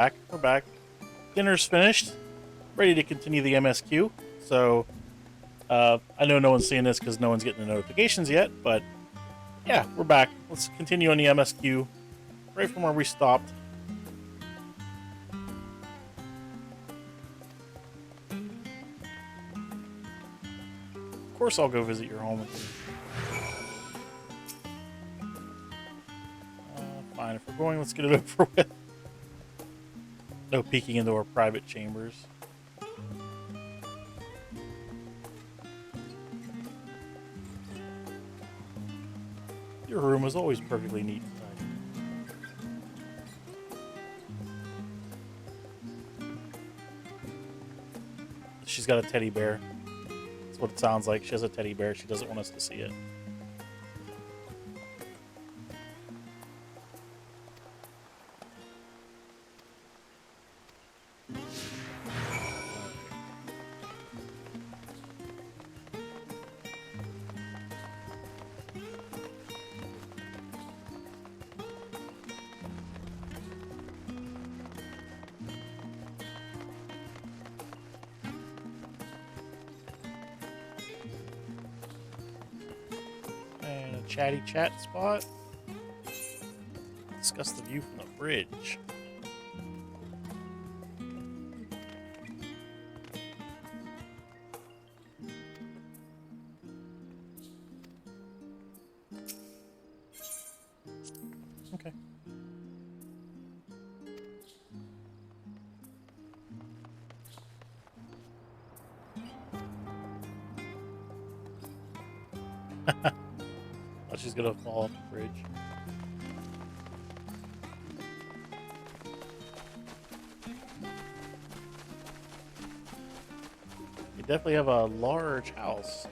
We're back. Dinner's finished. Ready to continue the MSQ. So, I know no one's seeing this because no one's getting the notifications yet, but yeah, we're back. Let's continue on the MSQ right from where we stopped. Of course, I'll go visit your home with you. Fine, if we're going, let's get it over with. No peeking into our private chambers. Your room is always perfectly neat and tidy. She's got a teddy bear. That's what it sounds like. She has a teddy bear. She doesn't want us to see it. Chatty chat spot. Discuss the view from the bridge. Okay. She's gonna fall off the bridge. You definitely have a large house.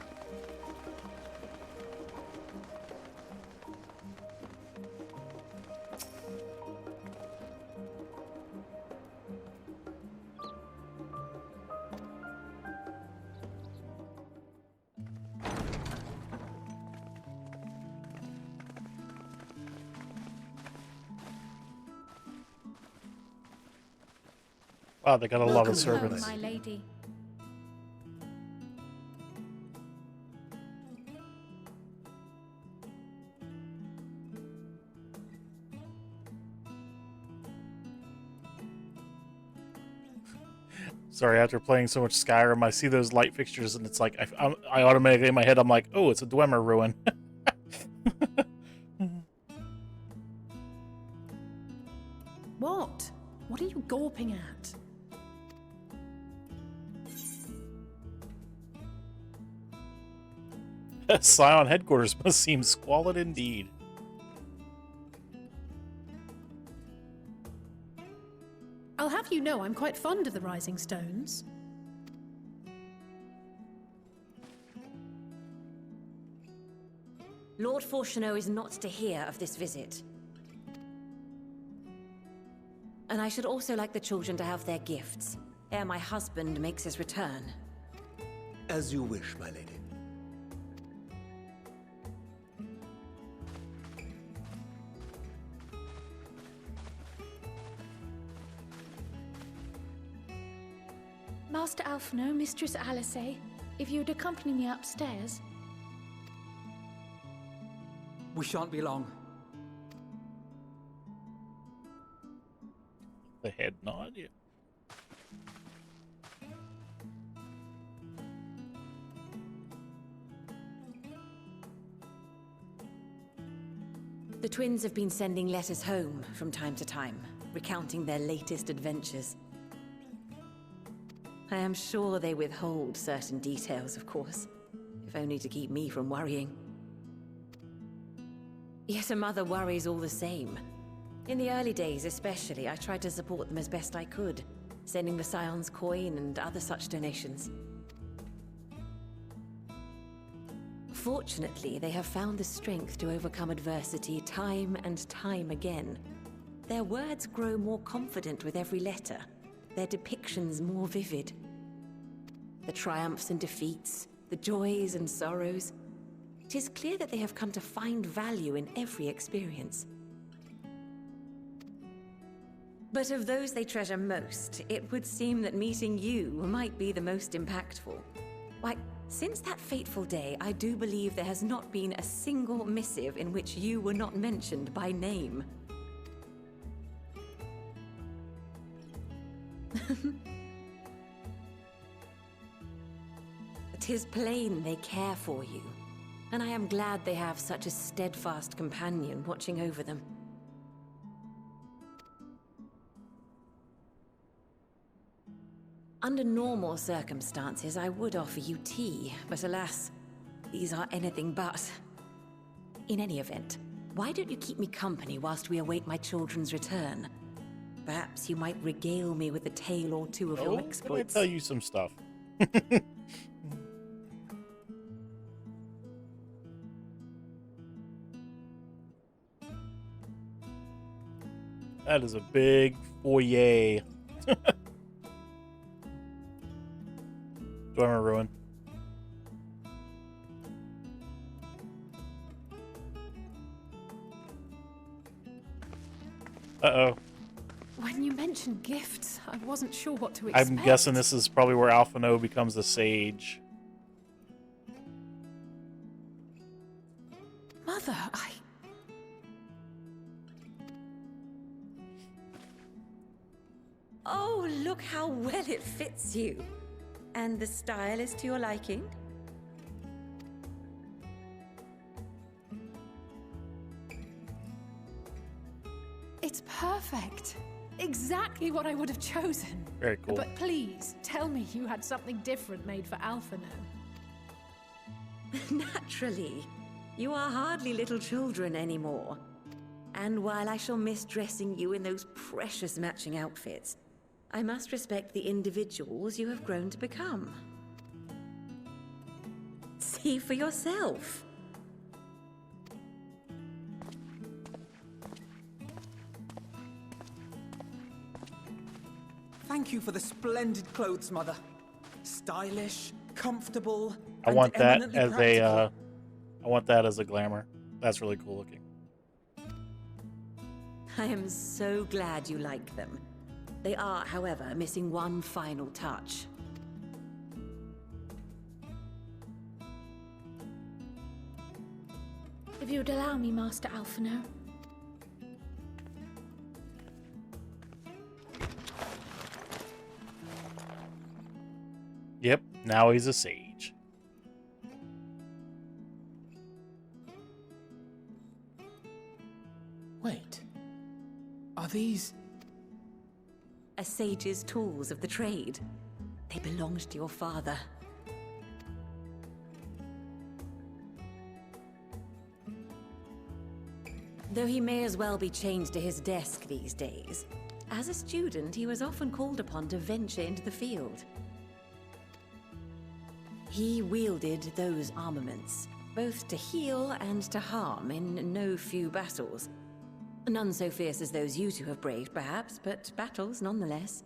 Wow, they got a lot of servants. Home, my lady. Sorry, after playing so much Skyrim, I see those light fixtures and it's like, I automatically in my head, I'm like, oh, it's a Dwemer ruin. What? What are you gawping at? Scion headquarters must seem squalid indeed. I'll have you know I'm quite fond of the Rising Stones. Lord Fortuneau is not to hear of this visit. And I should also like the children to have their gifts, ere my husband makes his return. As you wish, my lady. Master Alphino, Mistress Alice, if you would accompany me upstairs. We shan't be long. The head nod, yeah. The twins have been sending letters home from time to time, recounting their latest adventures. I am sure they withhold certain details, of course, if only to keep me from worrying. Yet a mother worries all the same. In the early days especially, I tried to support them as best I could, sending the Scion's coin and other such donations. Fortunately, they have found the strength to overcome adversity time and time again. Their words grow more confident with every letter, their depictions more vivid. The triumphs and defeats, the joys and sorrows. It is clear that they have come to find value in every experience. But of those they treasure most, it would seem that meeting you might be the most impactful. Why, since that fateful day, I do believe there has not been a single missive in which you were not mentioned by name. 'Tis plain they care for you, and I am glad they have such a steadfast companion watching over them. Under normal circumstances, I would offer you tea, but alas, these are anything but. In any event, why don't you keep me company whilst we await my children's return? Perhaps you might regale me with a tale or two of your exploits. Let me tell you some stuff. That is a big foyer. Do I ruin? Uh-oh. When you mentioned gifts, I wasn't sure what to expect. I'm guessing this is probably where Alphino becomes a sage. Mother, Oh, look how well it fits you. And the style is to your liking? It's perfect. Exactly what I would have chosen. Very cool. But please, tell me you had something different made for Alphino. Naturally. You are hardly little children anymore. And while I shall miss dressing you in those precious matching outfits, I must respect the individuals you have grown to become. See for yourself. Thank you for the splendid clothes, Mother. Stylish, comfortable, I want and that eminently as practical. I want that as a glamour. That's really cool looking. I am so glad you like them. They are, however, missing one final touch. If you'd allow me, Master Alphino. Yep, now he's a sage. Wait. Are these... A sage's tools of the trade. They belonged to your father. Though he may as well be chained to his desk these days, as a student he was often called upon to venture into the field. He wielded those armaments, both to heal and to harm in no few battles. None so fierce as those you two have braved, perhaps, but battles nonetheless.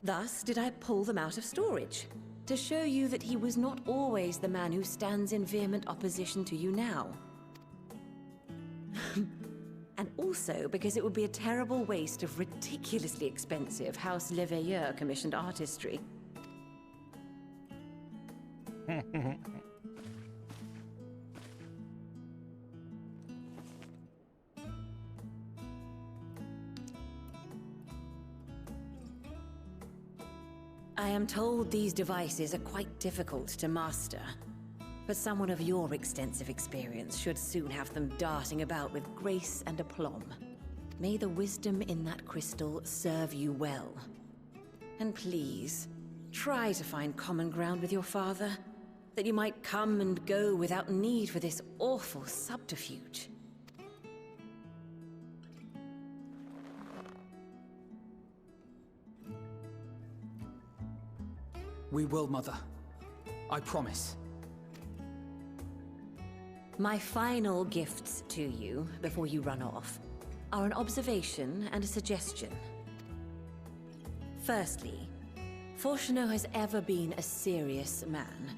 Thus did I pull them out of storage, to show you that he was not always the man who stands in vehement opposition to you now. And also because it would be a terrible waste of ridiculously expensive House Leveilleur commissioned artistry. I am told these devices are quite difficult to master, but someone of your extensive experience should soon have them darting about with grace and aplomb. May the wisdom in that crystal serve you well. And please, try to find common ground with your father, that you might come and go without need for this awful subterfuge. We will, Mother. I promise. My final gifts to you, before you run off, are an observation and a suggestion. Firstly, Fortuno has ever been a serious man,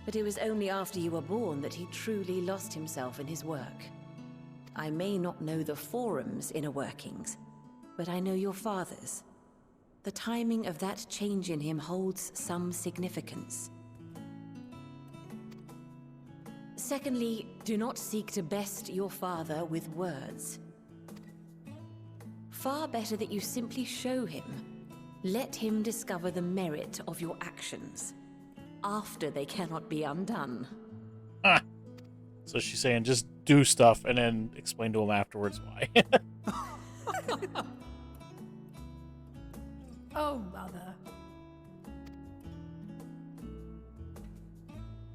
but it was only after you were born that he truly lost himself in his work. I may not know the forum's inner workings, but I know your father's. The timing of that change in him holds some significance. Secondly, do not seek to best your father with words. Far better that you simply show him. Let him discover the merit of your actions, after they cannot be undone. Ah. So she's saying just do stuff and then explain to him afterwards why. Oh, Mother.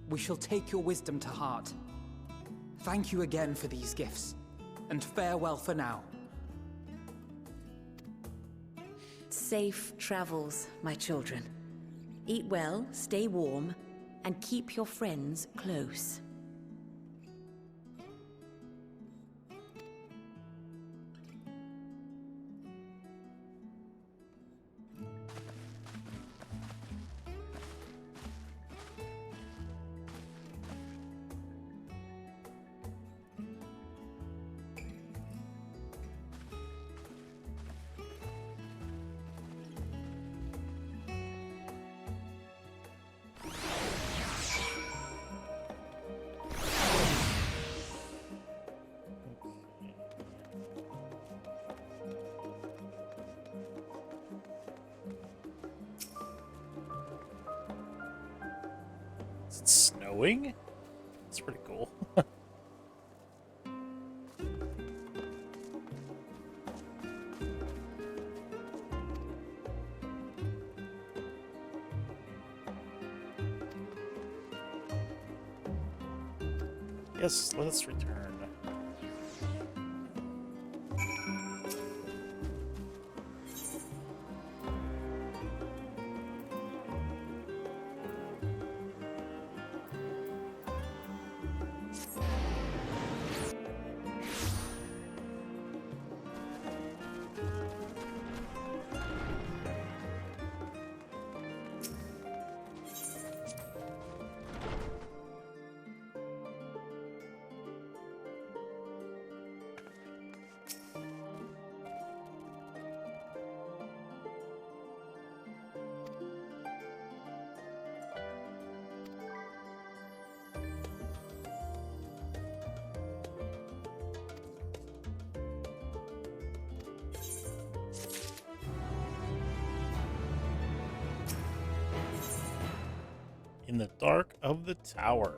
We shall take your wisdom to heart. Thank you again for these gifts, and farewell for now. Safe travels, my children. Eat well, stay warm, and keep your friends close. Is it snowing? That's pretty cool. Yes, let's return. In the dark of the tower.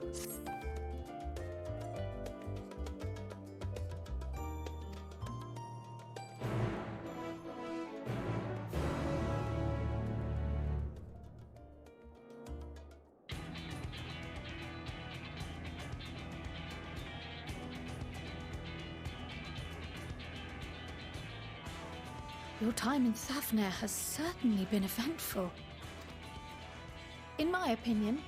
Your time in Thafnir has certainly been eventful. In my opinion,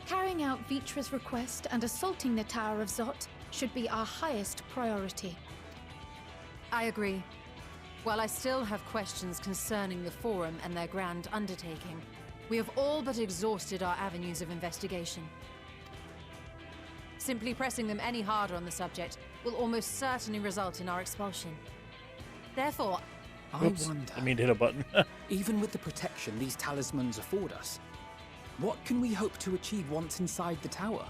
carrying out Vitra's request and assaulting the Tower of Zot should be our highest priority. I agree. While I still have questions concerning the Forum and their grand undertaking, we have all but exhausted our avenues of investigation. Simply pressing them any harder on the subject will almost certainly result in our expulsion. Therefore, Oops, I wonder, I mean to hit a button. even with the protection these talismans afford us, what can we hope to achieve once inside the tower?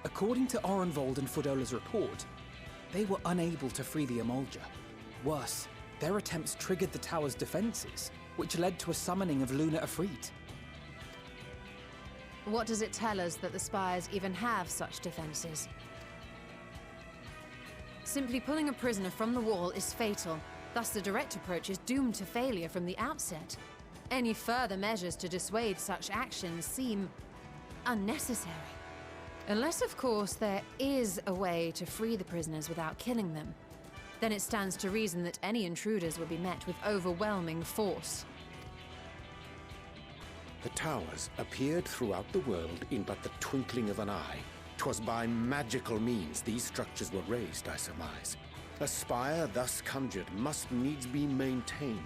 According to Orenvold and Fodola's report, they were unable to free the Emolja. Worse, their attempts triggered the tower's defenses, which led to a summoning of Luna Ifrit. what does it tell us that the Spires even have such defenses? Simply pulling a prisoner from the wall is fatal. Thus, the direct approach is doomed to failure from the outset. Any further measures to dissuade such actions seem unnecessary. Unless, of course, there is a way to free the prisoners without killing them. Then it stands to reason that any intruders would be met with overwhelming force. The towers appeared throughout the world in but the twinkling of an eye. 'Twas by magical means these structures were raised, I surmise. A spire thus conjured must needs be maintained.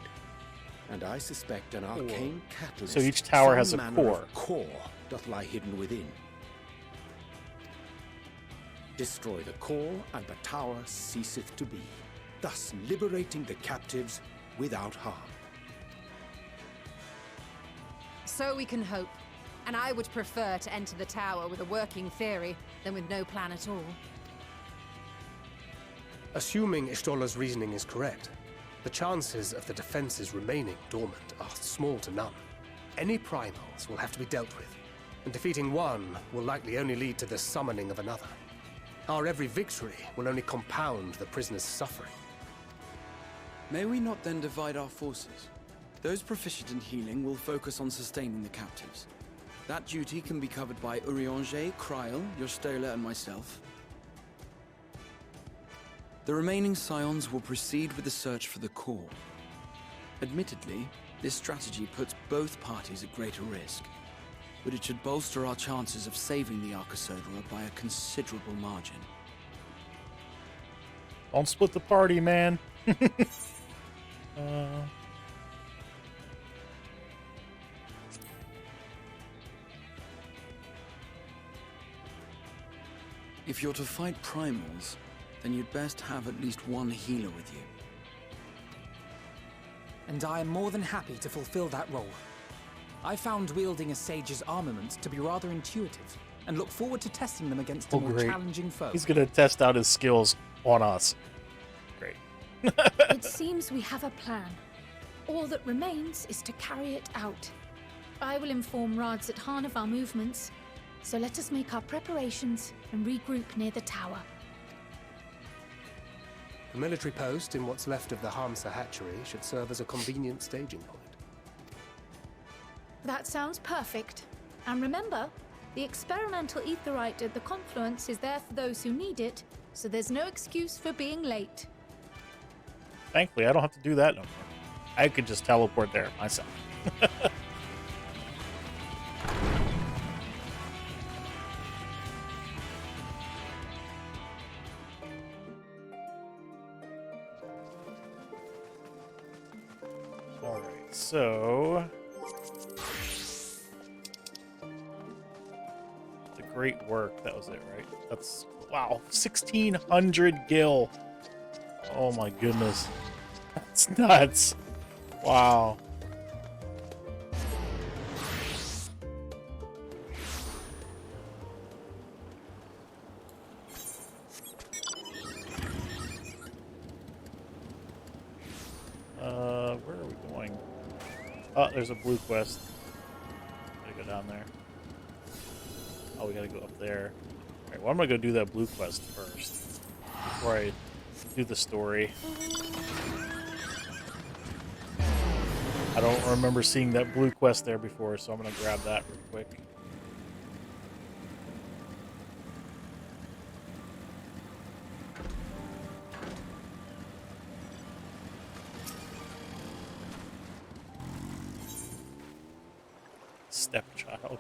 And I suspect an arcane catalyst, So each tower has a some manner core. of core doth lie hidden within. Destroy the core, and the tower ceaseth to be, thus liberating the captives without harm. So we can hope. And I would prefer to enter the tower with a working theory than with no plan at all. Assuming Ishtola's reasoning is correct, the chances of the defenses remaining dormant are small to none. Any primals will have to be dealt with, and defeating one will likely only lead to the summoning of another. Our every victory will only compound the prisoner's suffering. May we not then divide our forces? Those proficient in healing will focus on sustaining the captives. That duty can be covered by Urianger, Kryl, Yostola, and myself. The remaining Scions will proceed with the search for the core. Admittedly, this strategy puts both parties at greater risk, but it should bolster our chances of saving the Arcosodra by a considerable margin. Don't split the party, man. If you're to fight primals, then you'd best have at least one healer with you. And I am more than happy to fulfill that role. I found wielding a sage's armaments to be rather intuitive, and look forward to testing them against a more great. challenging foe. He's gonna test out his skills on us. Great. It seems we have a plan. All that remains is to carry it out. I will inform Rads at Han of our movements, so let us make our preparations and regroup near the tower. The military post in what's left of the Hamsa hatchery should serve as a convenient staging point. That sounds perfect. And remember, the experimental etherite at the confluence is there for those who need it, so there's no excuse for being late. Thankfully, I don't have to do that no more. I could just teleport there myself. Alright, so... the great work, that was it, right? That's... wow, 1,600 gil! Oh my goodness. That's nuts! Wow. Where are we going? Oh, there's a blue quest. Gotta go down there. Oh, we gotta go up there. Alright, well, I'm gonna go do that blue quest first. Before I do the story. I don't remember seeing that blue quest there before, so I'm gonna grab that real quick. Stepchild.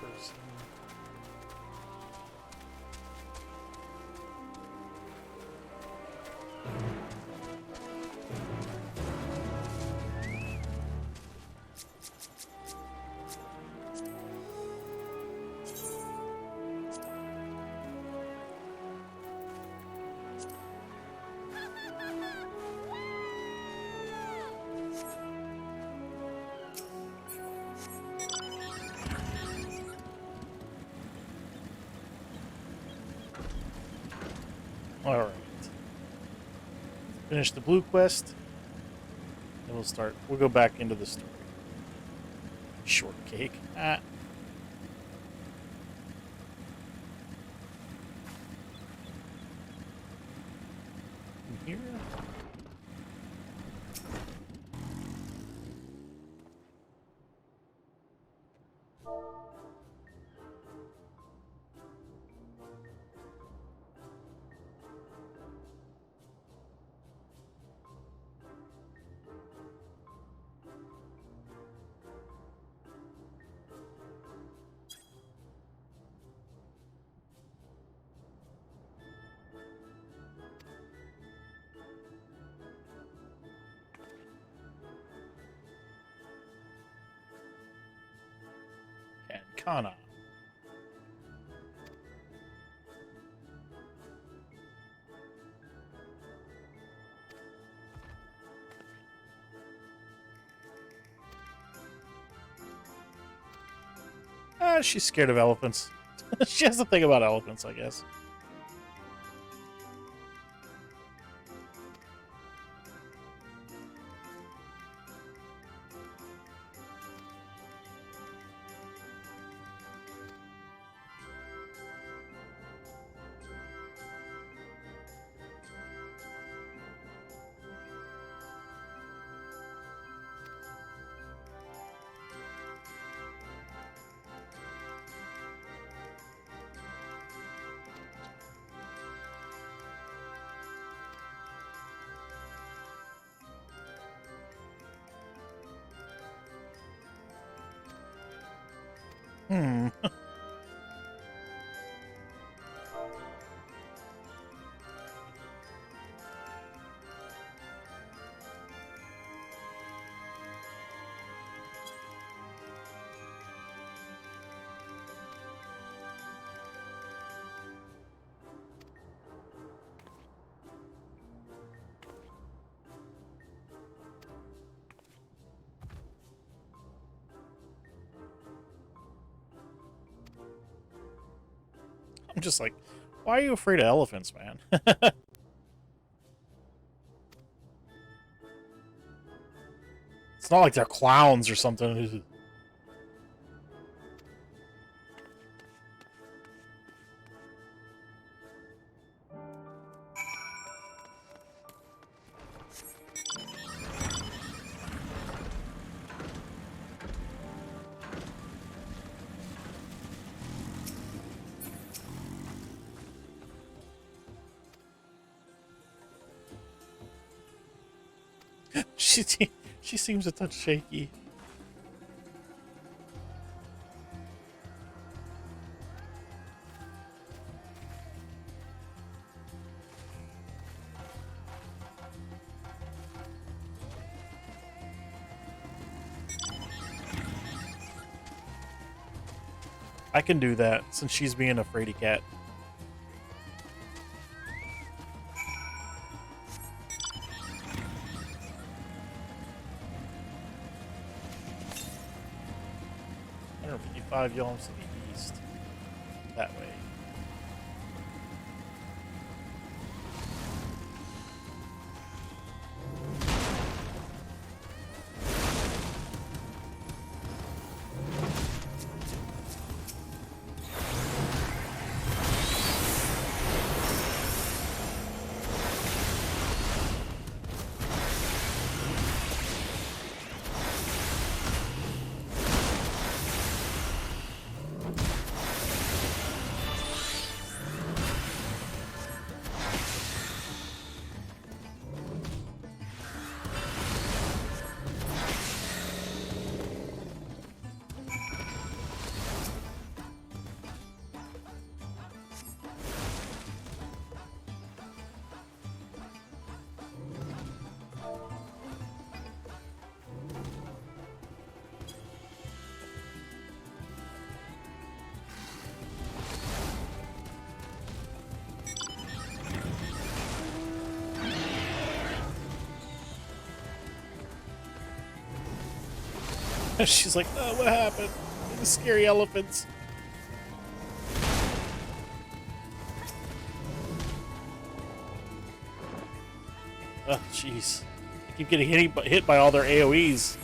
Person. Alright. Finish the blue quest. And we'll go back into the story. Shortcake. Ah. In here? Arcana. She's scared of elephants. She has a thing about elephants, I guess. Hmm. I'm just like, why are you afraid of elephants, man? It's not like they're clowns or something. She seems a touch shaky. I can do that since she's being a fraidy cat. Yalms to the east. That way. She's like, oh, what happened? The scary elephants. Oh, jeez. I keep getting hit by all their AoEs.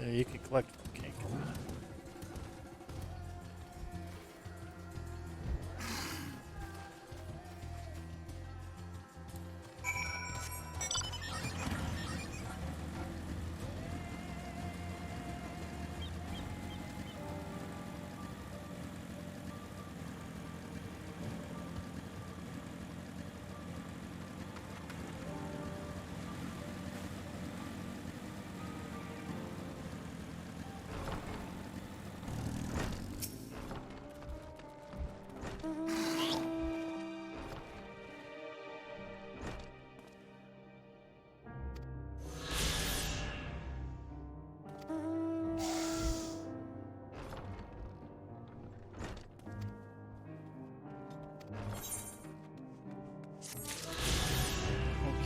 Yeah, you can collect. Okay, cool.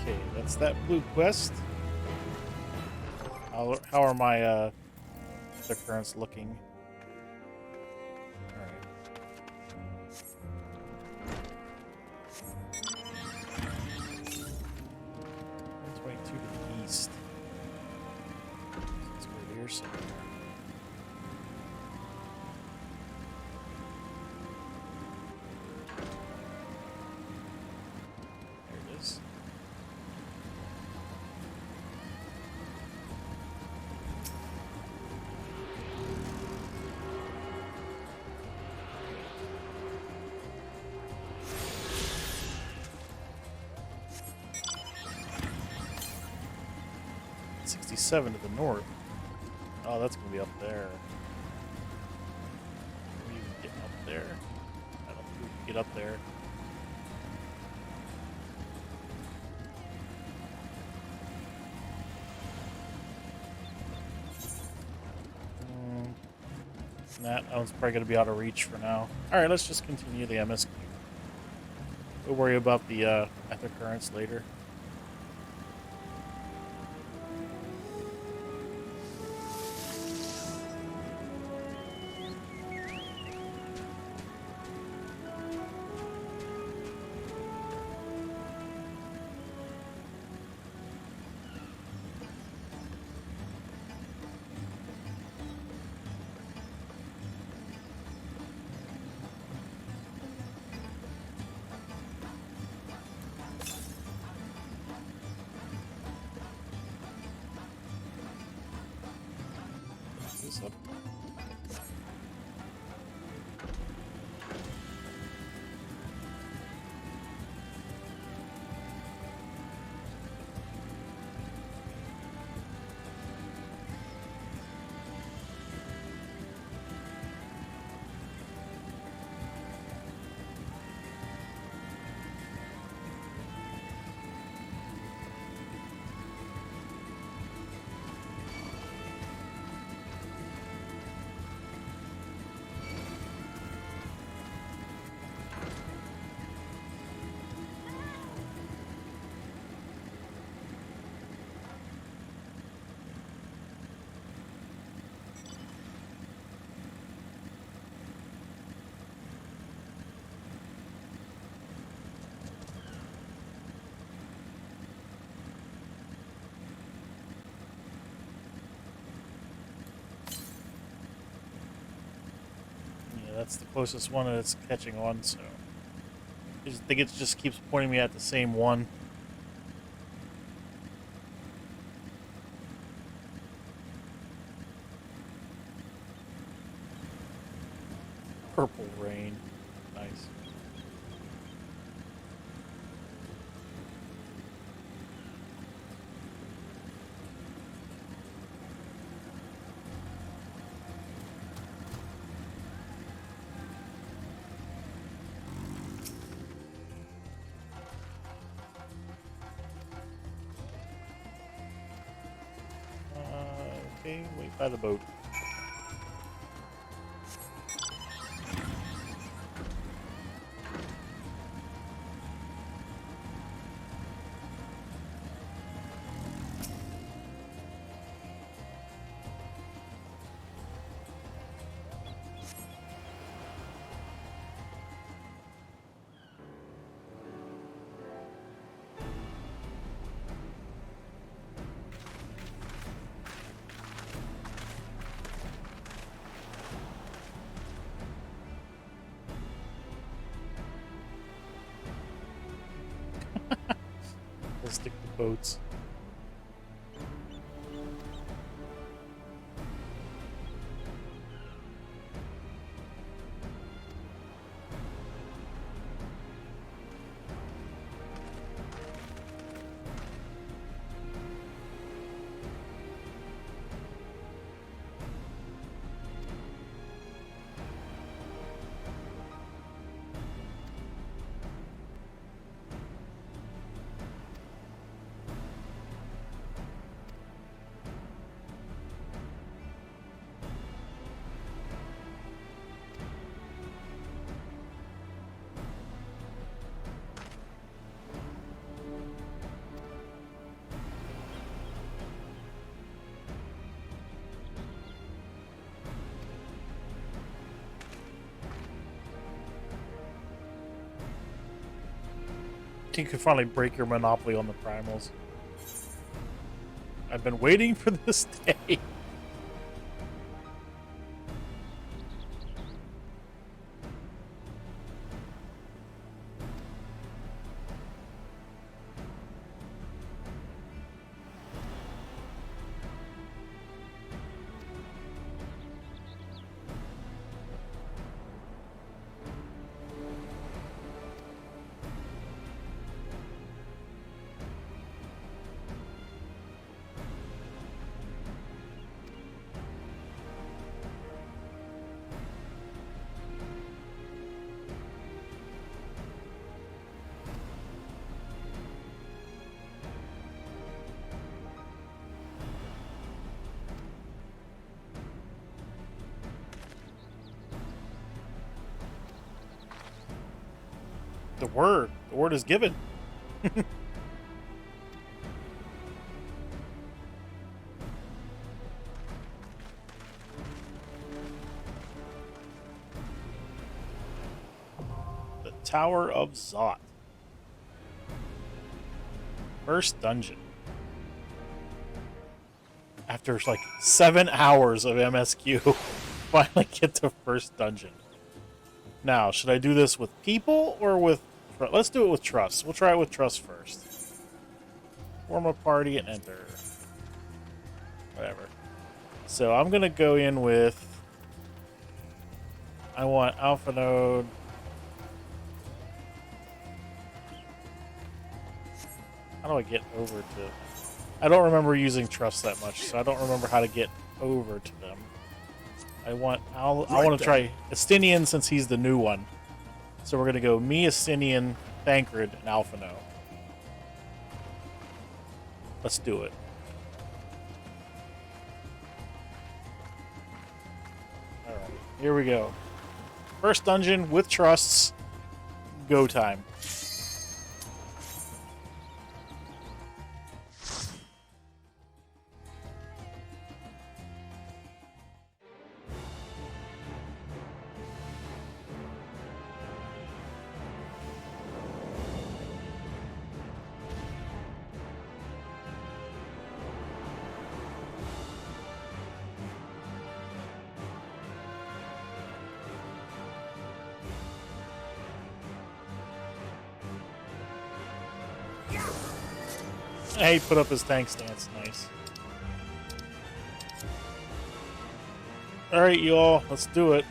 Okay, that's that blue quest. How are my the currents looking? All right. 22 to the east. Let's go here somewhere. There it is. '67 to the north. Oh, that's gonna be up there. Can we even get up there? I don't think we can get up there. That one's probably gonna be out of reach for now. All right, let's just continue the MSQ. We'll worry about the ether currents later. This up. That's the closest one that it's catching on, so I think it just keeps pointing me at the same one. Purple rain. Nice. Okay, wait by the boat. We'll stick to boats. You can finally break your monopoly on the primals. I've been waiting for this day. The word is given. The Tower of Zot. First dungeon. After like 7 hours of MSQ, finally get to first dungeon. Now, should I do this with people or with... Let's do it with trust. We'll try it with trust first. Form a party and enter. Whatever. So I'm going to go in with... I want Alpha Node. How do I get over to... I don't remember using trust that much, so I don't remember how to get over to them. I want to try Estinian since he's the new one. So we're gonna go me, Estinian, Thancred, and Alphino. Let's do it. Alright, here we go. First dungeon with trusts. Go time. Hey, put up his tank stance. Nice. Alright, y'all. Let's do it.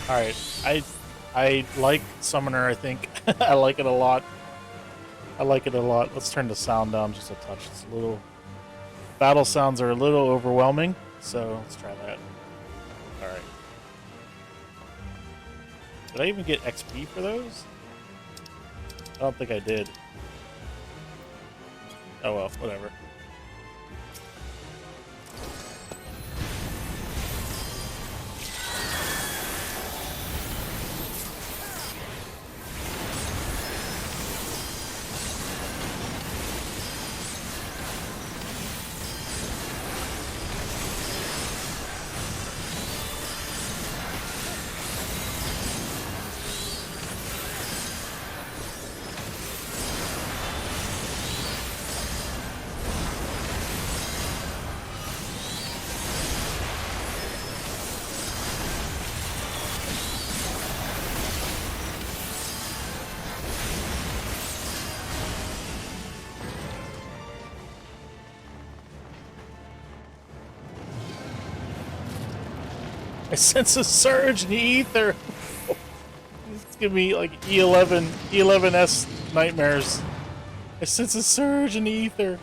Alright, I like Summoner, I think. I like it a lot. I like it a lot. Let's turn the sound down just a touch. It's a little... Battle sounds are a little overwhelming, so let's try that. Alright. Did I even get XP for those? I don't think I did. Oh well, whatever. I sense a surge in the ether. It's giving me like E11S nightmares. I sense a surge in the ether.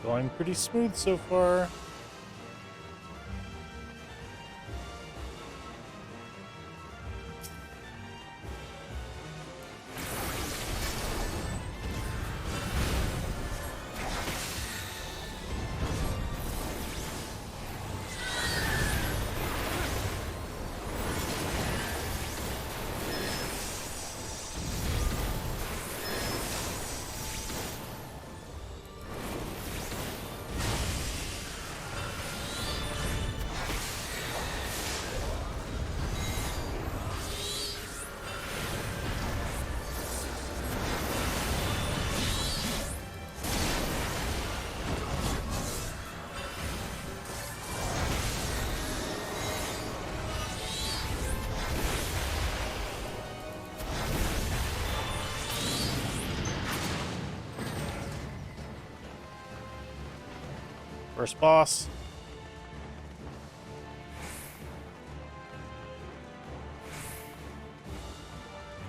Going pretty smooth so far. First boss.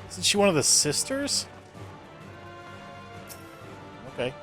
Isn't she one of the sisters? Okay.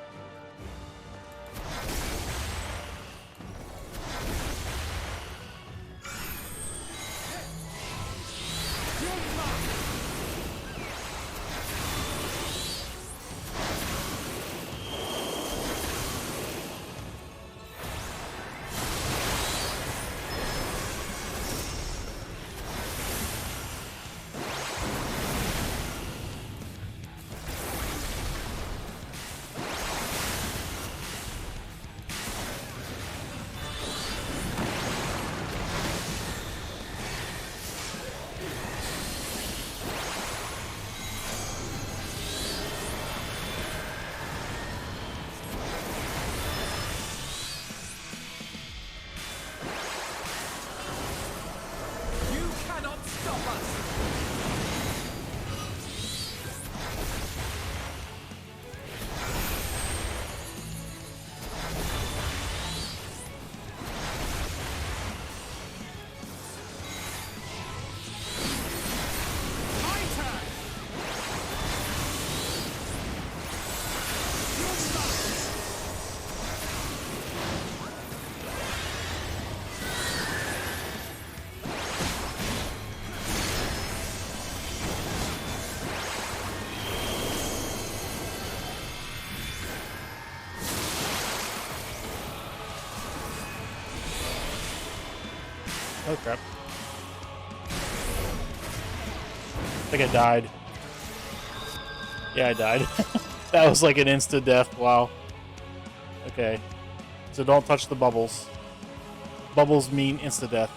Oh crap. I think I died. Yeah, I died. That was like an instant death. Wow. Okay. So don't touch the bubbles. Bubbles mean instant death.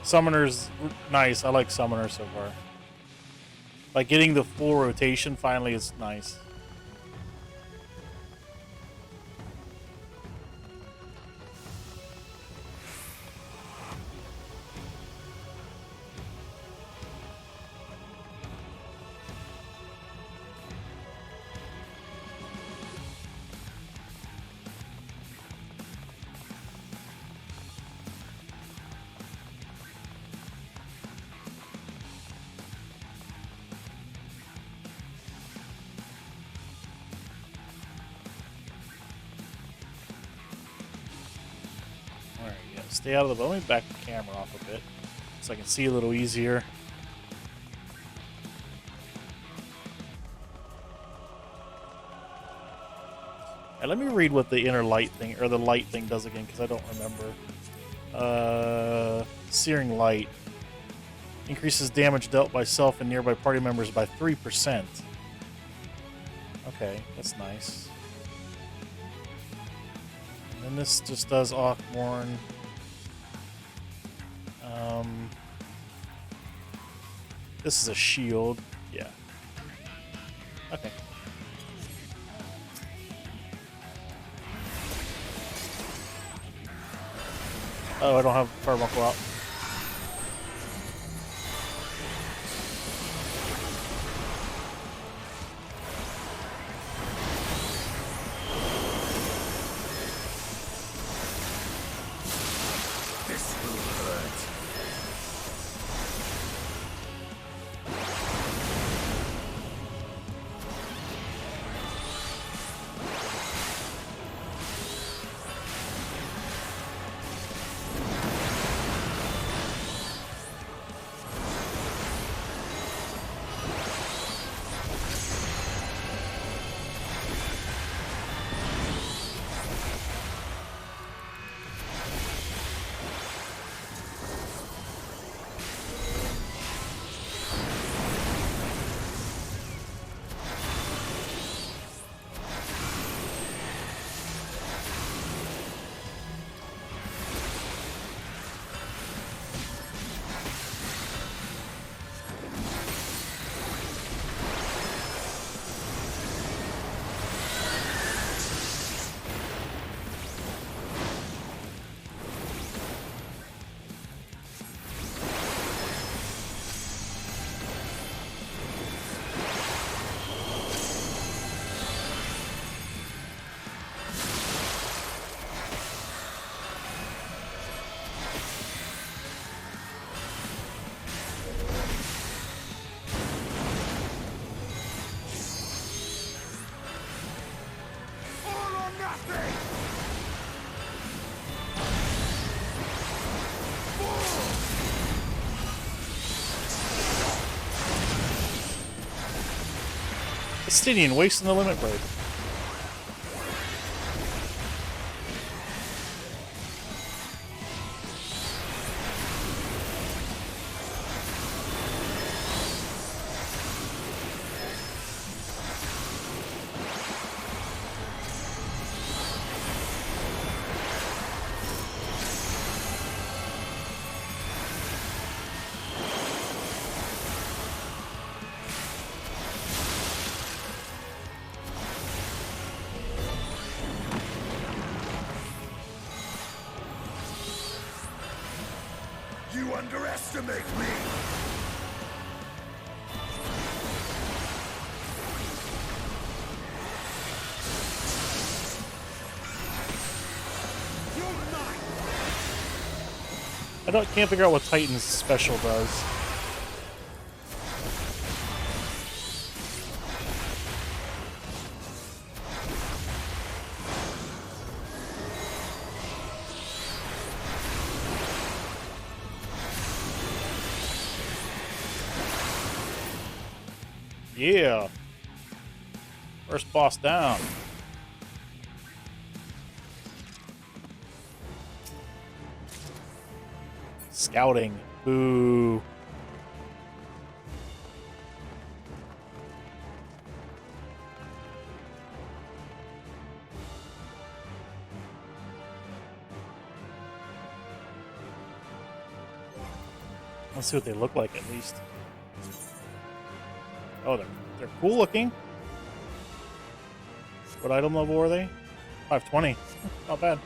Summoner's nice. I like Summoner so far. Like getting the full rotation finally is nice. Stay out of the way. Let me back the camera off a bit so I can see a little easier. And let me read what the inner light thing, or the light thing does again, because I don't remember. Searing light. Increases damage dealt by self and nearby party members by 3%. Okay, that's nice. And then this just does Oathborn. This is a shield. Yeah. Okay. Oh, I don't have Carbuncle out. Estinian wasting the limit break. You underestimate me! Can't figure out what Titan's special does. Yeah. First boss down. Scouting. Boo. Let's see what they look like at least. Oh, they're cool looking. What item level are they? 520. Not bad.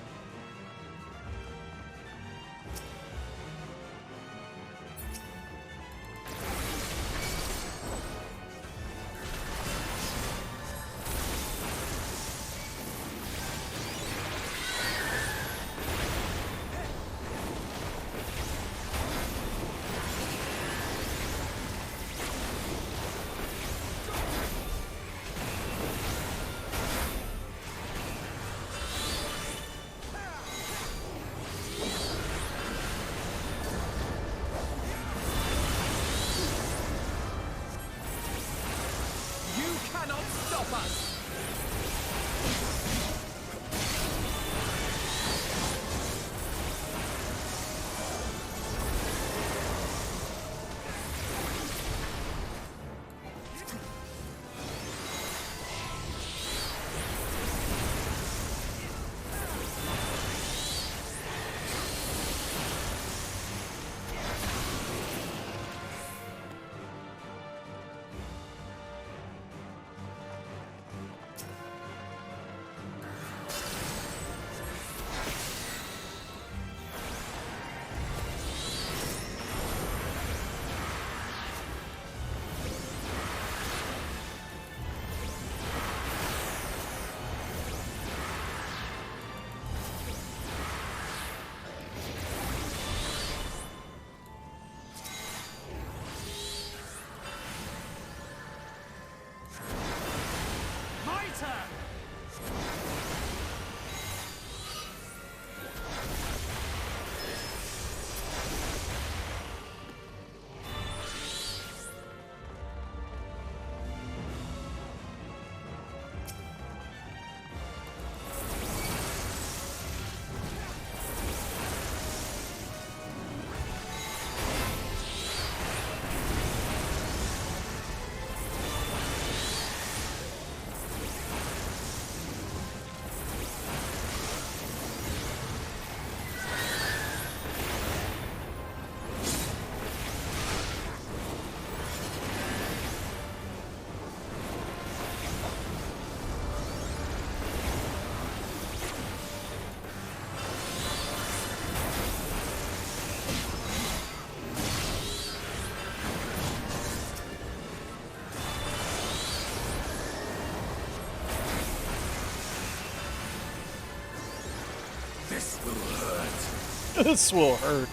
This will hurt.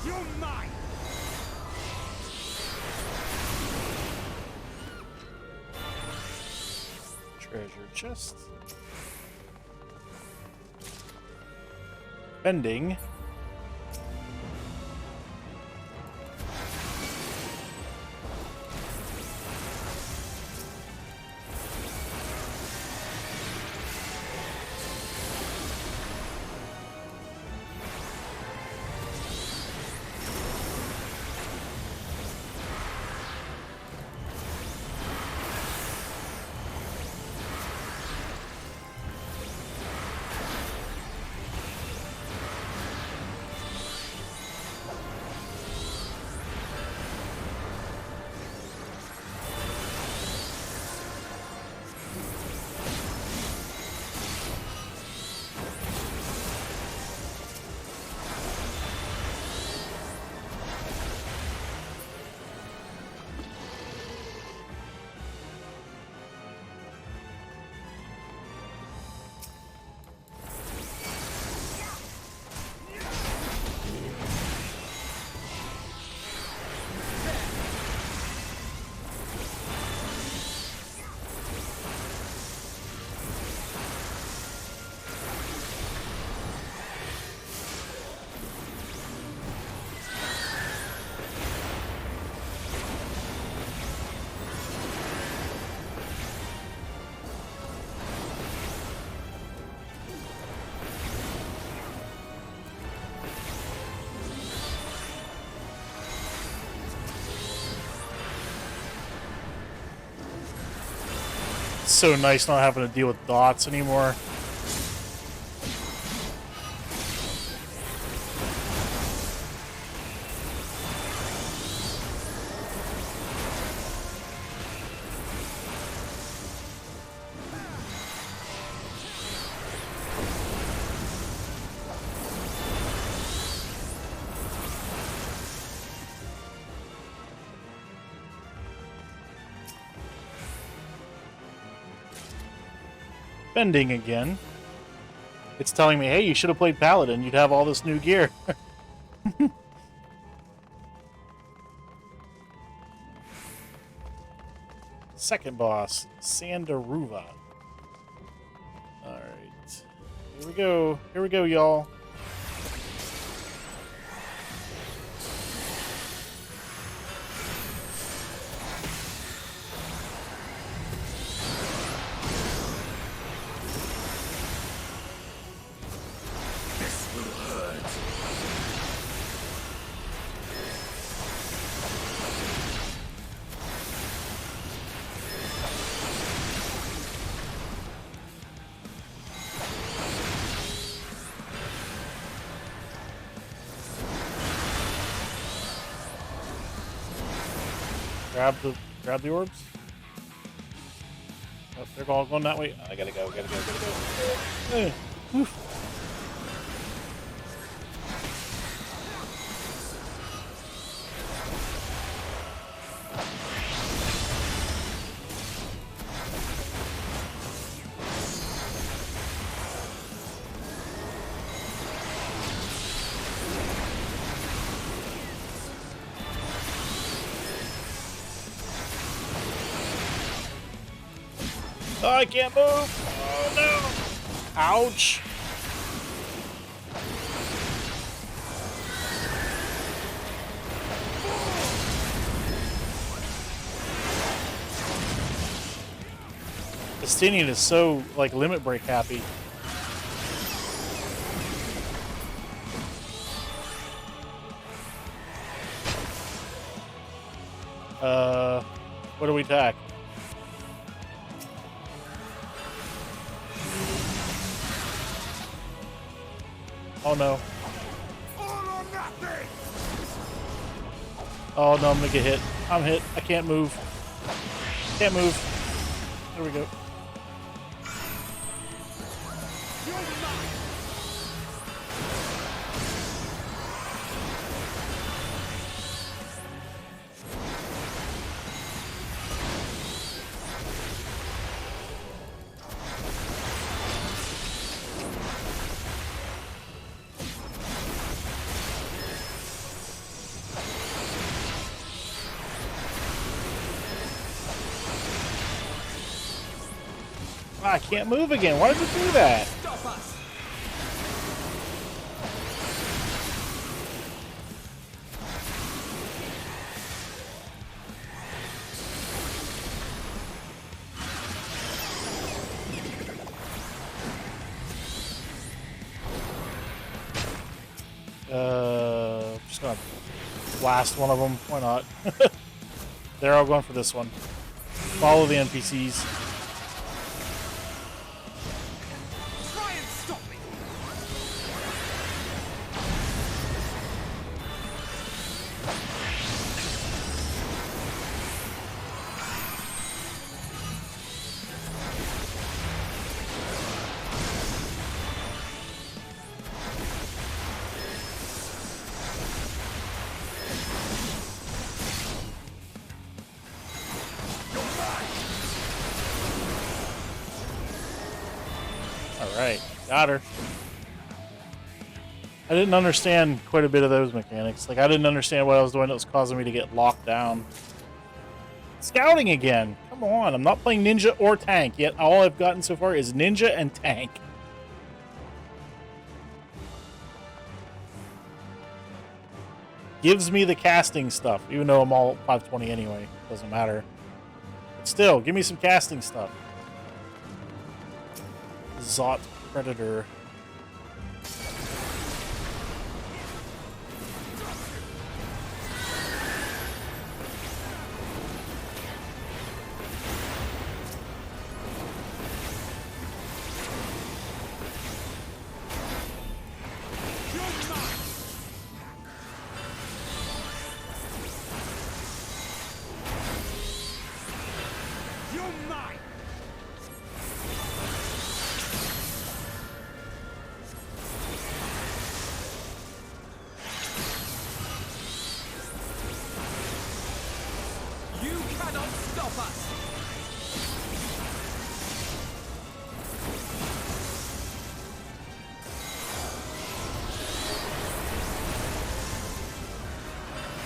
You're mine. Treasure chest. Bending. so nice not having to deal with dots anymore. Bending again. It's telling me, hey, you should have played Paladin. You'd have all this new gear. Second boss, Sandaruva. Alright. Here we go. Here we go, y'all. Grab the orbs. Oh, they're all going that way. I gotta go. Oof. Oh, I can't move! Oh no! Ouch! Justinian is so, like, limit break happy. What do we attack? Oh no. Oh no, I'm gonna get hit. I'm hit. I can't move. Can't move. There we go. I can't move again. Why did it do that? Stop us! Just gonna blast one of them. Why not? They're all going for this one. Follow the NPCs. Alright, got her. I didn't understand quite a bit of those mechanics. Like, I didn't understand what I was doing that was causing me to get locked down. Scouting again! Come on, I'm not playing ninja or tank, yet all I've gotten so far is ninja and tank. Gives me the casting stuff, even though I'm all 520 anyway. Doesn't matter. But still, give me some casting stuff. Zot Predator. stop us!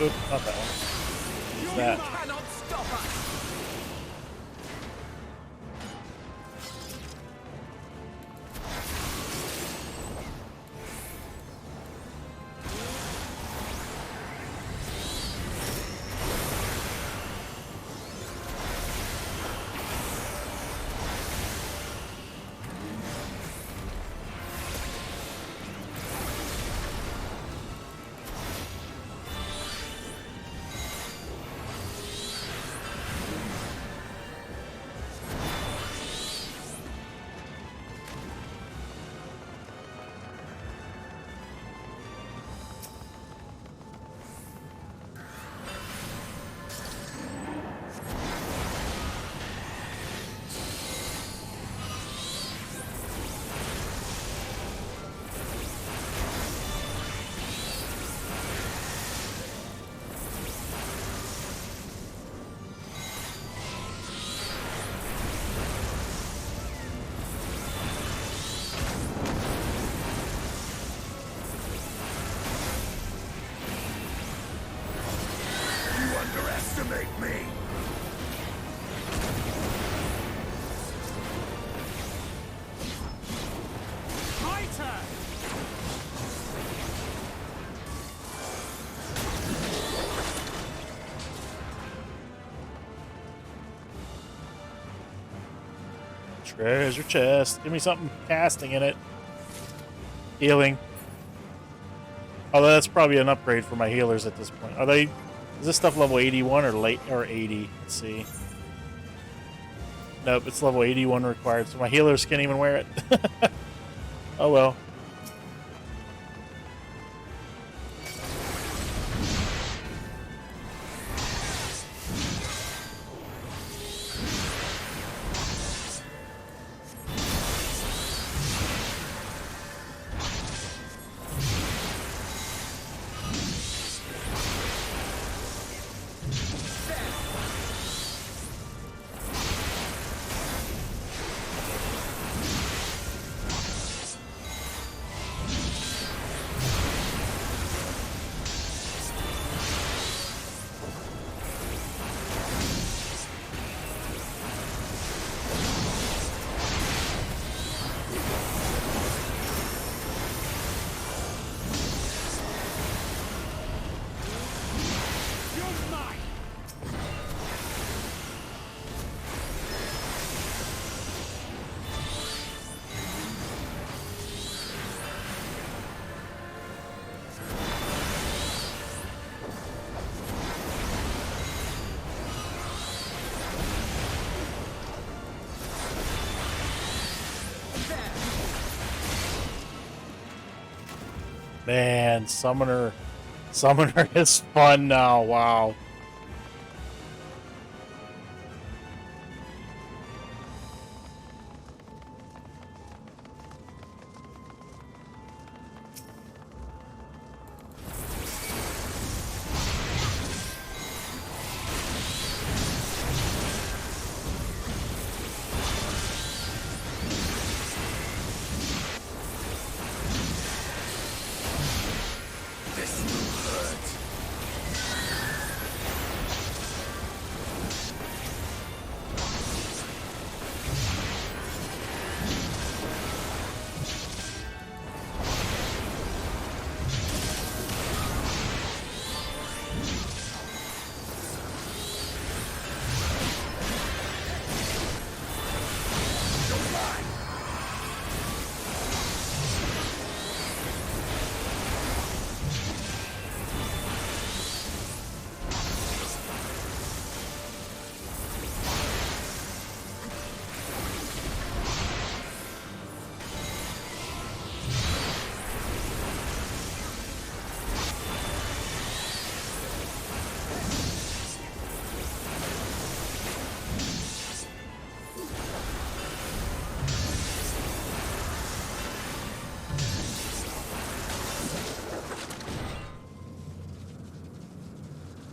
Oop, not that one. It's that. Cannot stop us! Underestimate me! My turn! Treasure chest. Give me something casting in it. Healing. Although that's probably an upgrade for my healers at this point. Are they? Is this stuff level 81 or late or 80? Let's see. Nope, it's level 81 required, so my healers can't even wear it. Oh well. Man, Summoner is fun now. Wow.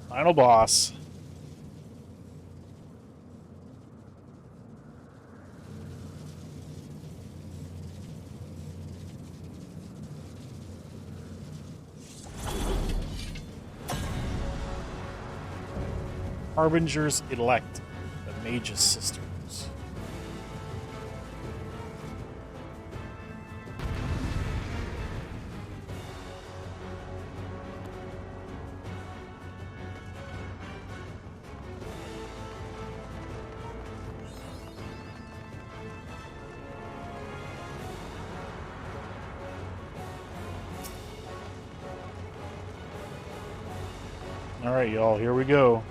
Final boss. Harbingers elect, the Mage's Sisters. All right, y'all, here we go.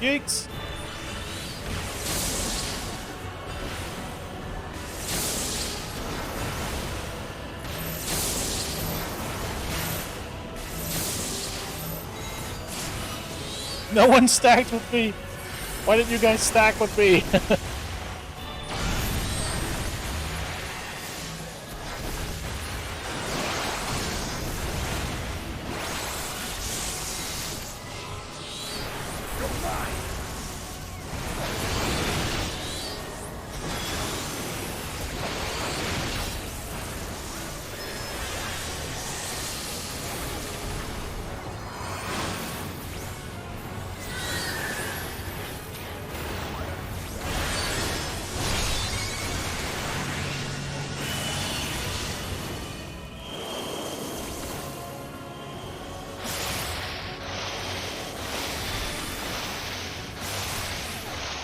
Yikes! No one stacked with me! Why didn't you guys stack with me?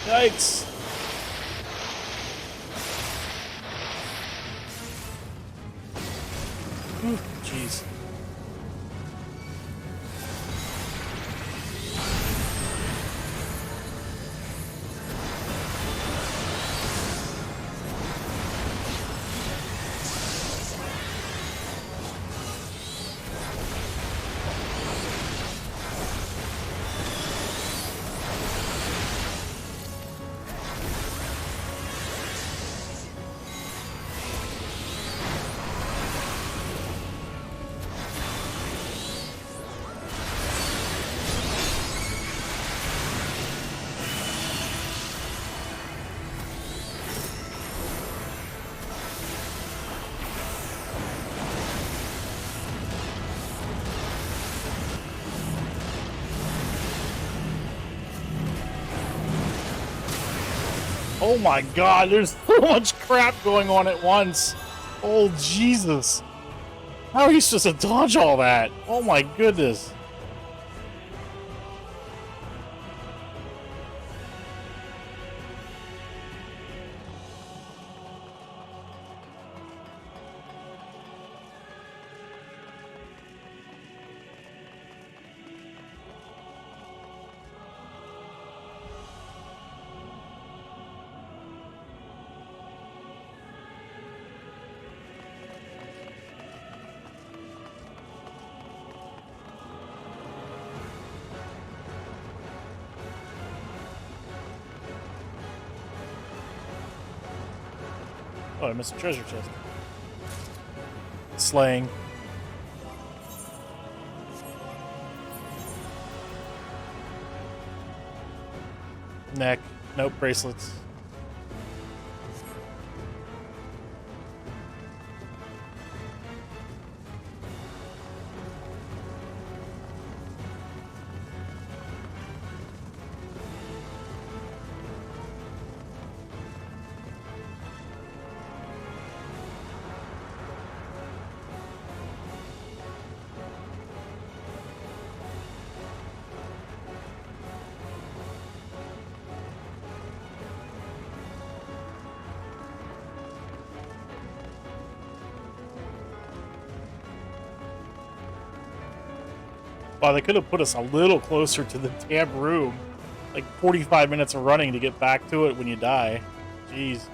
Yikes! Ooh, jeez. Oh my god, there's so much crap going on at once. Oh Jesus. How are you supposed to dodge all that? Oh my goodness. Oh, I missed a treasure chest. Slaying. Neck. Nope, bracelets. Wow, they could have put us a little closer to the damn room. Like 45 minutes of running to get back to it when you die. Jeez.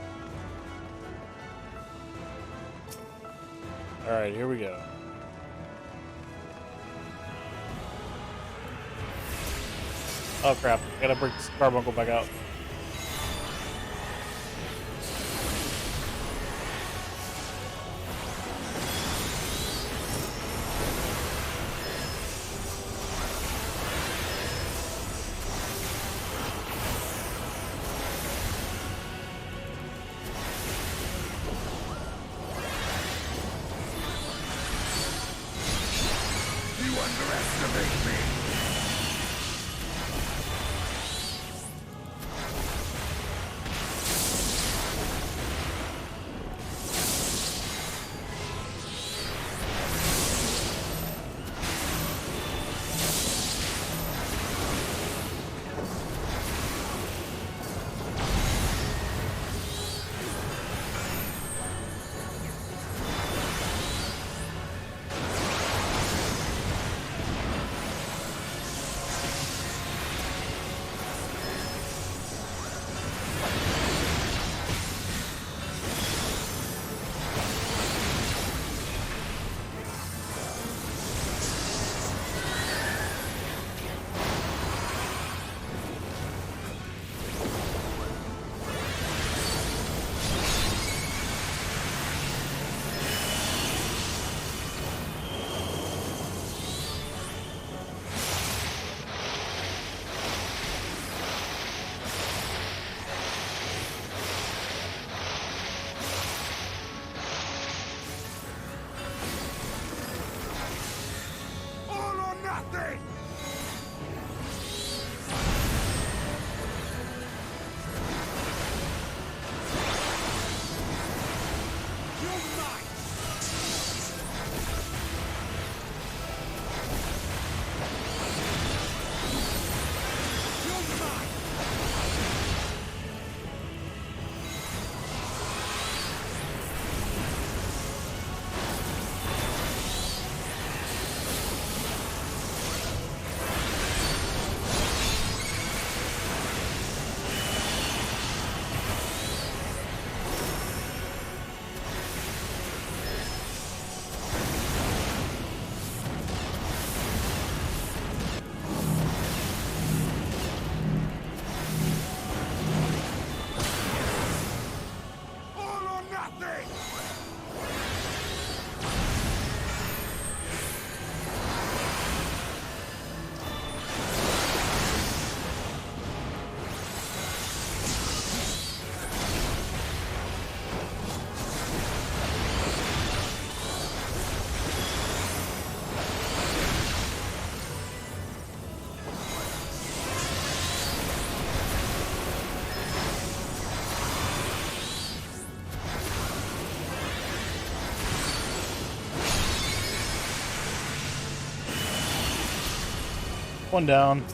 Alright, here we go. Oh crap! I gotta bring this carbuncle back out. You underestimate me! Nothing! One down.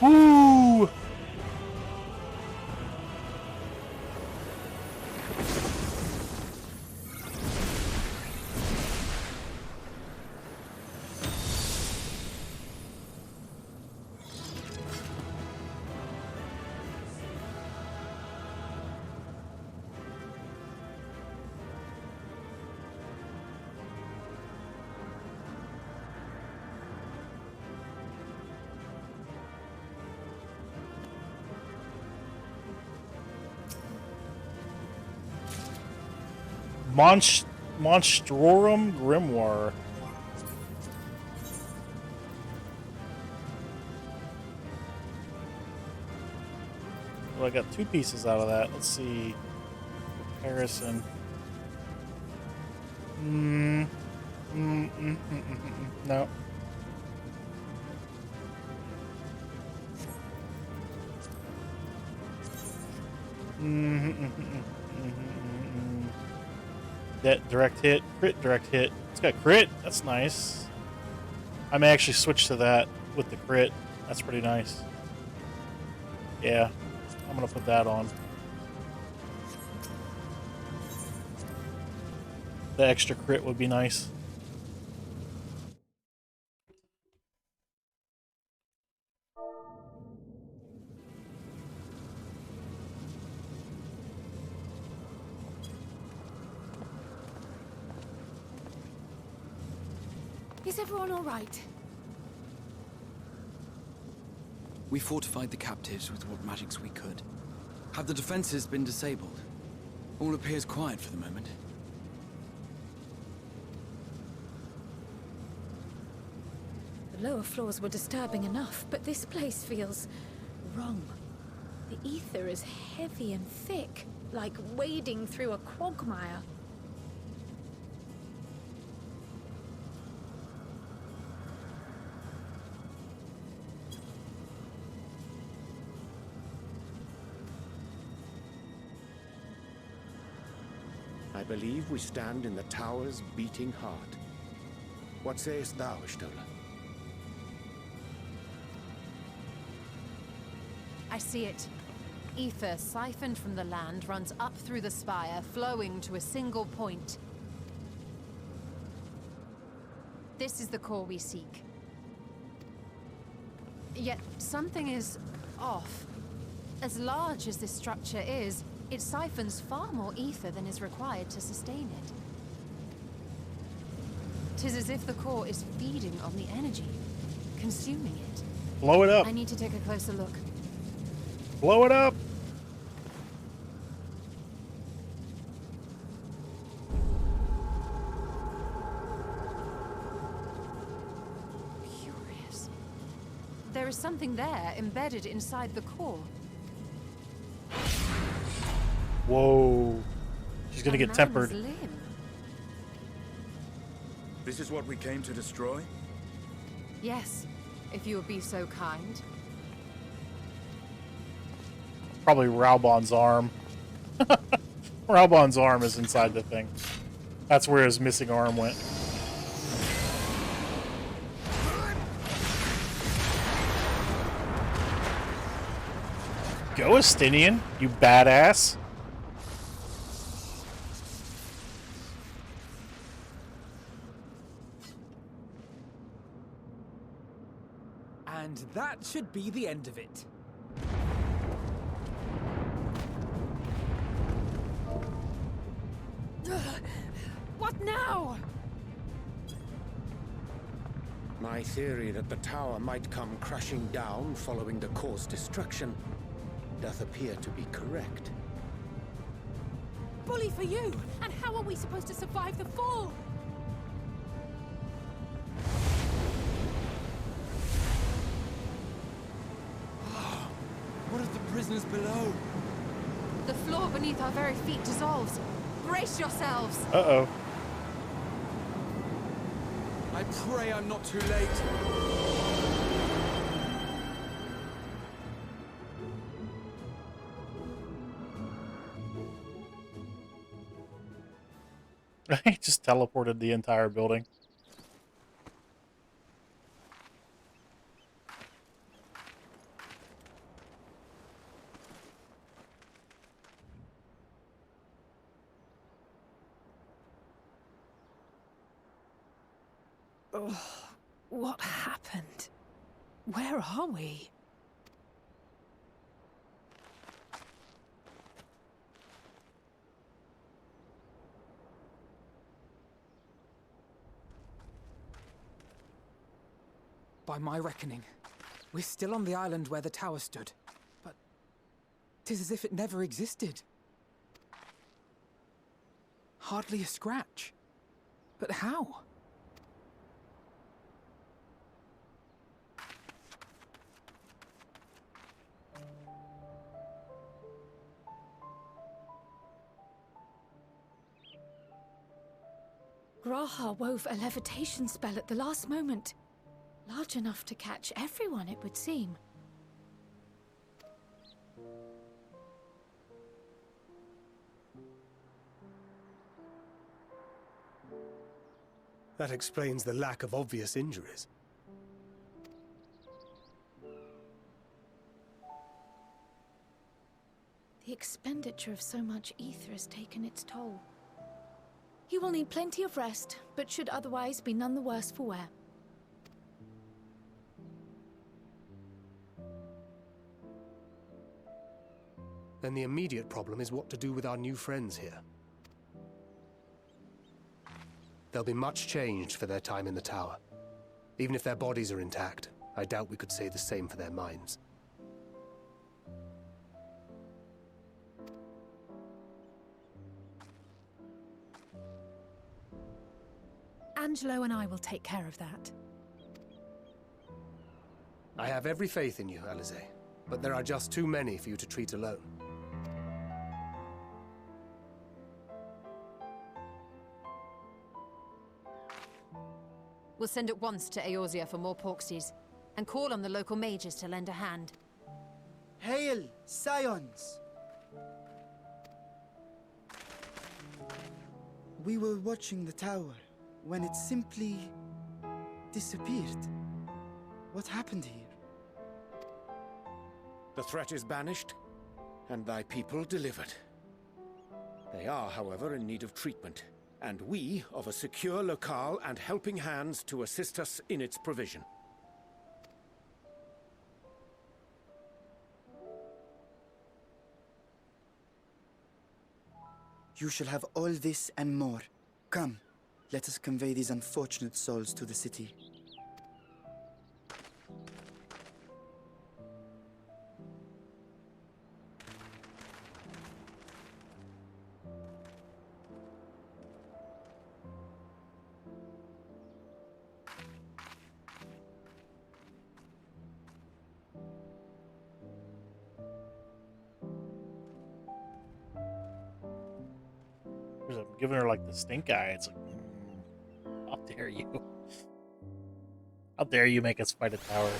Woo! Monstrorum Grimoire. Well, I got 2 pieces out of that. Let's see. Comparison. No. That direct hit, crit direct hit. It's got crit. That's nice. I may actually switch to that with the crit. That's pretty nice. Yeah, I'm gonna put that on. The extra crit would be nice. Is everyone all right? We fortified the captives with what magics we could. Have the defenses been disabled? All appears quiet for the moment. The lower floors were disturbing enough, but this place feels wrong. The ether is heavy and thick, like wading through a quagmire. I believe we stand in the tower's beating heart. What sayest thou, Ishtola? I see it. Ether siphoned from the land runs up through the spire, flowing to a single point. This is the core we seek. Yet something is off. As large as this structure is, it siphons far more ether than is required to sustain it. 'Tis as if the core is feeding on the energy, consuming it. Blow it up. I need to take a closer look. Blow it up. Curious. There is something there embedded inside the core. Whoa. She's gonna A get man's tempered. limb. This is what we came to destroy? Yes, if you would be so kind. Probably Raubon's arm. Raubon's arm is inside the thing. That's where his missing arm went. Go, Estinian, you badass. And that should be the end of it. What now? My theory that the tower might come crashing down following the core's destruction doth appear to be correct. Bully for you! And how are we supposed to survive the fall? What of the prisoners below? The floor beneath our very feet dissolves. Brace yourselves! Uh-oh. I pray I'm not too late. He just teleported the entire building. What happened? Where are we? By my reckoning, we're still on the island where the tower stood. But 'tis as if it never existed. Hardly a scratch. But how? Graha wove a levitation spell at the last moment. Large enough to catch everyone, it would seem. That explains the lack of obvious injuries. The expenditure of so much ether has taken its toll. He will need plenty of rest, but should otherwise be none the worse for wear. Then the immediate problem is what to do with our new friends here. They'll be much changed for their time in the tower. Even if their bodies are intact, I doubt we could say the same for their minds. Angelo and I will take care of that. I have every faith in you, Alize, but there are just too many for you to treat alone. We'll send at once to Eorzea for more Porksies, and call on the local mages to lend a hand. Hail, Scions! We were watching the tower when it simply disappeared. What happened here? The threat is banished, and thy people delivered. They are, however, in need of treatment, and we of a secure locale and helping hands to assist us in its provision. You shall have all this and more. Come, let us convey these unfortunate souls to the city. I'm giving her like the stink eye. It's like, how dare you? How dare you make us fight a tower?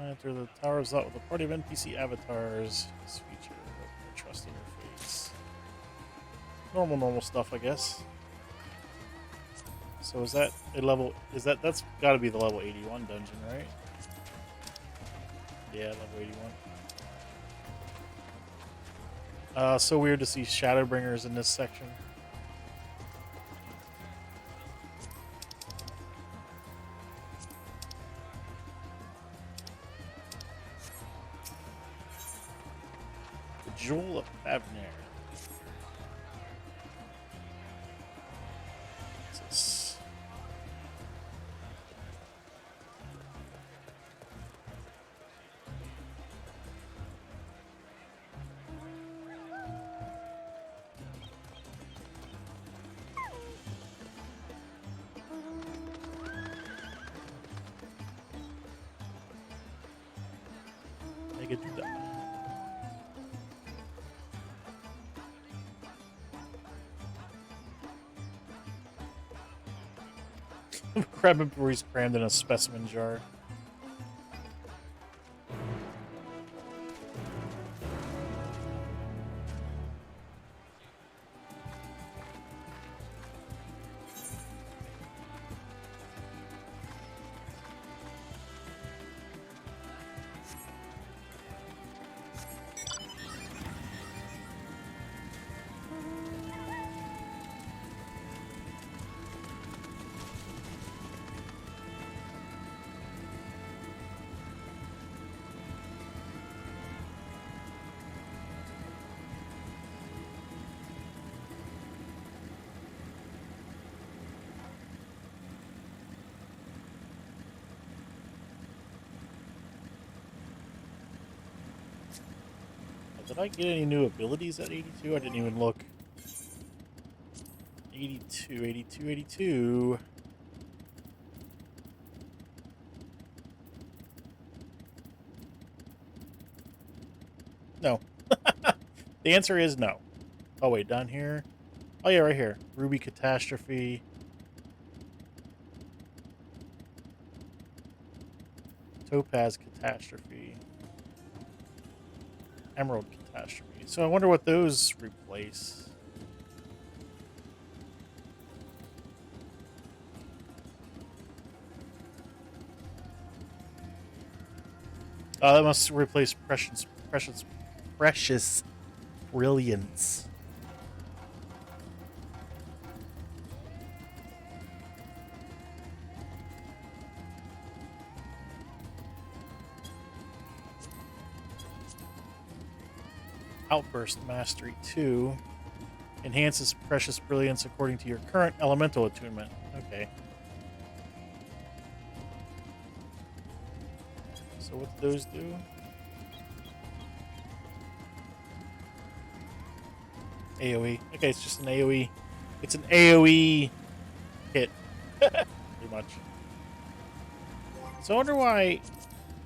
Enter the tower of Zot with a party of NPC avatars. This feature, no trust interface. Normal stuff, I guess. So is that a level? That's got to be the level 81 dungeon, right? Yeah, level 81. So weird to see Shadowbringers in this section. Jewel of Fafnir. What's this? Make it do that. Crab Emperor's crammed in a specimen jar. Did I get any new abilities at 82? I didn't even look. 82, 82, 82. No. The answer is no. Oh, wait, down here? Oh, yeah, right here. Ruby Catastrophe. Topaz Catastrophe. Emerald Catastrophe. So I wonder what those replace. That must replace precious brilliance. Outburst Mastery 2 enhances precious brilliance according to your current elemental attunement. Okay. So what do those do? AoE. Okay, it's just an AoE. It's an AoE hit. Pretty much. So I wonder why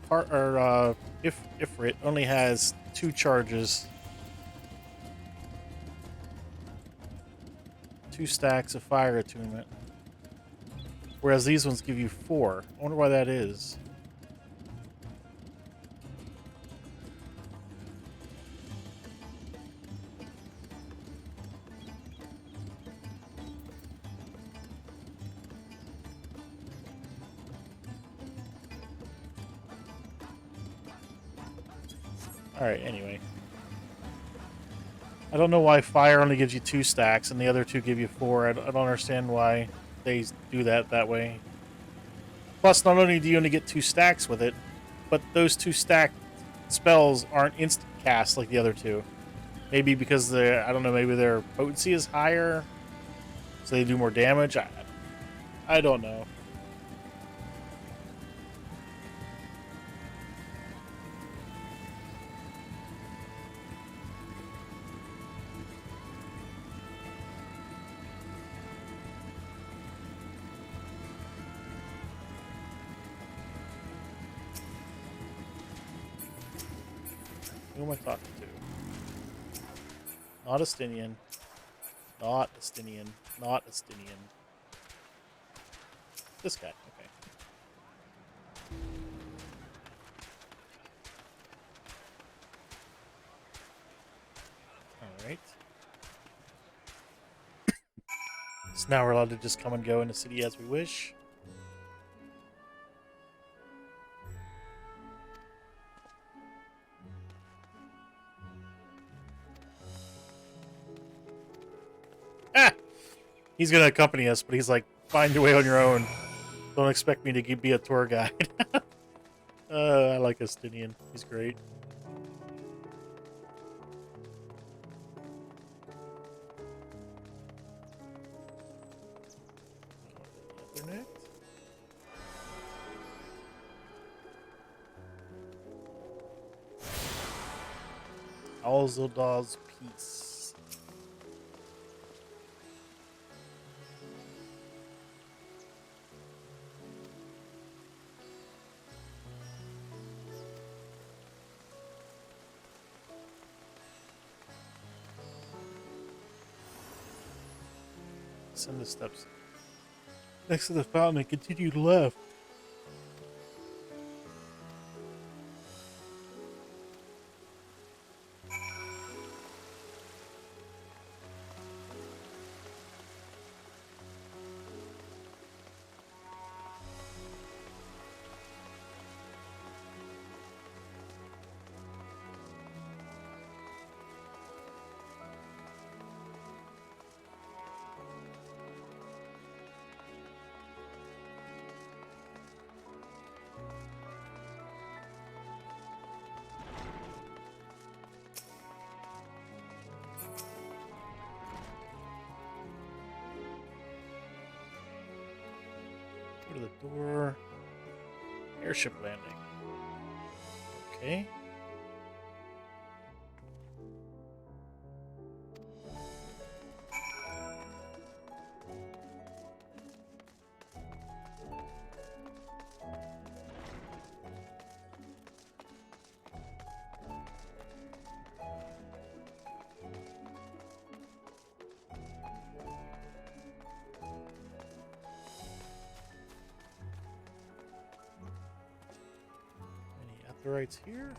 Ifrit only has 2 charges. 2 stacks of fire attunement. Whereas these ones give you 4. I wonder why that is. Alright, anyway. I don't know why fire only gives you 2 stacks and the other 2 give you 4. I don't understand why they do that way. Plus, not only do you only get 2 stacks with it, but those 2 stacked spells aren't instant cast like the other 2. Maybe because I don't know, maybe their potency is higher, so they do more damage. I don't know. Who am I talking to? Not Astinian. Not Astinian. Not Astinian. This guy. Okay. Alright. So now we're allowed to just come and go in the city as we wish. He's going to accompany us, but he's like, find your way on your own. Don't expect me to be a tour guide. I like Astinian. He's great. Ethernet. Alzodal's Peace. Send the steps next to the fountain and continue left. Go to the door. Airship landing. Okay. Aetherites here.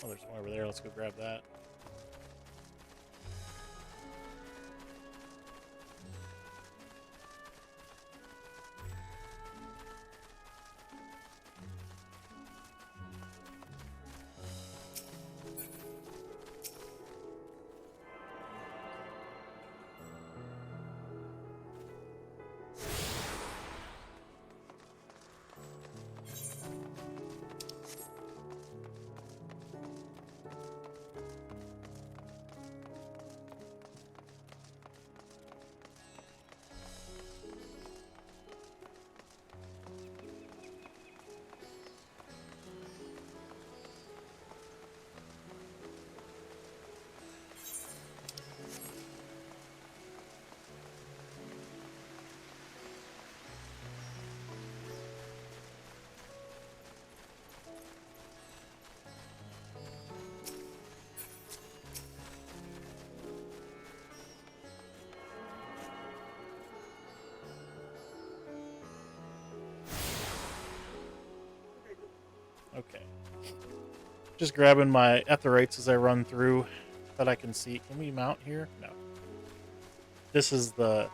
Oh, there's one over there. Let's go grab that. Okay. Just grabbing my Aetherites as I run through that I can see. Can we mount here? No. This is a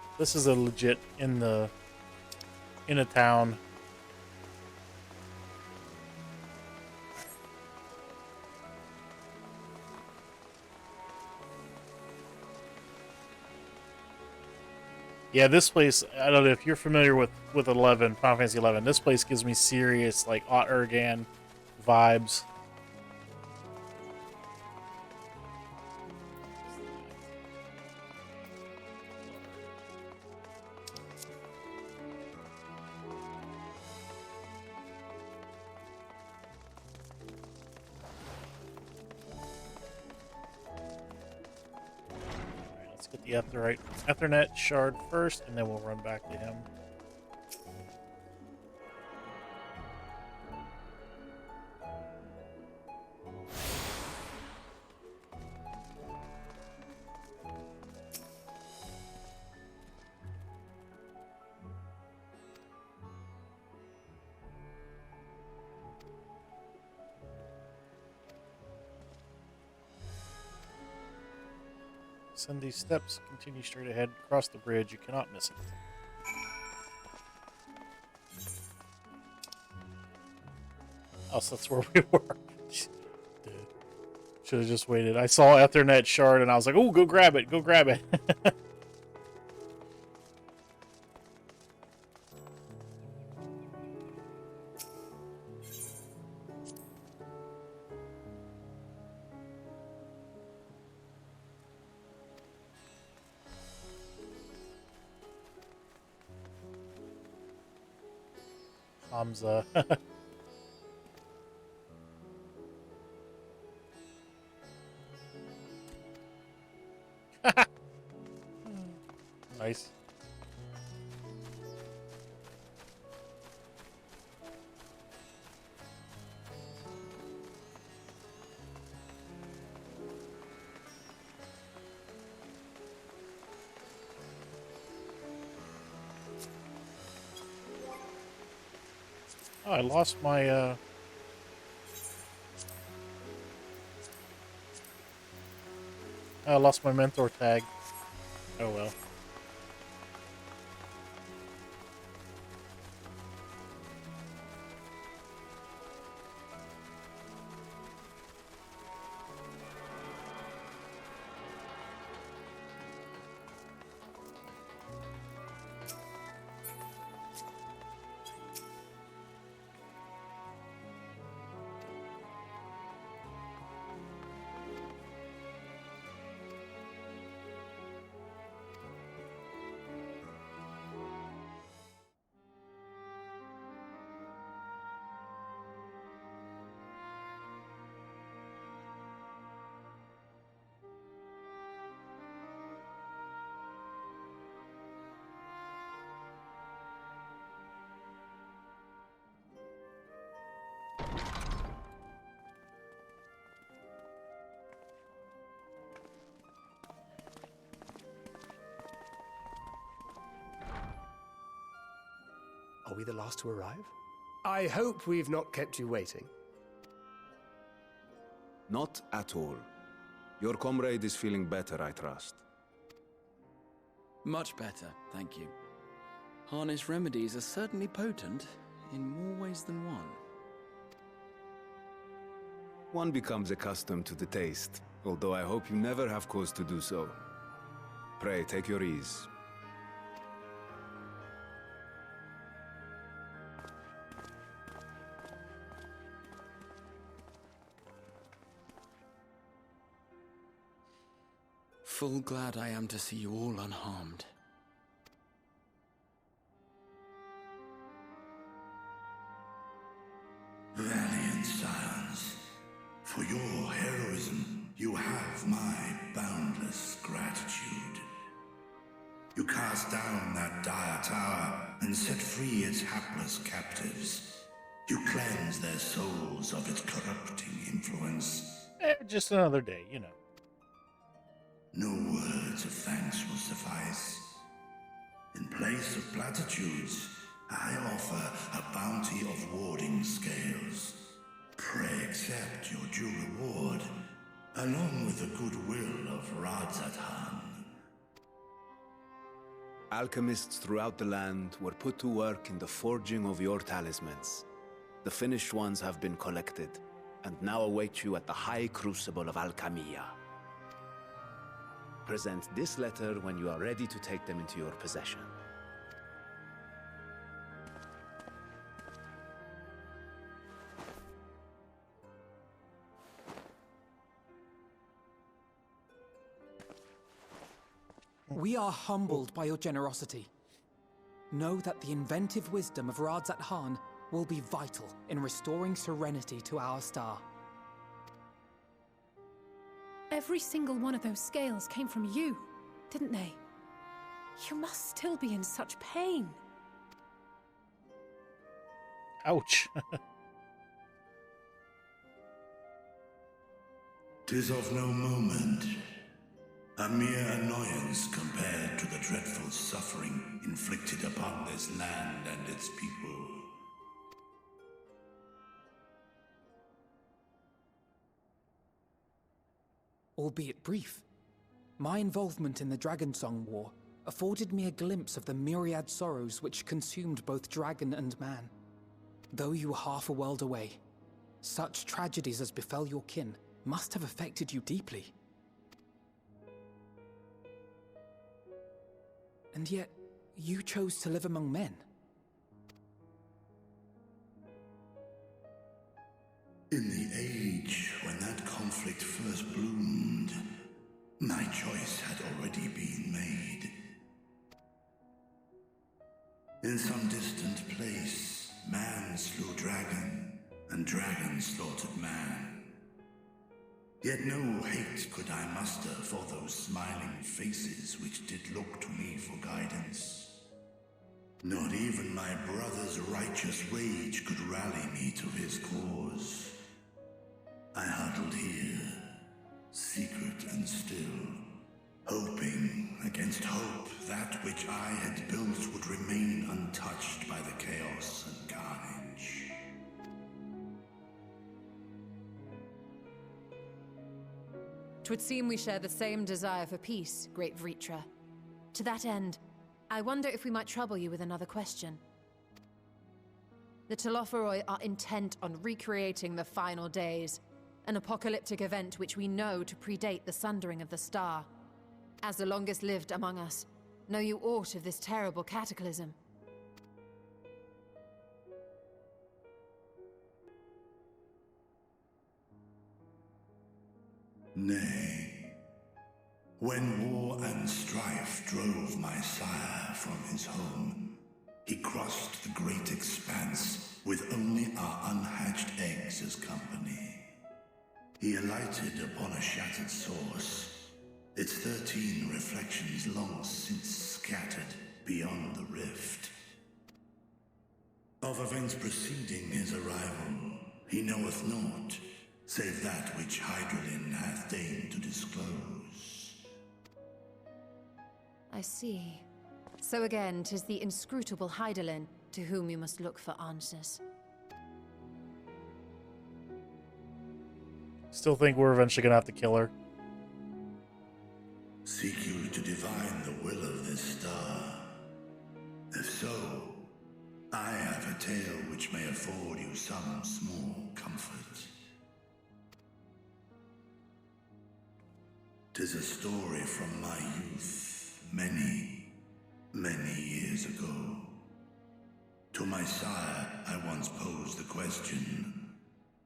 legit in a town. Yeah, this place, I don't know if you're familiar with 11, Final Fantasy 11. This place gives me serious, like, Ott Ergan vibes. Get the Ethernet shard first, and then we'll run back to him. Ascend these steps, continue straight ahead, cross the bridge, you cannot miss it. Oh, so that's where we were. Should have just waited. I saw Ethernet shard and I was like, oh, go grab it, go grab it. Hamza. Nice. Oh, I lost my, I lost my mentor tag. Oh well. Are we the last to arrive? I hope we've not kept you waiting. Not at all. Your comrade is feeling better, I trust. Much better, thank you. Harness remedies are certainly potent, in more ways than one. One becomes accustomed to the taste, although I hope you never have cause to do so. Pray, take your ease. Full glad I am to see you all unharmed. Valiant scions, for your heroism, you have my boundless gratitude. You cast down that dire tower and set free its hapless captives. You cleanse their souls of its corrupting influence. Just another day, you know. No words of thanks will suffice. In place of platitudes, I offer a bounty of warding scales. Pray accept your due reward, along with the goodwill of Radzatan. Alchemists throughout the land were put to work in the forging of your talismans. The finished ones have been collected, and now await you at the High Crucible of Alchemia. Present this letter when you are ready to take them into your possession. We are humbled by your generosity. Know that the inventive wisdom of Radzat will be vital in restoring serenity to our star. Every single one of those scales came from you, didn't they? You must still be in such pain. Ouch. 'Tis of no moment. A mere annoyance compared to the dreadful suffering inflicted upon this land and its people. Albeit brief, my involvement in the Dragonsong War afforded me a glimpse of the myriad sorrows which consumed both dragon and man. Though you were half a world away, such tragedies as befell your kin must have affected you deeply. And yet, you chose to live among men. In the age when that conflict first bloomed, my choice had already been made. In some distant place, man slew dragon, and dragon slaughtered man. Yet no hate could I muster for those smiling faces which did look to me for guidance. Not even my brother's righteous rage could rally me to his cause. I huddled here, secret and still, hoping against hope that which I had built would remain untouched by the chaos and carnage. 'Twould seem we share the same desire for peace, great Vritra. To that end, I wonder if we might trouble you with another question. The Telophoroi are intent on recreating the final days, an apocalyptic event which we know to predate the sundering of the star. As the longest lived among us, know you aught of this terrible cataclysm? Nay. When war and strife drove my sire from his home, he crossed the great expanse with only our unhatched eggs as company. He alighted upon a shattered source, its 13 reflections long since scattered beyond the rift. Of events preceding his arrival, he knoweth naught, save that which Hydralin hath deigned to disclose. I see. So again, 'tis the inscrutable Hydaelyn to whom you must look for answers. Still think we're eventually gonna have to kill her. Seek you to divine the will of this star? If so, I have a tale which may afford you some small comfort. 'Tis a story from my youth, many, many years ago. To my sire, I once posed the question,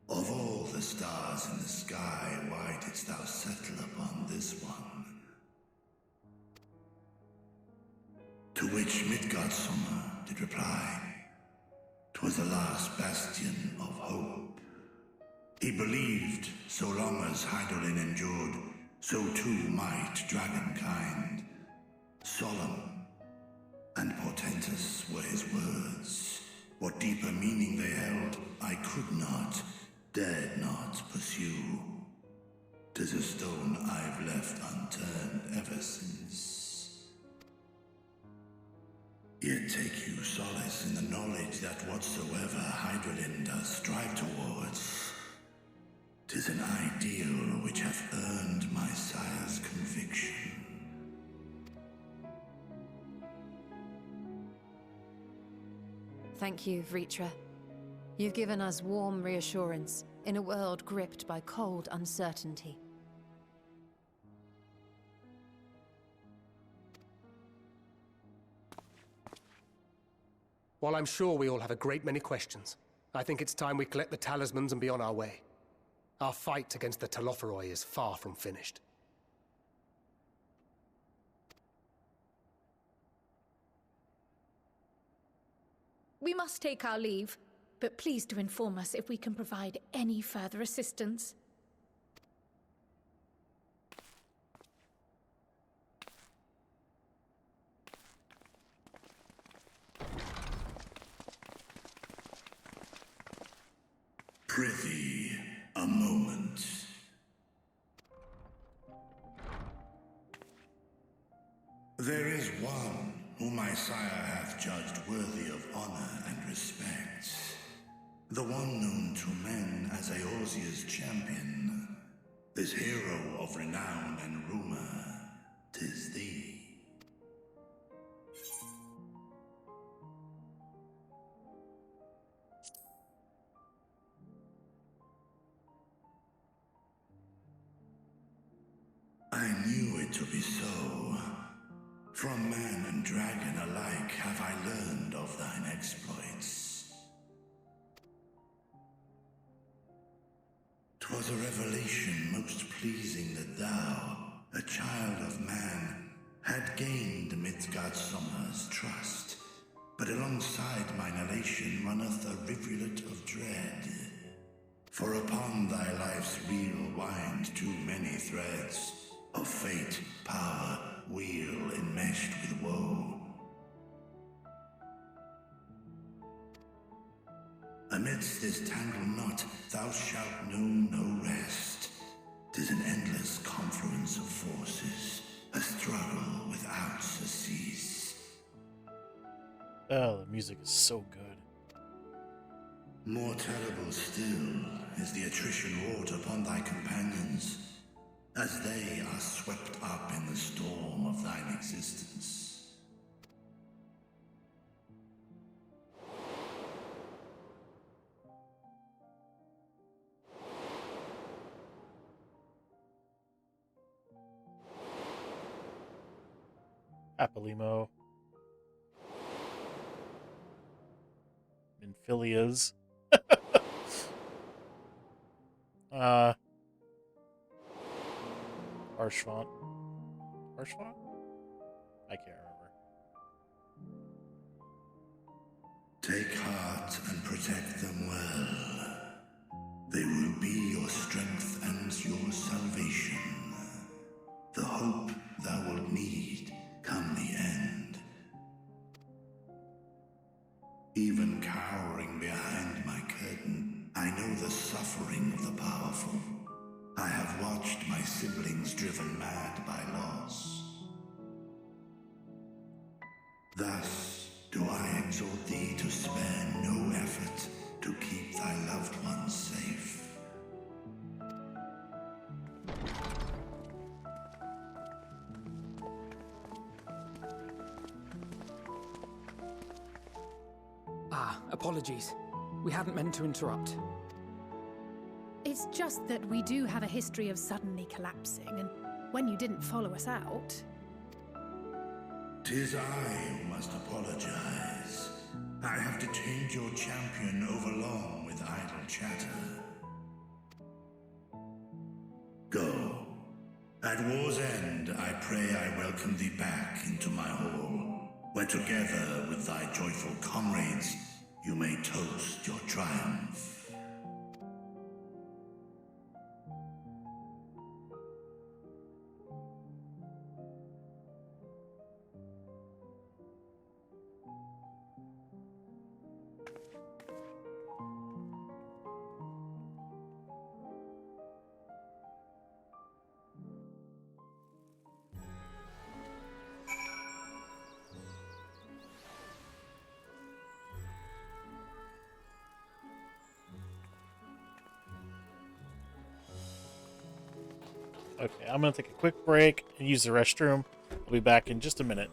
of all the stars in the sky, why didst thou settle upon this one? To which Midgardsummer did reply, 'twas the last bastion of hope. He believed so long as Hydaelyn endured, so too might dragonkind. Solemn and portentous were his words. What deeper meaning they held, I could not, dared not pursue. 'Tis a stone I've left unturned ever since. Yet take you solace in the knowledge that whatsoever Hydaelyn does strive towards, 'tis an ideal which hath earned my sire's conviction. Thank you, Vritra. You've given us warm reassurance in a world gripped by cold uncertainty. While I'm sure we all have a great many questions, I think it's time we collect the talismans and be on our way. Our fight against the Telophoroi is far from finished. We must take our leave, but please do inform us if we can provide any further assistance. Prithee, a moment. There is one whom my sire hath judged worthy of honor and respect. The one known to men as Eorzea's champion. This hero of renown and rumor, 'tis thee. I knew it to be so. From man and dragon alike have I learned of thine exploits. 'Twas a revelation most pleasing that thou, a child of man, had gained Midgardsummer's trust. But alongside mine elation runneth a rivulet of dread. For upon thy life's wheel wind too many threads of fate, power, wheel enmeshed with woe. Amidst this tangled knot thou shalt know no rest. 'Tis an endless confluence of forces, a struggle without surcease. Oh, the music is so good. More terrible still is the attrition wrought upon thy companions, as they are swept up in the storm of thine existence. Apolimo. Minfilias. Arshvant. Arshvant? I can't remember. Take heart and protect them well. They will be your strength and your salvation. The hope thou wilt need come the end. Even cowering behind my curtain, I know the suffering of the powerful. I have watched my siblings driven mad by loss. Thus do I exhort thee to spare no effort to keep thy loved ones safe. Apologies. We hadn't meant to interrupt. It's just that we do have a history of suddenly collapsing, and when you didn't follow us out... 'Tis I who must apologize. I have detained your champion overlong with idle chatter. Go. At war's end, I pray I welcome thee back into my hall, where together with thy joyful comrades, you may toast your triumph. Okay, I'm going to take a quick break and use the restroom. I'll be back in just a minute.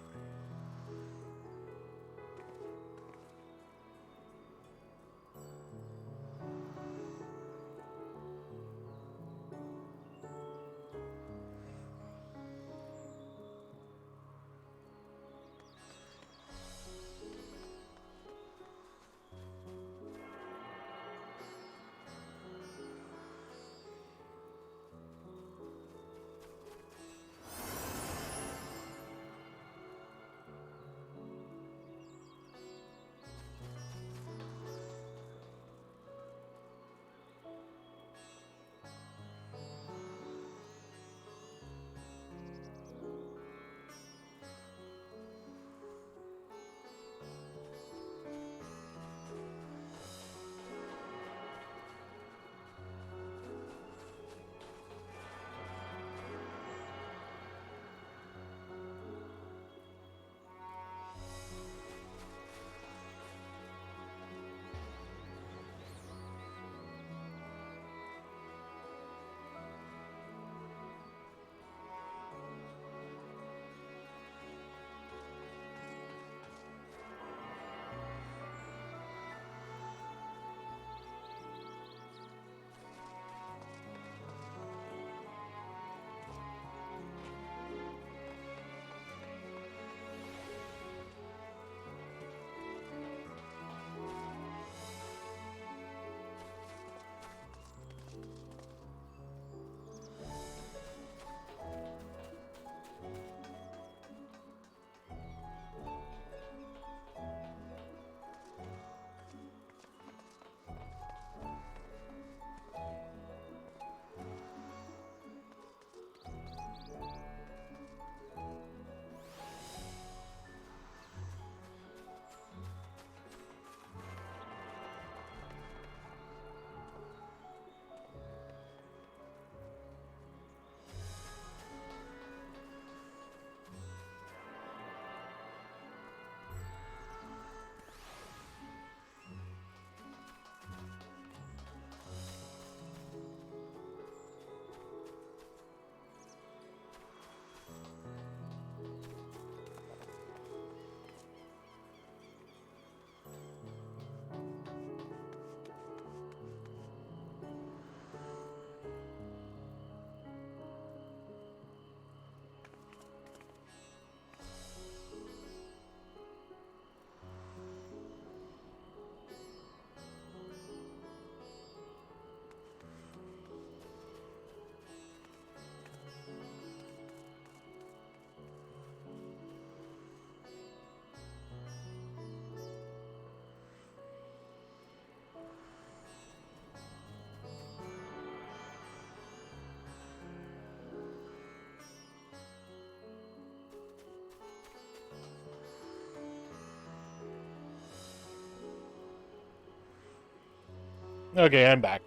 Okay, I'm back.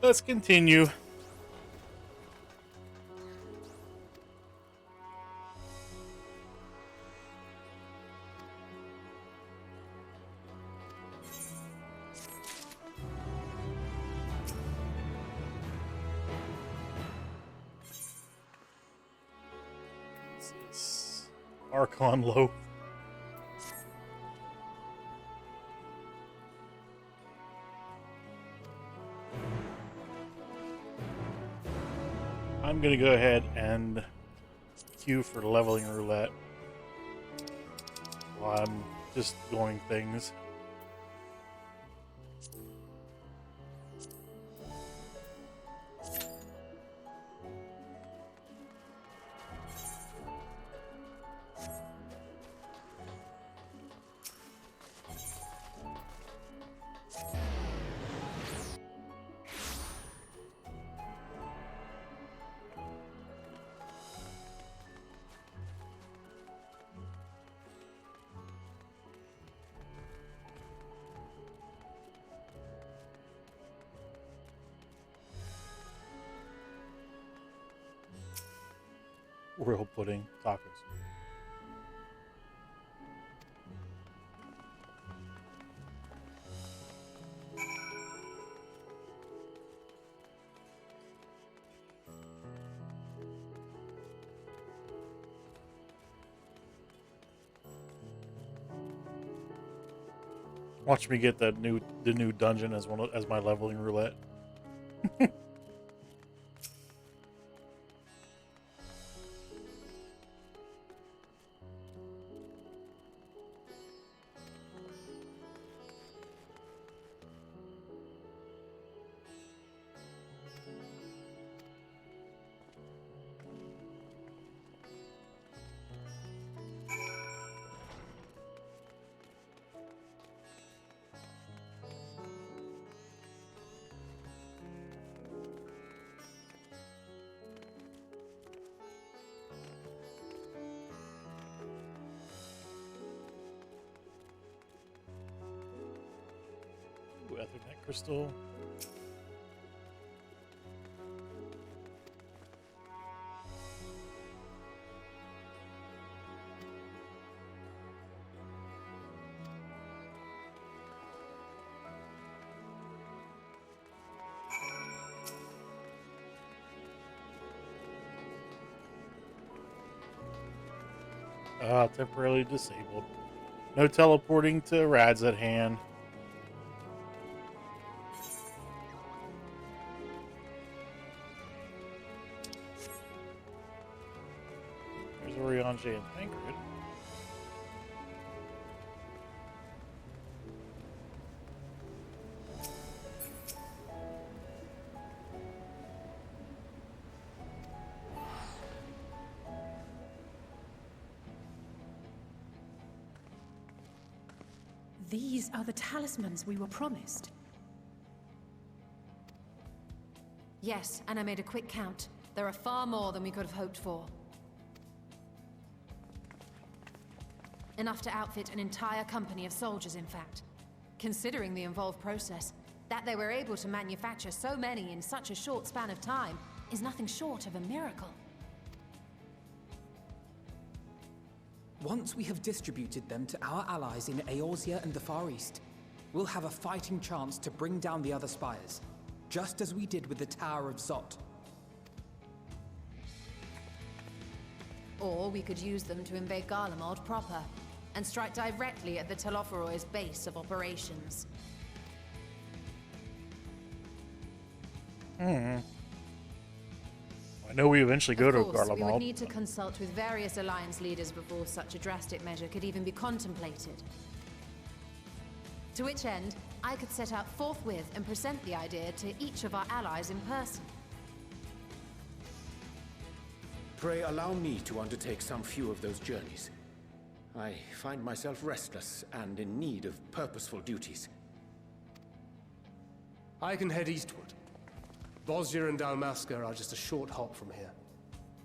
Let's continue. Archon Loaf. I'm going to go ahead and queue for leveling roulette while I'm just going things. Royal pudding tacos. Watch me get the new dungeon as as my leveling roulette. Ethernet crystal. Temporarily disabled. No teleporting to Rads at hand. Sanjay and Tancred. These are the talismans we were promised. Yes, and I made a quick count. There are far more than we could have hoped for. Enough to outfit an entire company of soldiers, in fact. Considering the involved process, that they were able to manufacture so many in such a short span of time is nothing short of a miracle. Once we have distributed them to our allies in Eorzea and the Far East, we'll have a fighting chance to bring down the other spires, just as we did with the Tower of Zot. Or we could use them to invade Garlemald proper, and strike directly at the Telophoroid's base of operations. I know we eventually go to Of course, we would Garlemald. need to consult with various alliance leaders before such a drastic measure could even be contemplated. To which end, I could set out forthwith and present the idea to each of our allies in person. Pray allow me to undertake some few of those journeys. I find myself restless and in need of purposeful duties. I can head eastward. Bosnia and Dalmasca are just a short hop from here.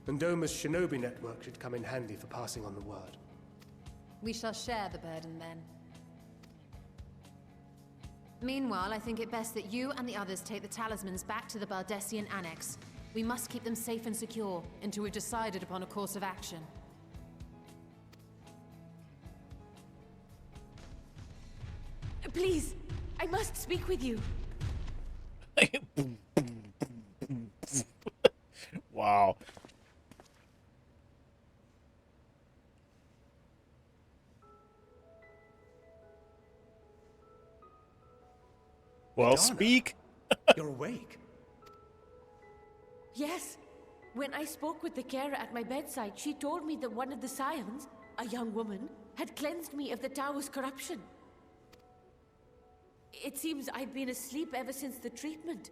And Doma's shinobi network should come in handy for passing on the word. We shall share the burden then. Meanwhile, I think it best that you and the others take the talismans back to the Baldessian Annex. We must keep them safe and secure until we've decided upon a course of action. Please, I must speak with you. Wow. Madonna, Well, speak. You're awake. Yes, When I spoke with the carer at my bedside, she told me that one of the scions, a young woman, had cleansed me of the tower's corruption. It seems I've been asleep ever since the treatment.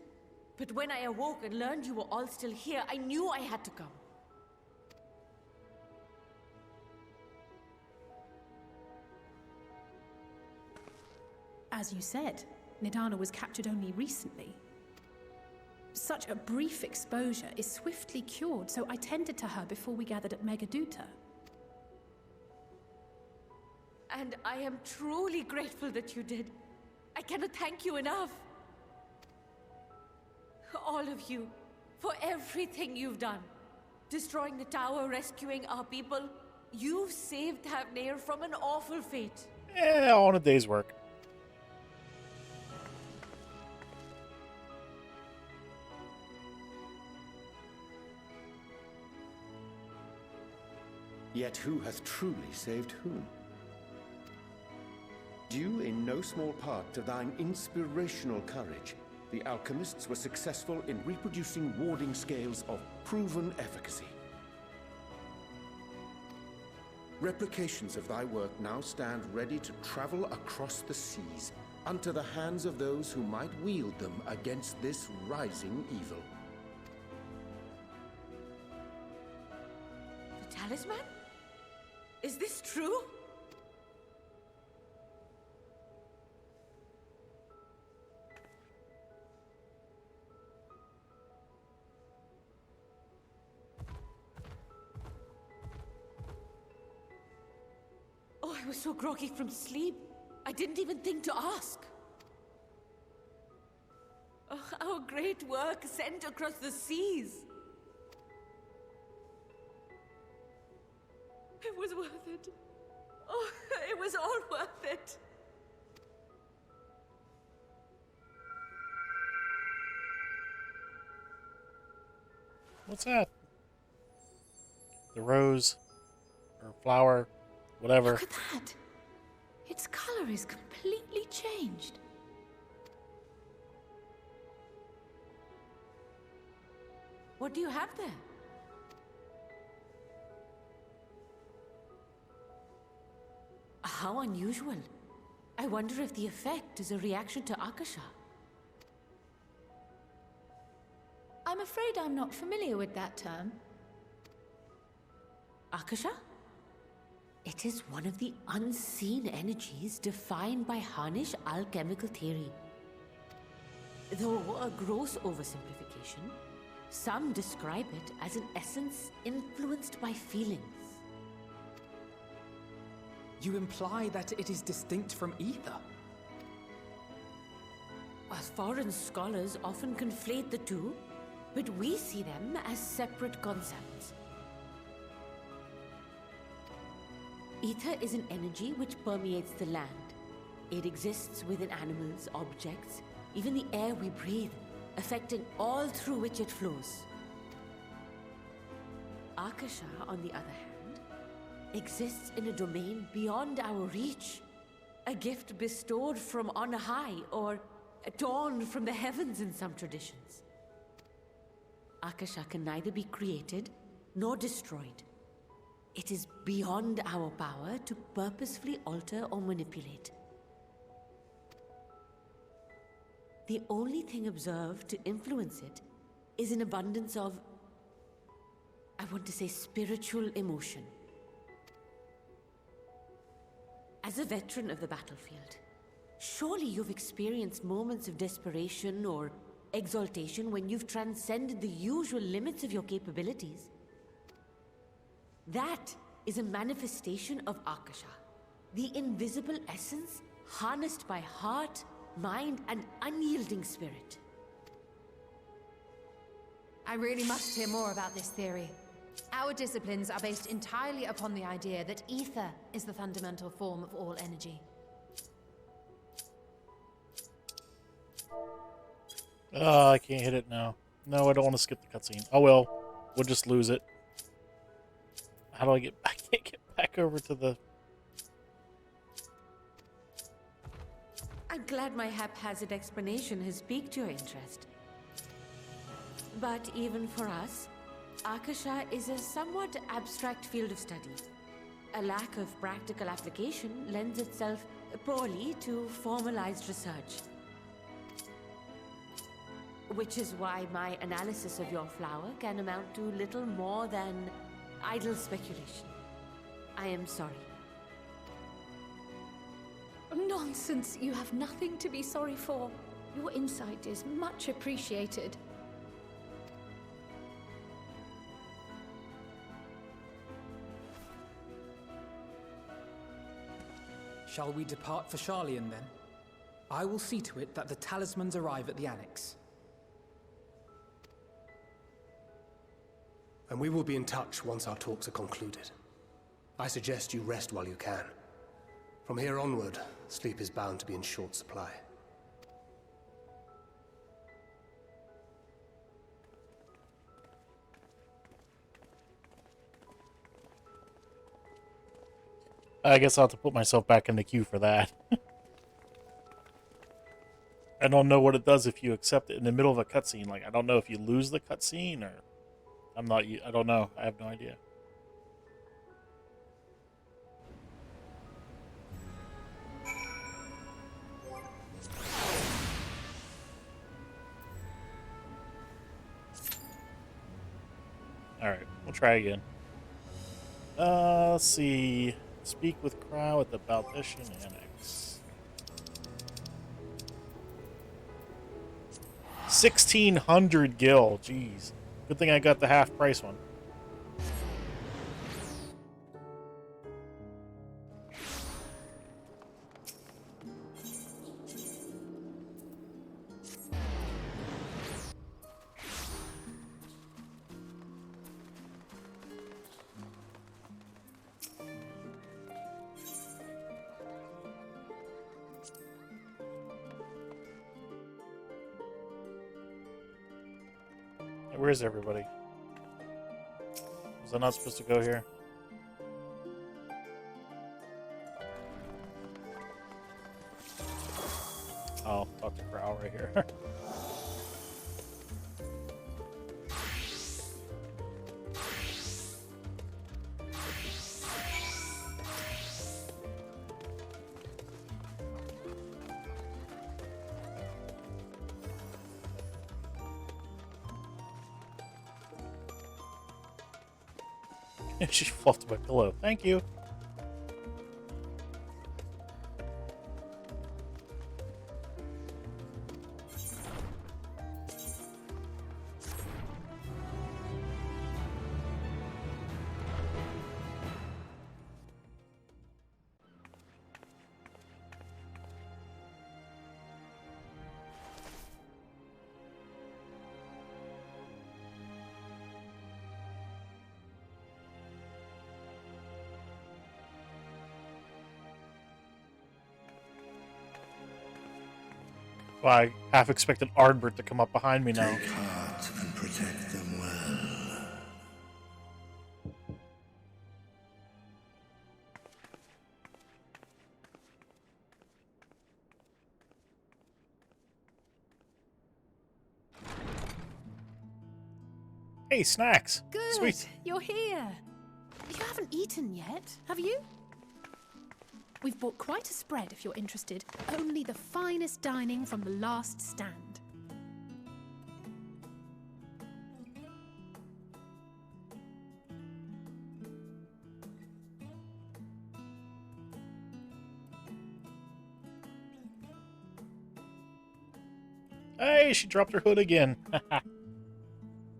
But when I awoke and learned you were all still here, I knew I had to come. As you said, Nidana was captured only recently. Such a brief exposure is swiftly cured, so I tended to her before we gathered at Megaduta. And I am truly grateful that you did. I cannot thank you enough. All of you, for everything you've done. Destroying the tower, rescuing our people. You've saved Thavnair from an awful fate. Yeah, on a day's work. Yet who hath truly saved whom? Due in no small part to thine inspirational courage, the alchemists were successful in reproducing warding scales of proven efficacy. Replications of thy work now stand ready to travel across the seas, unto the hands of those who might wield them against this rising evil. The talisman? Is this true? Oh, I was so groggy from sleep. I didn't even think to ask. Oh, our great work sent across the seas. It was worth it. Oh, it was all worth it. What's that? The rose, or flower, whatever. Look at that. Its color is completely changed. What do you have there? How unusual. I wonder if the effect is a reaction to Akasha. I'm afraid I'm not familiar with that term. Akasha? It is one of the unseen energies defined by Harnish alchemical theory. Though a gross oversimplification, some describe it as an essence influenced by feelings. You imply that it is distinct from ether? As foreign scholars often conflate the two, but we see them as separate concepts. Ether is an energy which permeates the land. It exists within animals, objects, even the air we breathe, affecting all through which it flows. Akasha, on the other hand, exists in a domain beyond our reach. A gift bestowed from on high, or torn from the heavens in some traditions. Akasha can neither be created nor destroyed. It is beyond our power to purposefully alter or manipulate. The only thing observed to influence it is an abundance of, I want to say, spiritual emotion. As a veteran of the battlefield, surely you've experienced moments of desperation or exaltation when you've transcended the usual limits of your capabilities. That is a manifestation of Akasha, the invisible essence harnessed by heart, mind, and unyielding spirit. I really must hear more about this theory. Our disciplines are based entirely upon the idea that ether is the fundamental form of all energy. I can't hit it now. No, I don't want to skip the cutscene. Oh well, we'll just lose it. How do I get back? I can't get back over to the... I'm glad my haphazard explanation has piqued your interest. But even for us, Akasha is a somewhat abstract field of study. A lack of practical application lends itself poorly to formalized research. Which is why my analysis of your flower can amount to little more than idle speculation. I am sorry. Nonsense! You have nothing to be sorry for. Your insight is much appreciated. Shall we depart for Charlian then? I will see to it that the talismans arrive at the Annex. And we will be in touch once our talks are concluded. I suggest you rest while you can. From here onward, sleep is bound to be in short supply. I guess I'll have to put myself back in the queue for that. I don't know what it does if you accept it in the middle of a cutscene. Like, I don't know if you lose the cutscene or... I don't know. I have no idea. Alright, we'll try again. Let's see. Speak with Crow at the Baltician Annex. 1,600 gil. Jeez. Good thing I got the half price one. Where is everybody? Was I not supposed to go here? Oh, talk to Crow right here. She fluffed my pillow. Thank you. Well, I half expect an Ardbert to come up behind me now. Take heart and protect them well. Hey, snacks. Good. Sweet. You're here. You haven't eaten yet, have you? We've bought quite a spread if you're interested. Only the finest dining from the last stand. Hey, she dropped her hood again.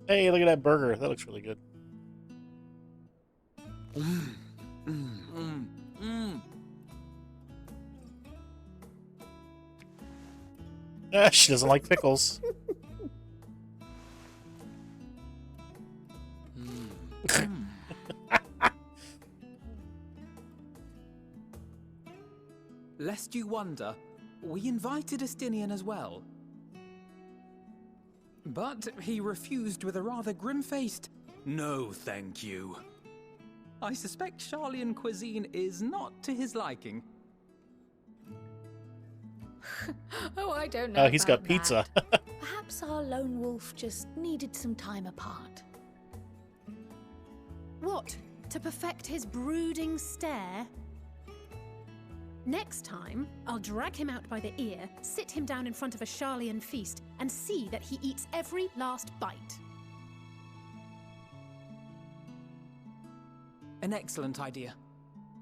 Hey, look at that burger. That looks really good. She doesn't like pickles. Lest you wonder, we invited Estinian as well. But he refused with a rather grim-faced, "No, thank you." I suspect Charlian cuisine is not to his liking. Oh, I don't know. Oh, he's got about pizza. that. Perhaps our lone wolf just needed some time apart. What? To perfect his brooding stare? Next time, I'll drag him out by the ear, sit him down in front of a Sharlayan feast, and see that he eats every last bite. An excellent idea.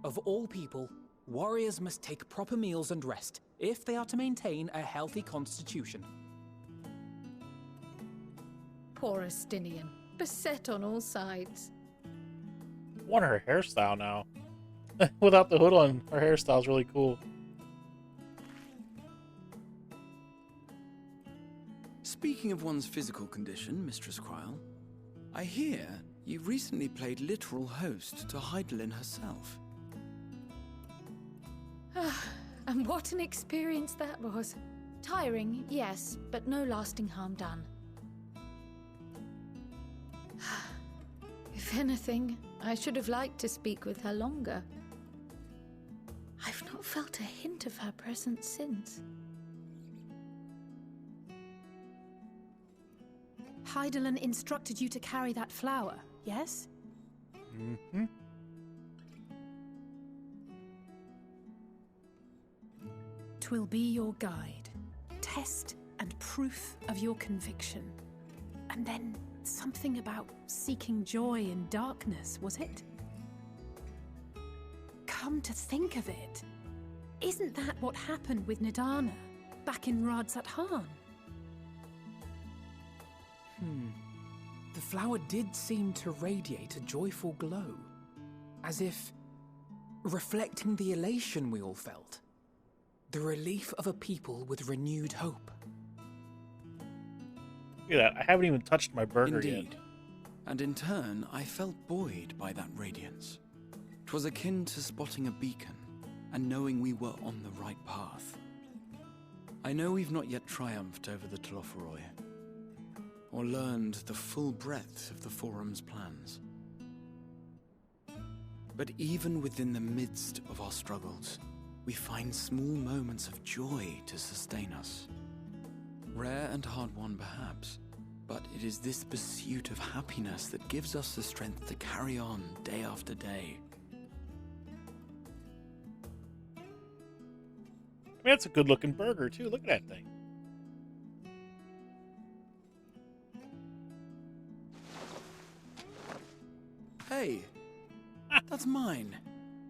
Of all people, warriors must take proper meals and rest if they are to maintain a healthy constitution. Poor Estinian, beset on all sides. I want her hairstyle now. Without the hood on, her hairstyle's really cool. Speaking of one's physical condition, Mistress Kryl, I hear you recently played literal host to Heidelin herself. And what an experience that was. Tiring, yes, but no lasting harm done. If anything, I should have liked to speak with her longer. I've not felt a hint of her presence since. Heidelin instructed you to carry that flower, yes? Mm-hmm. 'Twill be your guide, test and proof of your conviction. And then something about seeking joy in darkness, was it? Come to think of it, isn't that what happened with Nidana back in Radzat-Han? The flower did seem to radiate a joyful glow, as if reflecting the elation we all felt, the relief of a people with renewed hope. Look at that, I haven't even touched my burger Indeed. yet. And in turn, I felt buoyed by that radiance. 'Twas akin to spotting a beacon and knowing we were on the right path. I know we've not yet triumphed over the Telophoroi, or learned the full breadth of the Forum's plans. But even within the midst of our struggles, we find small moments of joy to sustain us. Rare and hard-won perhaps, but it is this pursuit of happiness that gives us the strength to carry on day after day. I mean, that's a good-looking burger, too. Look at that thing. Hey, that's mine.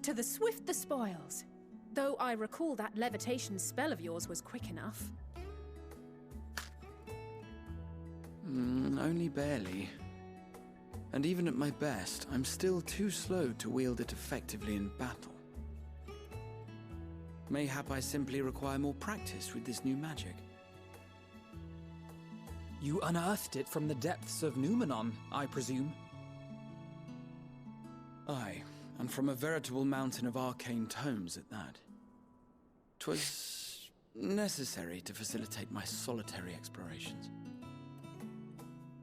To the swift the spoils. Though I recall that levitation spell of yours was quick enough. Only barely. And even at my best, I'm still too slow to wield it effectively in battle. Mayhap I simply require more practice with this new magic. You unearthed it from the depths of Numenon, I presume? Aye, and from a veritable mountain of arcane tomes at that. 'Twas necessary to facilitate my solitary explorations.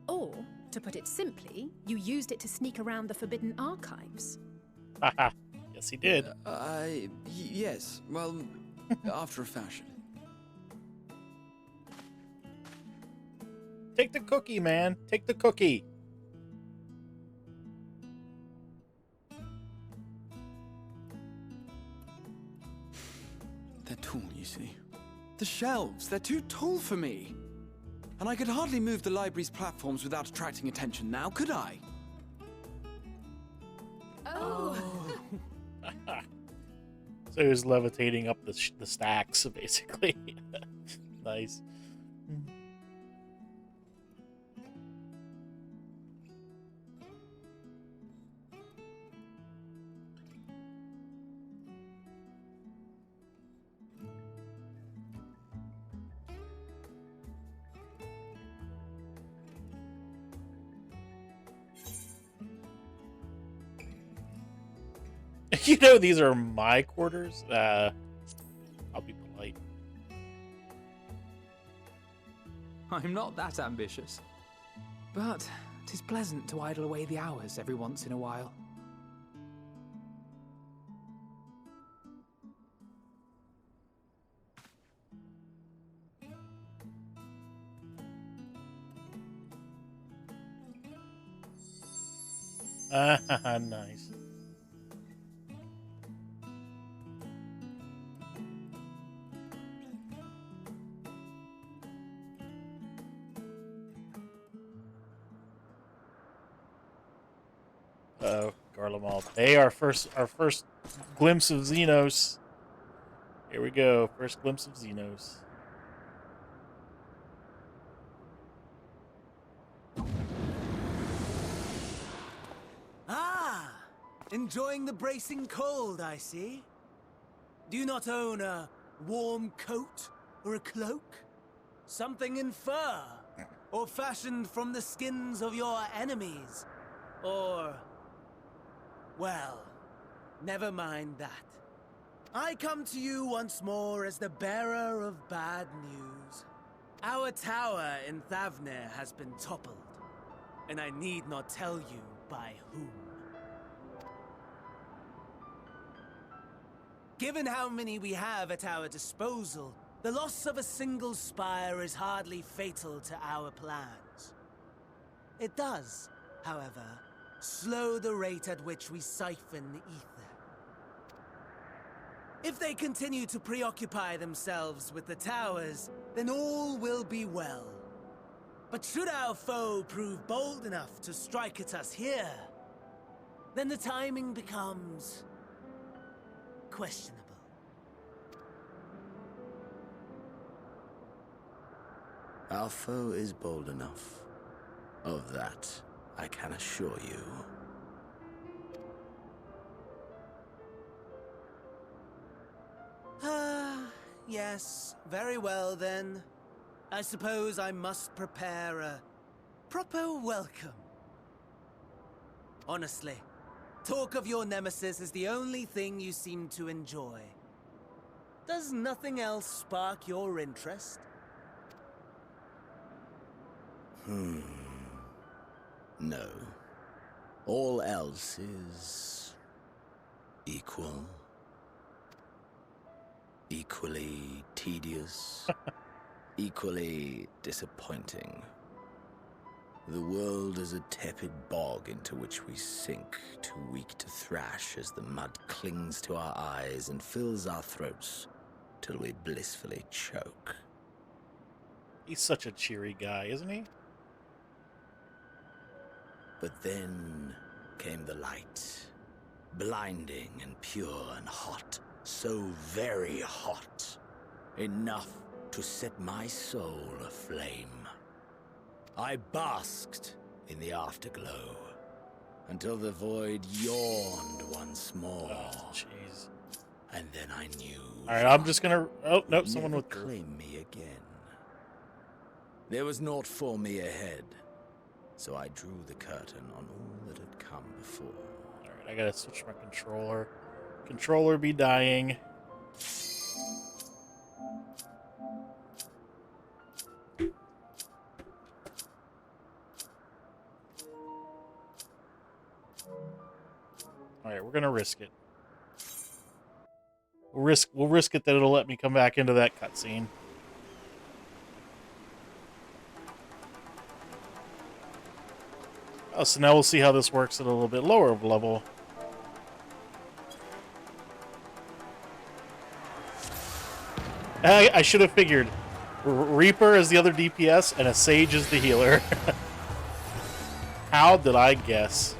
Or, to put it simply, you used it to sneak around the Forbidden Archives. Haha. Yes, he did. Yes, well, after a fashion. Take the cookie, man. Take the cookie. They're tall, you see. The shelves, they're too tall for me. And I could hardly move the library's platforms without attracting attention now, could I? So he was levitating up the stacks, basically. Nice. You know, these are my quarters. I'll be polite. I'm not that ambitious. But 'tis pleasant to idle away the hours every once in a while. Nice. Oh, Garlemald. Hey, our first glimpse of Xenos. Here we go. First glimpse of Xenos. Ah! Enjoying the bracing cold, I see. Do you not own a warm coat or a cloak? Something in fur? Or fashioned from the skins of your enemies? Or... well, never mind that. I come to you once more as the bearer of bad news. Our tower in Thavner has been toppled, and I need not tell you by whom. Given how many we have at our disposal, the loss of a single spire is hardly fatal to our plans. It does, however, slow the rate at which we siphon the ether. If they continue to preoccupy themselves with the towers, then all will be well. But should our foe prove bold enough to strike at us here, then the timing becomes questionable. Our foe is bold enough. Of that, I can assure you. Yes, very well then. I suppose I must prepare a proper welcome. Honestly, talk of your nemesis is the only thing you seem to enjoy. Does nothing else spark your interest? No. All else is... equal. Equally tedious. Equally disappointing. The world is a tepid bog into which we sink, too weak to thrash as the mud clings to our eyes and fills our throats till we blissfully choke. He's such a cheery guy, isn't he? But then came the light, blinding and pure and hot, so very hot, enough to set my soul aflame. I basked in the afterglow until the void yawned once more. Oh, jeez. And then I knew. All right, I'm just gonna. Oh no, someone never with claim me again. There was naught for me ahead, so I drew the curtain on all that had come before. All right, I gotta switch my controller. Controller be dying. All right, we're gonna risk it. We'll risk it that it'll let me come back into that cutscene. Oh, so now we'll see how this works at a little bit lower level. I should have figured. Reaper is the other DPS, and a Sage is the healer. How did I guess?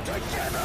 together!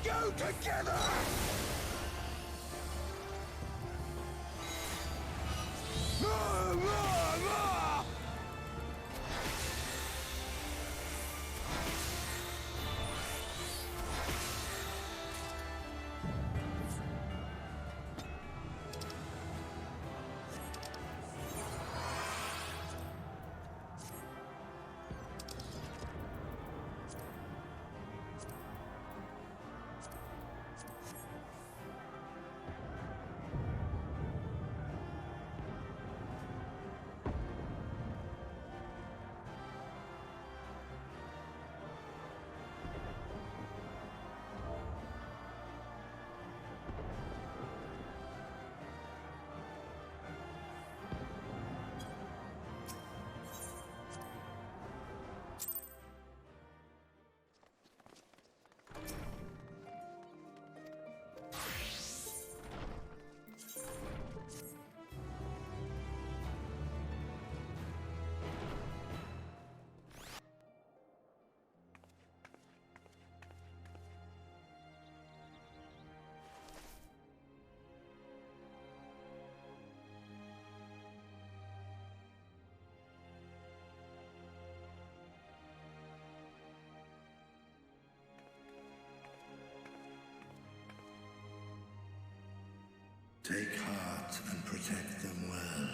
Go together! Take heart and protect them well.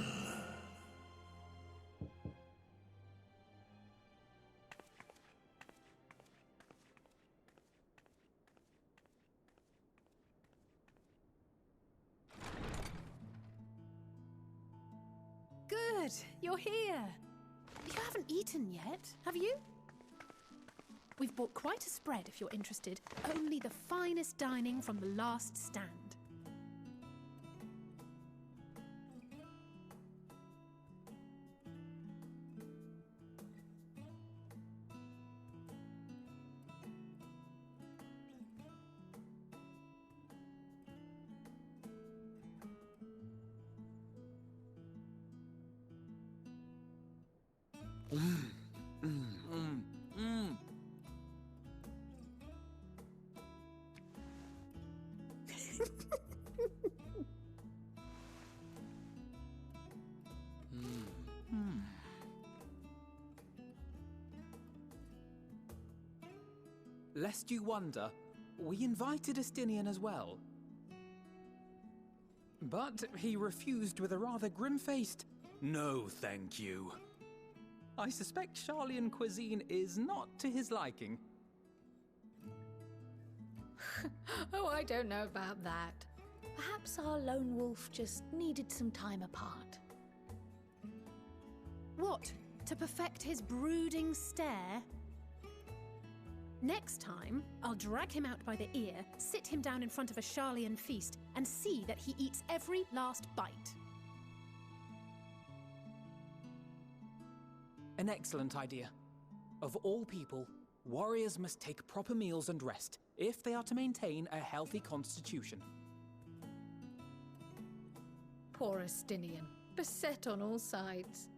Good, you're here. You haven't eaten yet, have you? We've bought quite a spread if you're interested. Only the finest dining from the last stand. Lest you wonder, we invited Estinian as well. But he refused with a rather grim-faced, "No, thank you." I suspect Charlian cuisine is not to his liking. Oh, I don't know about that. Perhaps our lone wolf just needed some time apart. What? To perfect his brooding stare? Next time, I'll drag him out by the ear, sit him down in front of a Charlian feast, and see that he eats every last bite. An excellent idea. Of all people, warriors must take proper meals and rest if they are to maintain a healthy constitution. Poor Estinian, beset on all sides.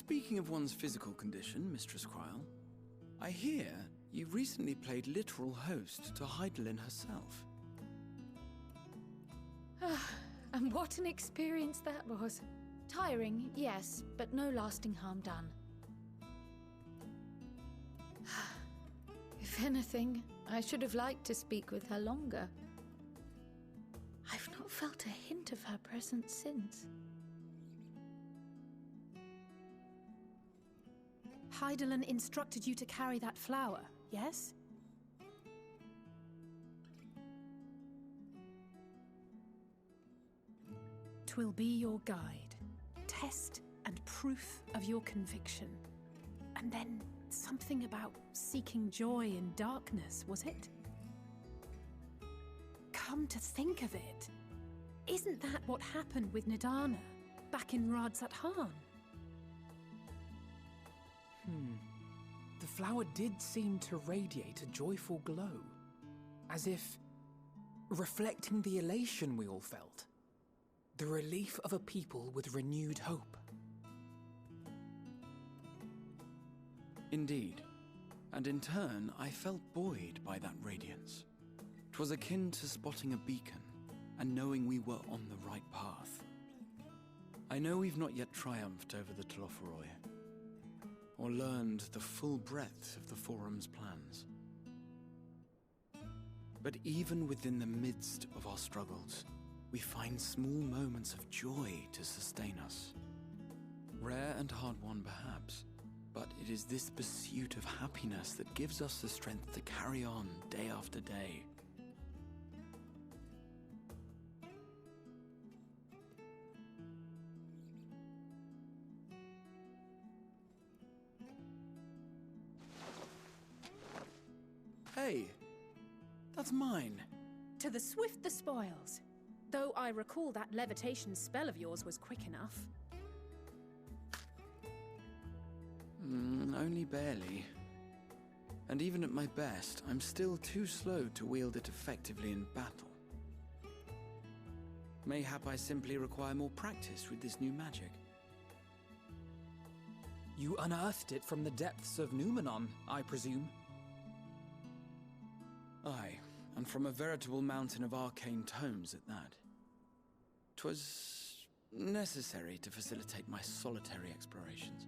Speaking of one's physical condition, Mistress Kryl, I hear you recently played literal host to Heidelin herself. And what an experience that was. Tiring, yes, but no lasting harm done. If anything, I should have liked to speak with her longer. I've not felt a hint of her presence since. Heidelin instructed you to carry that flower, yes? Twill be your guide, test and proof of your conviction. And then something about seeking joy in darkness, was it? Come to think of it, isn't that what happened with Nidana back in Radsat Han? The flower did seem to radiate a joyful glow, as if reflecting the elation we all felt. The relief of a people with renewed hope. Indeed. And in turn, I felt buoyed by that radiance. 'Twas akin to spotting a beacon, and knowing we were on the right path. I know we've not yet triumphed over the Telophoroi, or learned the full breadth of the Forum's plans. But even within the midst of our struggles, we find small moments of joy to sustain us. Rare and hard-won, perhaps, but it is this pursuit of happiness that gives us the strength to carry on day after day. Hey, that's mine. To the swift the spoils. Though I recall that levitation spell of yours was quick enough. Only barely. And even at my best, I'm still too slow to wield it effectively in battle. Mayhap I simply require more practice with this new magic. You unearthed it from the depths of Numenon, I presume? Aye, and from a veritable mountain of arcane tomes at that. 'Twas necessary to facilitate my solitary explorations.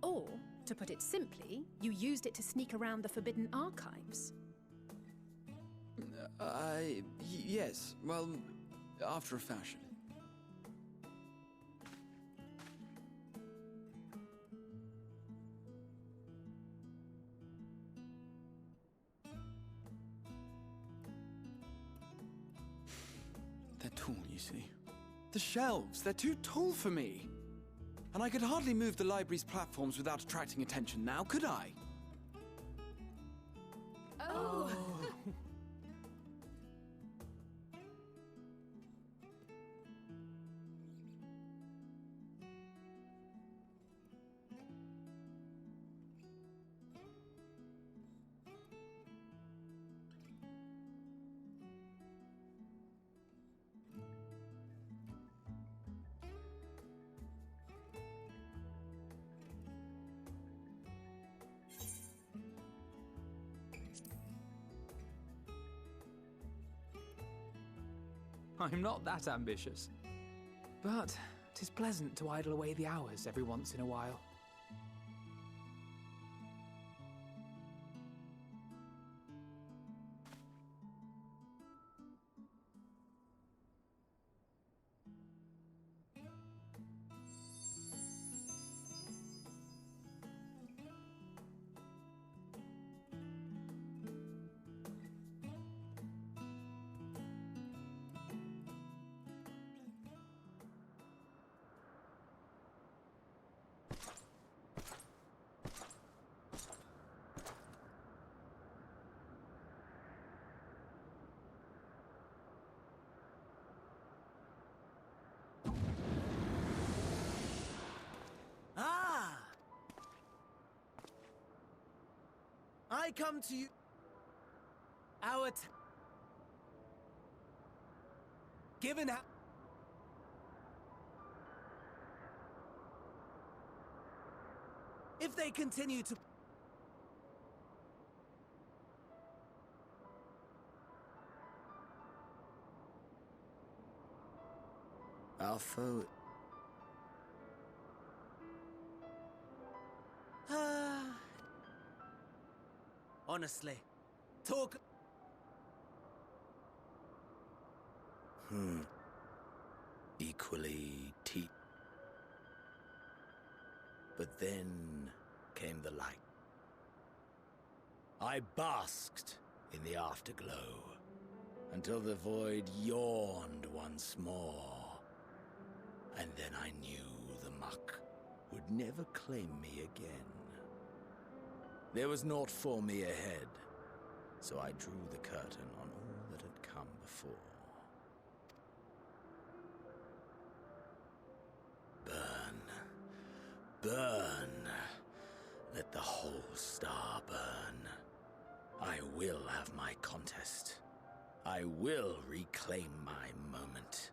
Or, to put it simply, you used it to sneak around the Forbidden Archives. Yes, well, after a fashion. They're tall, you see. The shelves, they're too tall for me. And I could hardly move the library's platforms without attracting attention now, could I? Oh! I'm not that ambitious. But 'tis pleasant to idle away the hours every once in a while. I come to you. Given how If they continue to... Our foe... Honestly, talk... Equally But then came the light. I basked in the afterglow until the void yawned once more. And then I knew the muck would never claim me again. There was naught for me ahead, so I drew the curtain on all that had come before. Burn. Burn. Let the whole star burn. I will have my contest. I will reclaim my moment.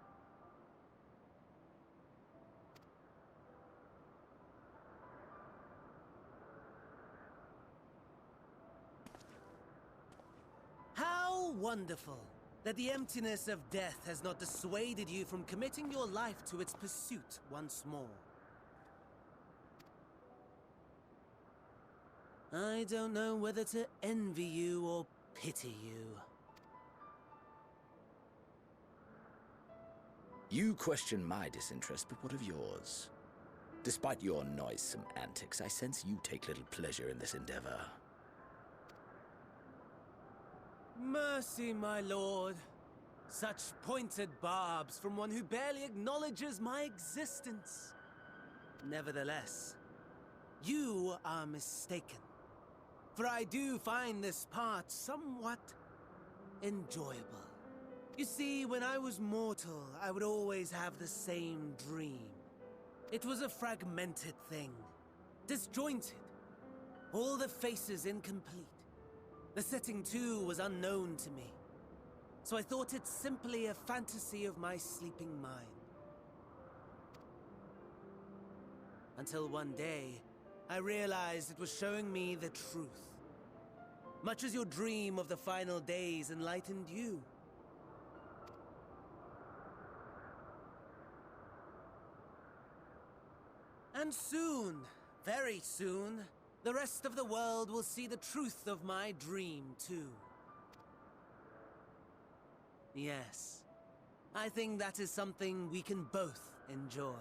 How wonderful that the emptiness of death has not dissuaded you from committing your life to its pursuit once more. I don't know whether to envy you or pity you. You question my disinterest, but what of yours? Despite your noisome antics, I sense you take little pleasure in this endeavor. Mercy, my lord. Such pointed barbs from one who barely acknowledges my existence. Nevertheless, you are mistaken. For I do find this part somewhat enjoyable. You see, when I was mortal, I would always have the same dream. It was a fragmented thing, disjointed, all the faces incomplete. The setting, too, was unknown to me, so I thought it simply a fantasy of my sleeping mind. Until one day, I realized it was showing me the truth. Much as your dream of the final days enlightened you. And soon, very soon, the rest of the world will see the truth of my dream, too. Yes, I think that is something we can both enjoy.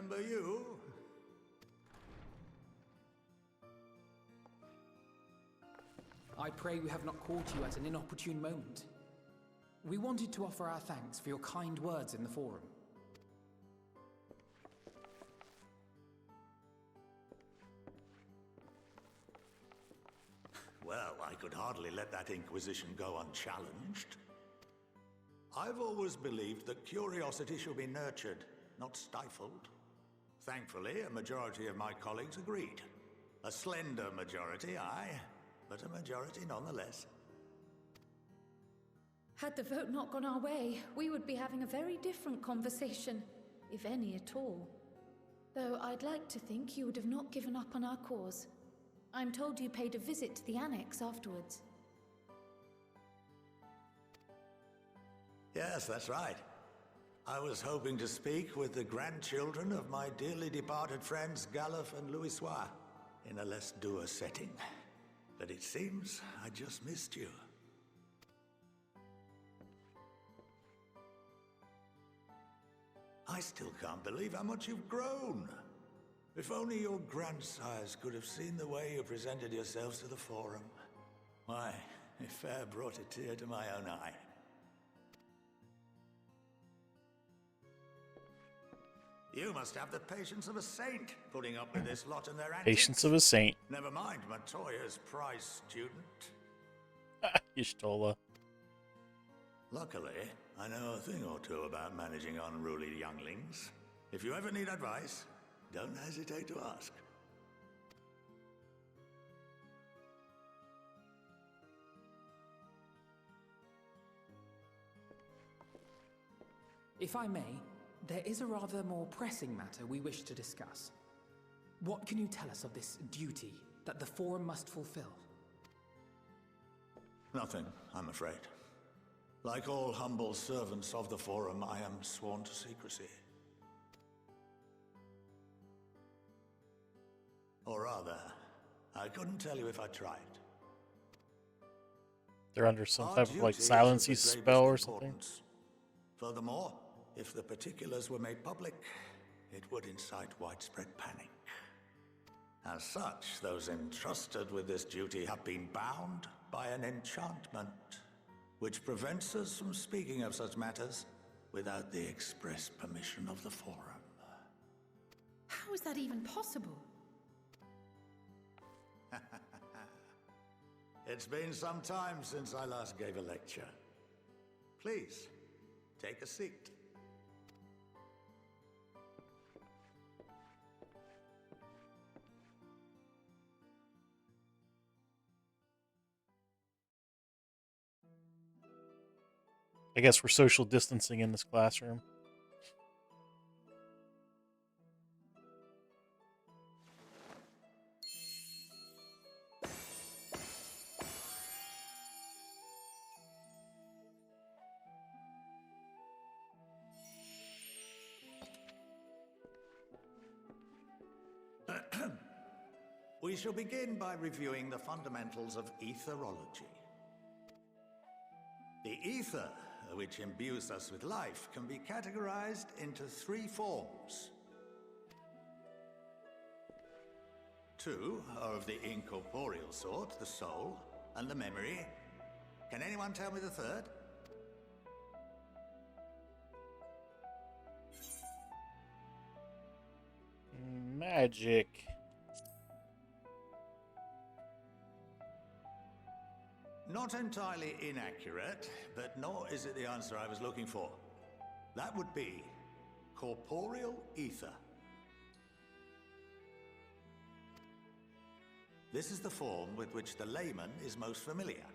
remember you. I pray we have not caught you at an inopportune moment. We wanted to offer our thanks for your kind words in the forum. Well, I could hardly let that inquisition go unchallenged. I've always believed that curiosity should be nurtured, not stifled. Thankfully, a majority of my colleagues agreed. A slender majority, aye, but a majority nonetheless. Had the vote not gone our way, we would be having a very different conversation, if any at all. Though I'd like to think you would have not given up on our cause. I'm told you paid a visit to the annex afterwards. Yes, that's right. I was hoping to speak with the grandchildren of my dearly departed friends Galuf and Louisoix in a less dour setting. But it seems I just missed you. I still can't believe how much you've grown. If only your grandsires could have seen the way you presented yourselves to the Forum. Why, it fair brought a tear to my own eye. You must have the patience of a saint, putting up with this lot and their antics. Patience of a saint. Never mind Matoya's prize student. Y'shtola. Luckily, I know a thing or two about managing unruly younglings. If you ever need advice, don't hesitate to ask. If I may, there is a rather more pressing matter we wish to discuss. What can you tell us of this duty that the Forum must fulfill? Nothing, I'm afraid. Like all humble servants of the Forum, I am sworn to secrecy. Or rather, I couldn't tell you if I tried. They're under some Our type of like duty is silency of the spell or gravest something. importance. Furthermore, if the particulars were made public, it would incite widespread panic. As such, those entrusted with this duty have been bound by an enchantment, which prevents us from speaking of such matters without the express permission of the Forum. How is that even possible? It's been some time since I last gave a lecture. Please, take a seat. I guess we're social distancing in this classroom. We shall begin by reviewing the fundamentals of etherology. The ether, which imbues us with life, can be categorized into three forms. Two are of the incorporeal sort, the soul and the memory. Can anyone tell me the third? Magic. Not entirely inaccurate, but nor is it the answer I was looking for. That would be corporeal ether. This is the form with which the layman is most familiar.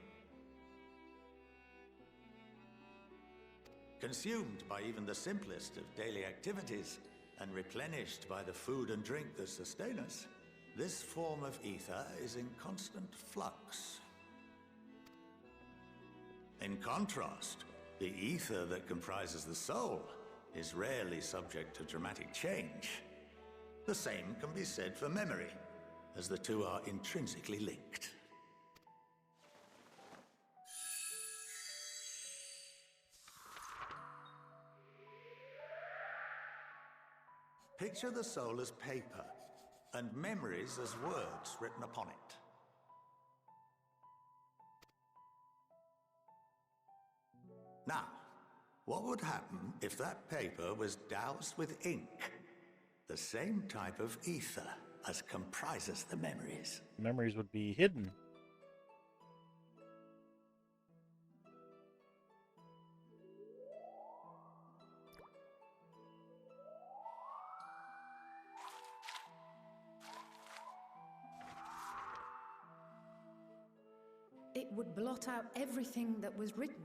Consumed by even the simplest of daily activities, and replenished by the food and drink that sustain us, this form of ether is in constant flux. In contrast, the ether that comprises the soul is rarely subject to dramatic change. The same can be said for memory, as the two are intrinsically linked. Picture the soul as paper, and memories as words written upon it. Now, what would happen if that paper was doused with ink? The same type of ether as comprises the memories. Memories would be hidden. It would blot out everything that was written.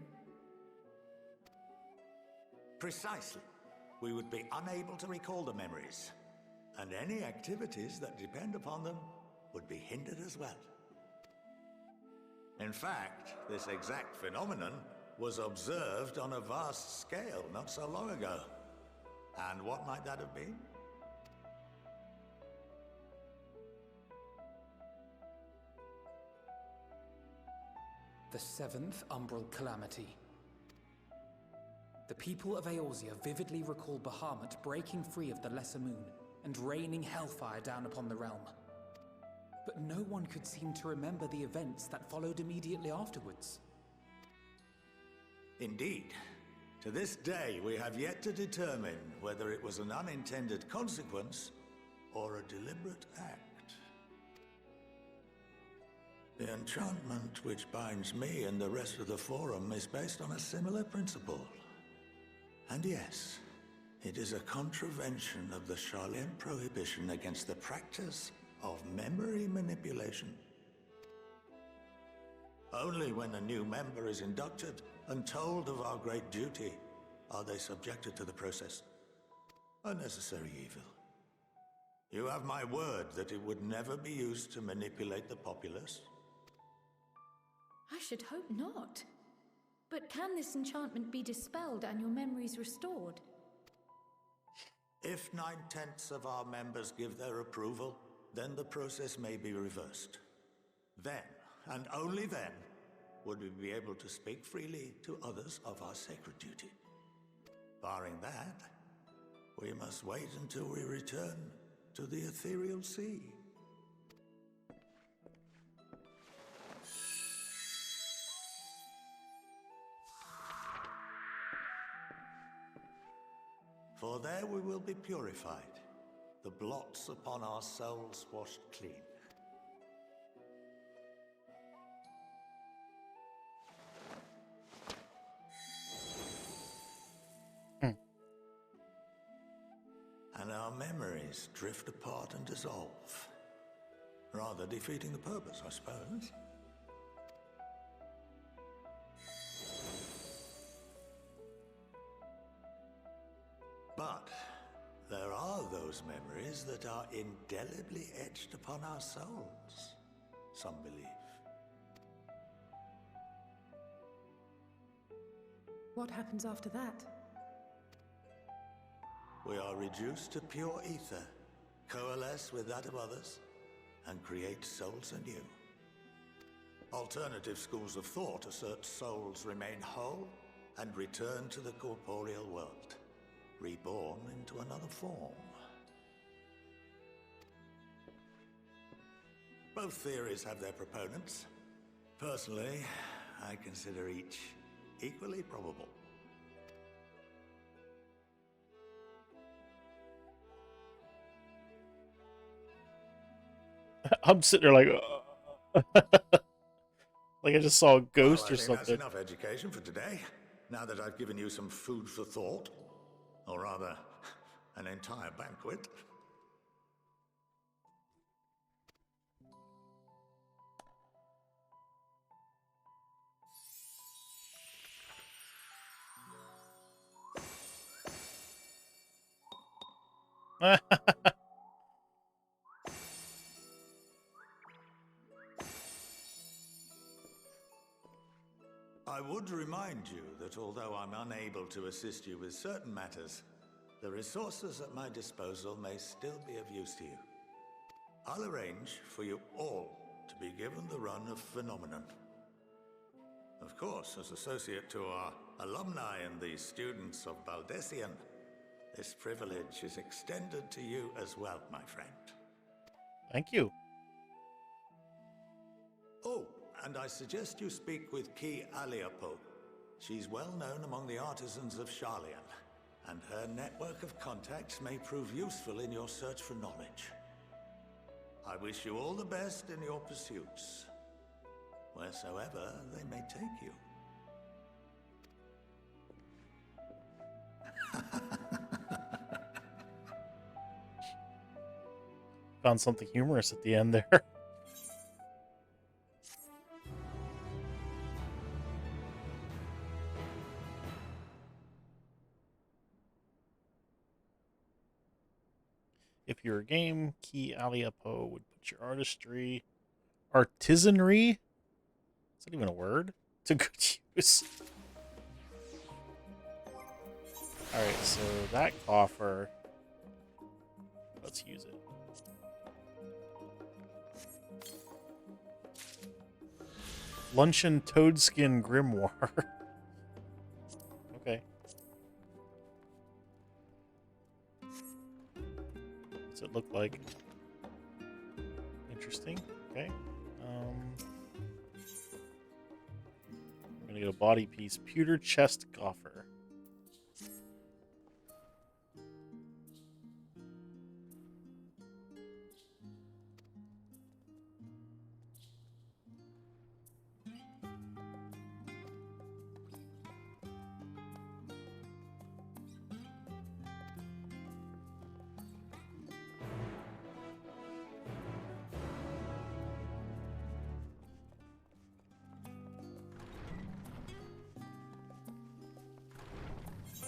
Precisely. We would be unable to recall the memories, and any activities that depend upon them would be hindered as well. In fact, this exact phenomenon was observed on a vast scale not so long ago. And what might that have been? The seventh Umbral Calamity. The people of Eorzea vividly recall Bahamut breaking free of the Lesser Moon and raining hellfire down upon the realm. But no one could seem to remember the events that followed immediately afterwards. Indeed. To this day, we have yet to determine whether it was an unintended consequence or a deliberate act. The enchantment which binds me and the rest of the Forum is based on a similar principle. And yes, it is a contravention of the Sharlayan prohibition against the practice of memory manipulation. Only when a new member is inducted and told of our great duty are they subjected to the process. A necessary evil. You have my word that it would never be used to manipulate the populace. I should hope not. But can this enchantment be dispelled and your memories restored? If 9/10 of our members give their approval, then the process may be reversed. Then, and only then, would we be able to speak freely to others of our sacred duty. Barring that, we must wait until we return to the ethereal sea. For there we will be purified, the blots upon our souls washed clean. And our memories drift apart and dissolve, rather defeating the purpose, I suppose. But there are those memories that are indelibly etched upon our souls, some believe. What happens after that? We are reduced to pure ether, coalesce with that of others, and create souls anew. Alternative schools of thought assert souls remain whole and return to the corporeal world, reborn into another form. Both theories have their proponents. Personally, I consider each equally probable. I'm sitting there like, like I just saw a ghost Well, or I think something. that's enough education for today. Now that I've given you some food for thought, or rather, an entire banquet. I would remind you that although I'm unable to assist you with certain matters, the resources at my disposal may still be of use to you. I'll arrange for you all to be given the run of Phenomenon. Of course, as associate to our alumni and the students of Baldessian, This privilege is extended to you as well, my friend. Thank you. Oh, and I suggest you speak with Ki Aliapo. She's well known among the artisans of Sharlayan, and her network of contacts may prove useful in your search for knowledge. I wish you all the best in your pursuits, wheresoever they may take you. Found something humorous at the end there. If you're a game, Ki Aliapo would put your artisanry, is that even a word? To good use. Alright, so that coffer, let's use it. Luncheon Toadskin Grimoire. Okay. What's it look like? Interesting. Okay. I'm gonna get a body piece. Pewter chest coffer.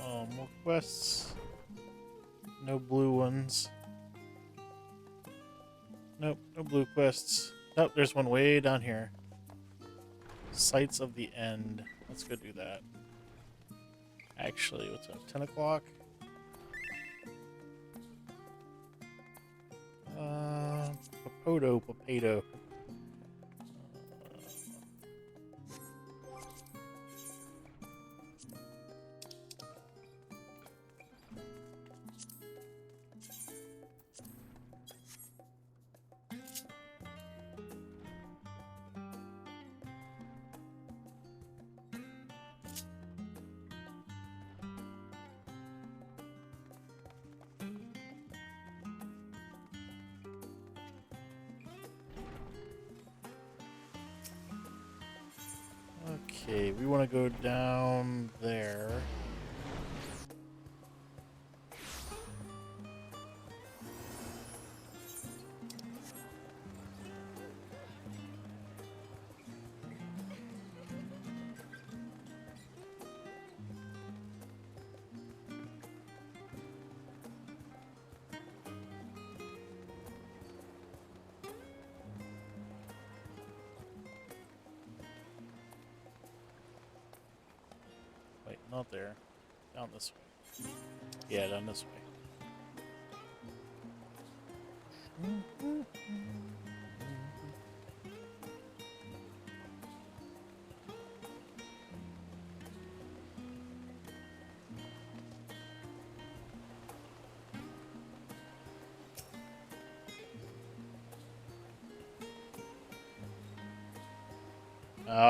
Oh, more quests. No blue ones. Nope, no blue quests. Nope, there's one way down here. Sights of the End. Let's go do that. Actually, what's up? 10 o'clock? Papato. Okay, we want to go down there. Wait, not there. Down this way. Yeah, down this way.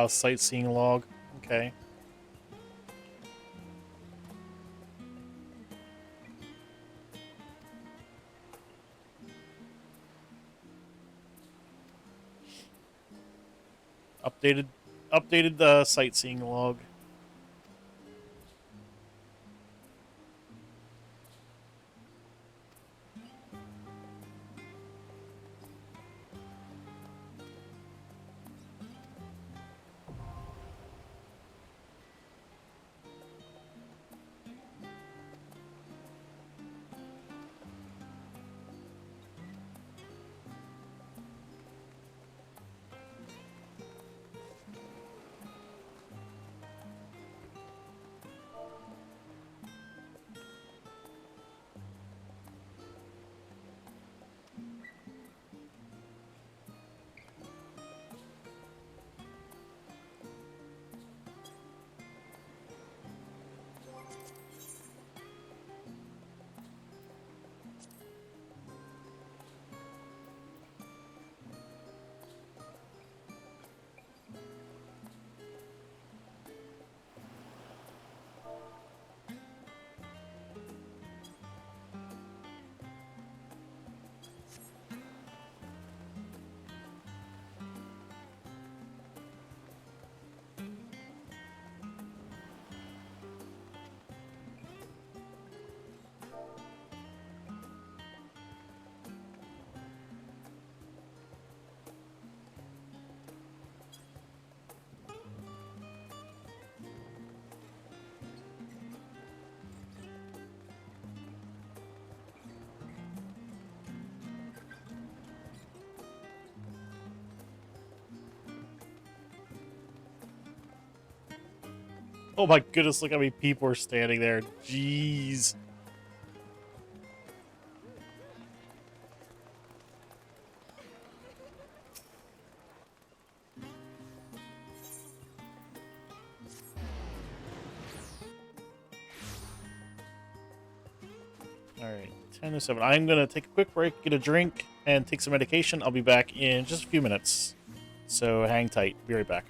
Sightseeing log. Okay. Updated the sightseeing log. Oh my goodness, look how many people are standing there. Jeez. Alright, 10 to 7. I'm going to take a quick break, get a drink, and take some medication. I'll be back in just a few minutes. So hang tight. Be right back.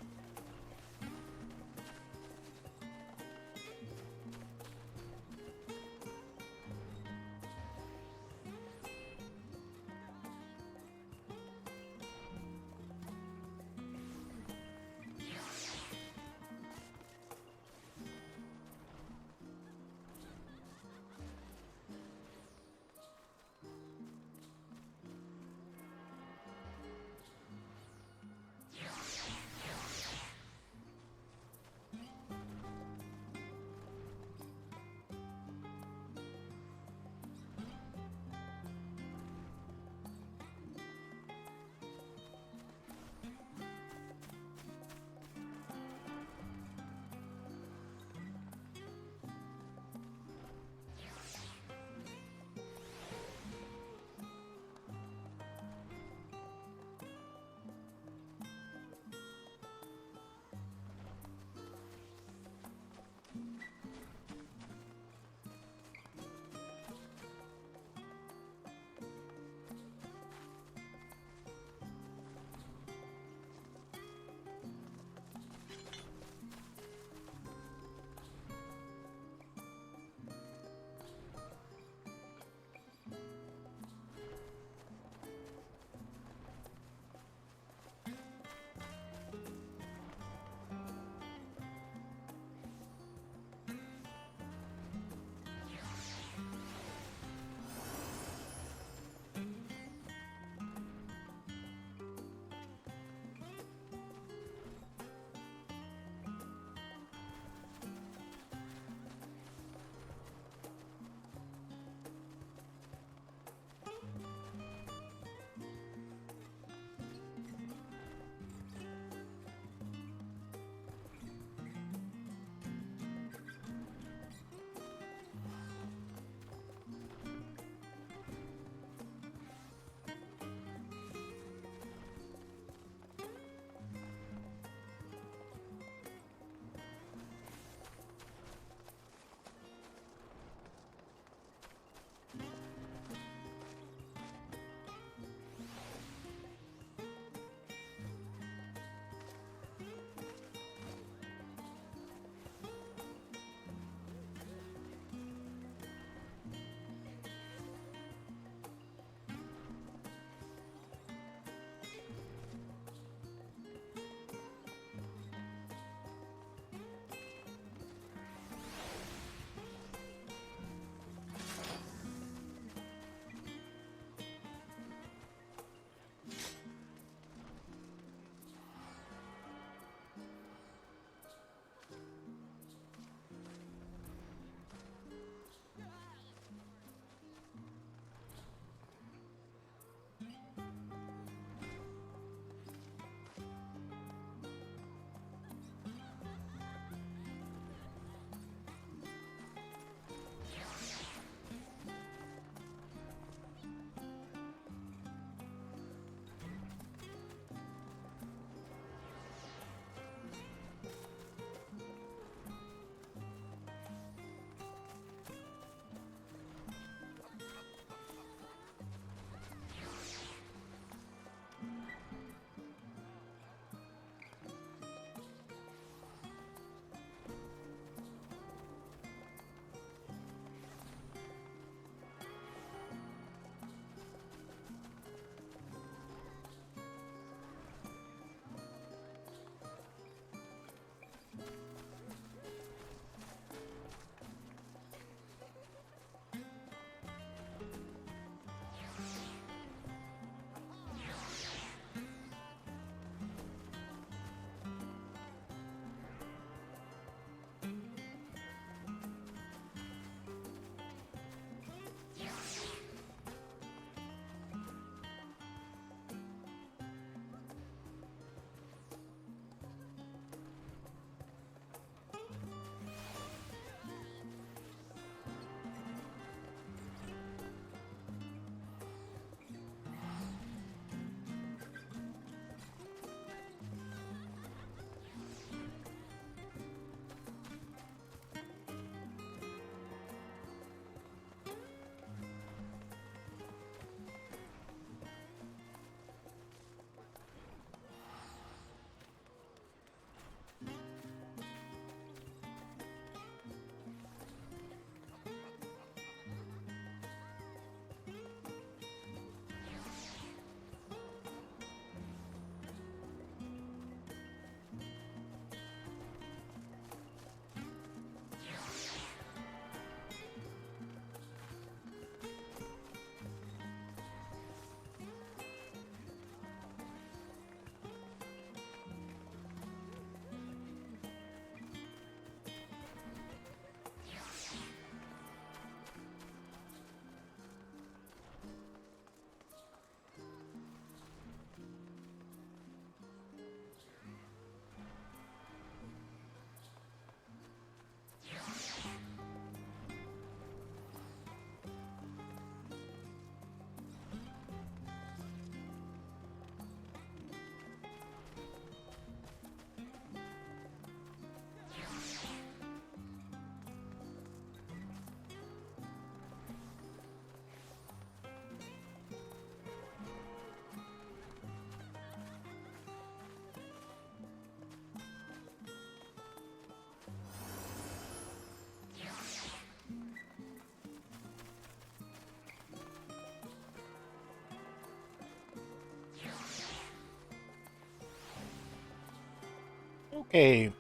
Okay.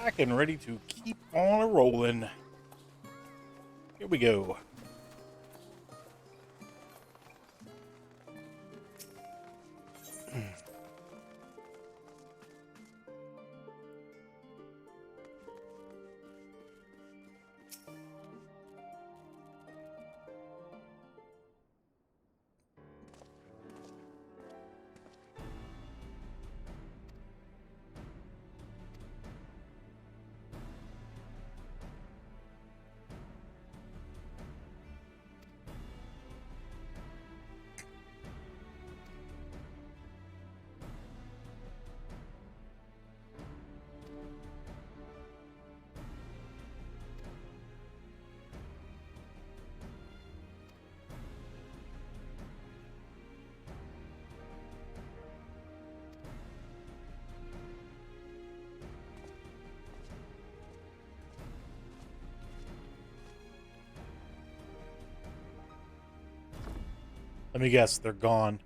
Back and ready to keep on rolling. Here we go. Let me guess, they're gone.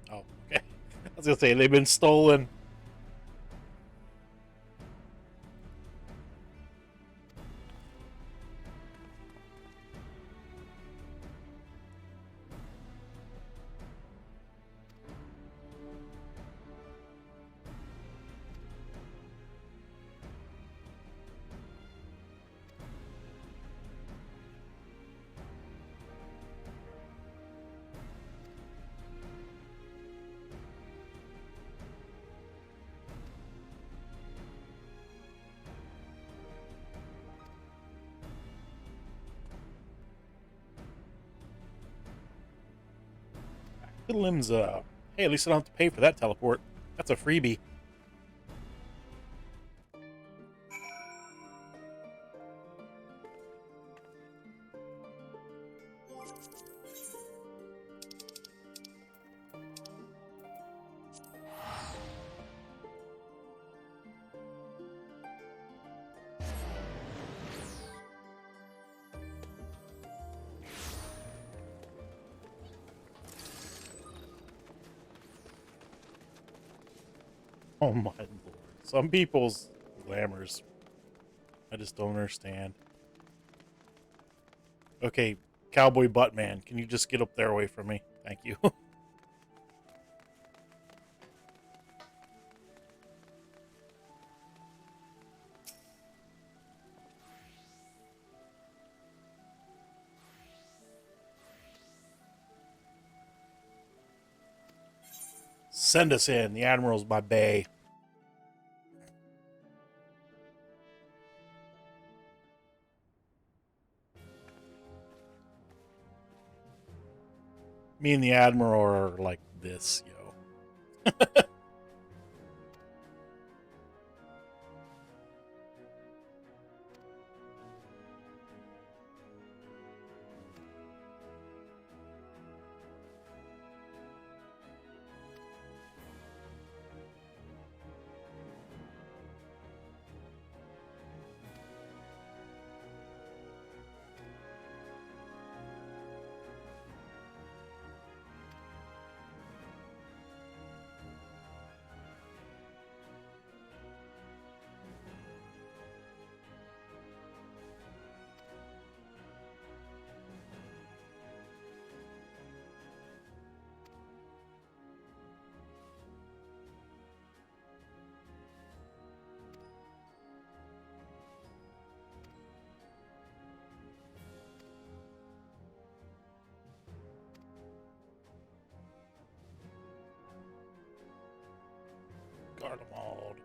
Oh, okay. I was gonna say, they've been stolen. Good limbs. Hey, at least I don't have to pay for that teleport. That's a freebie. Oh my lord. Some people's glamours. I just don't understand. Okay, Cowboy Buttman, can you just get up there away from me? Thank you. Send us in. The Admiral's by bay. Me and the Admiral are like this, yo. Garlemald.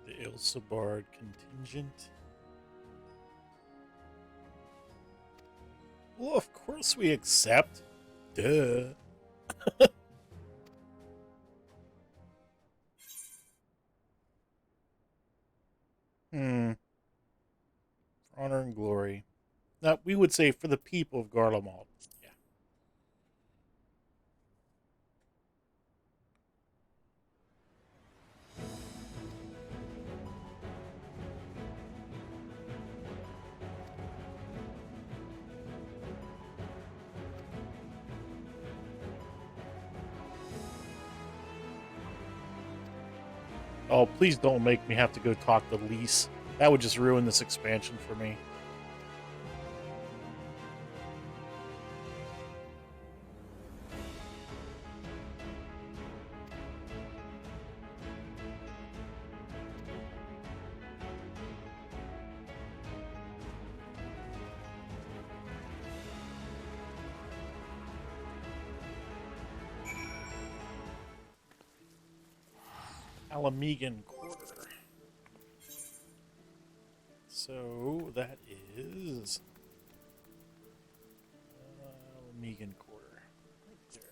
The Ilsabard contingent. Well, of course we accept. Duh. For honor and glory. Now, we would say for the people of Garlemald. Yeah. Oh, please don't make me have to go talk to Lise. That would just ruin this expansion for me. Alamegan Quarter. So that is Alamegan Quarter. Right there.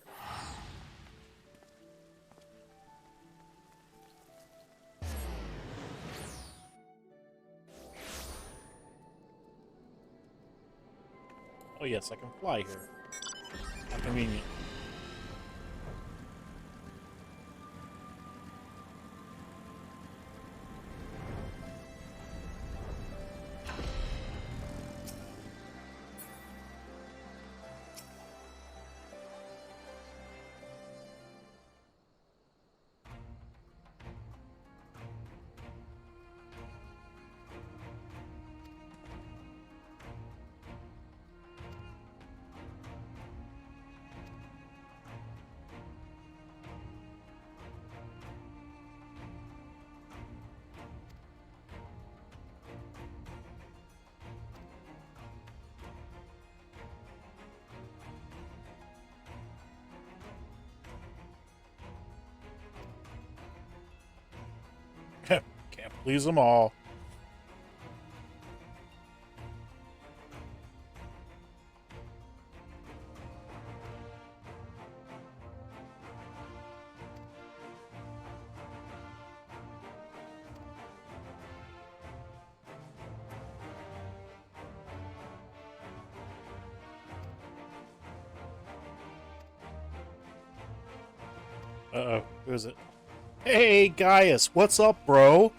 Oh yes, I can fly here. How convenient. Can't please them all. Uh-oh, who is it? Hey, Gaius, what's up, bro?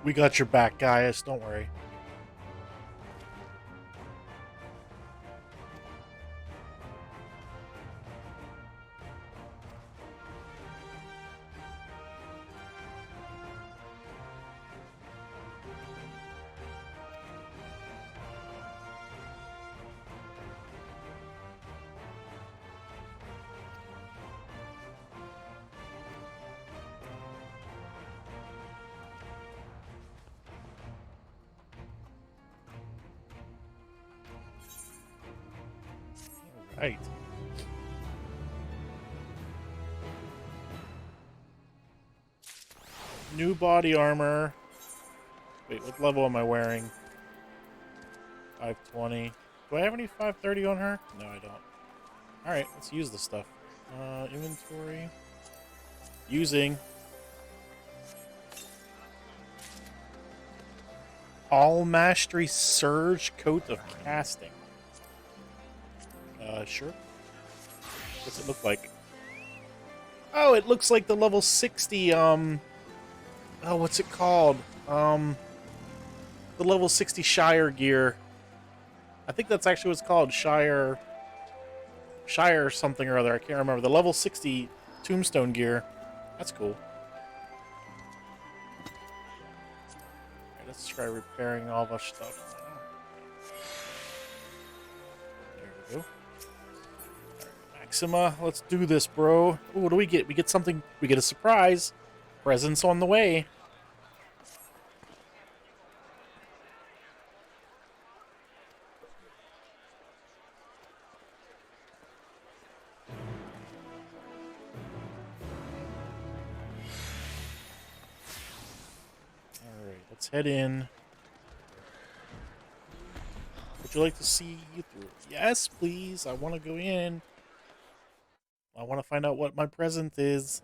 We got your back, Gaius. Don't worry. Right. New body armor. Wait, what level am I wearing? 520. Do I have any 530 on her? No, I don't. Alright, let's use the stuff. Inventory. Using. All Mastery Surge Coat of Casting. Sure. What's it look like? Oh, it looks like the level 60, oh, what's it called? The level 60 Shire gear. I think that's actually what it's called, Shire something or other. I can't remember. The level 60 Tombstone gear. That's cool. Alright, let's try repairing all of our stuff. There we go. Alright, Maxima, let's do this, bro. Ooh, what do we get? We get something. We get a surprise. Presents on the way. Let's head in. Would you like to see you through? Yes, please. I want to go in. I want to find out what my present is.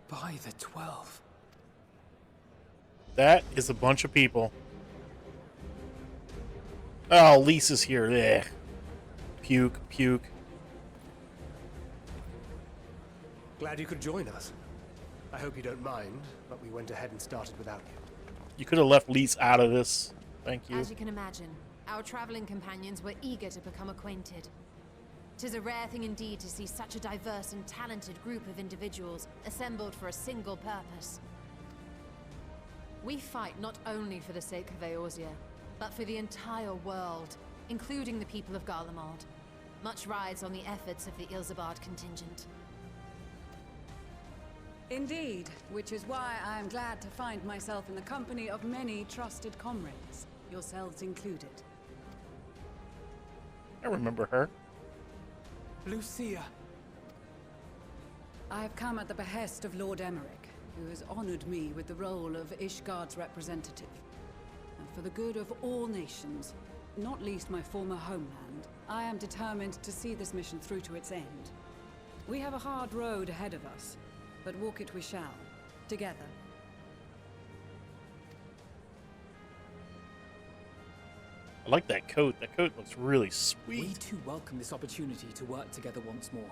By the 12. That is a bunch of people. Oh, Lisa's here. Ugh. Puke, puke. Glad you could join us. I hope you don't mind, but we went ahead and started without you. You could have left Lise out of this. Thank you. As you can imagine, our traveling companions were eager to become acquainted. 'Tis a rare thing indeed to see such a diverse and talented group of individuals assembled for a single purpose. We fight not only for the sake of Eorzea, but for the entire world, including the people of Garlemald. Much rides on the efforts of the Ilzabard contingent. Indeed, which is why I am glad to find myself in the company of many trusted comrades, yourselves included. I remember her. Lucia. I have come at the behest of Lord Emmerich, who has honored me with the role of Ishgard's representative. And for the good of all nations, not least my former homeland, I am determined to see this mission through to its end. We have a hard road ahead of us, but walk it we shall, together. I like that coat. That coat looks really sweet. We too welcome this opportunity to work together once more.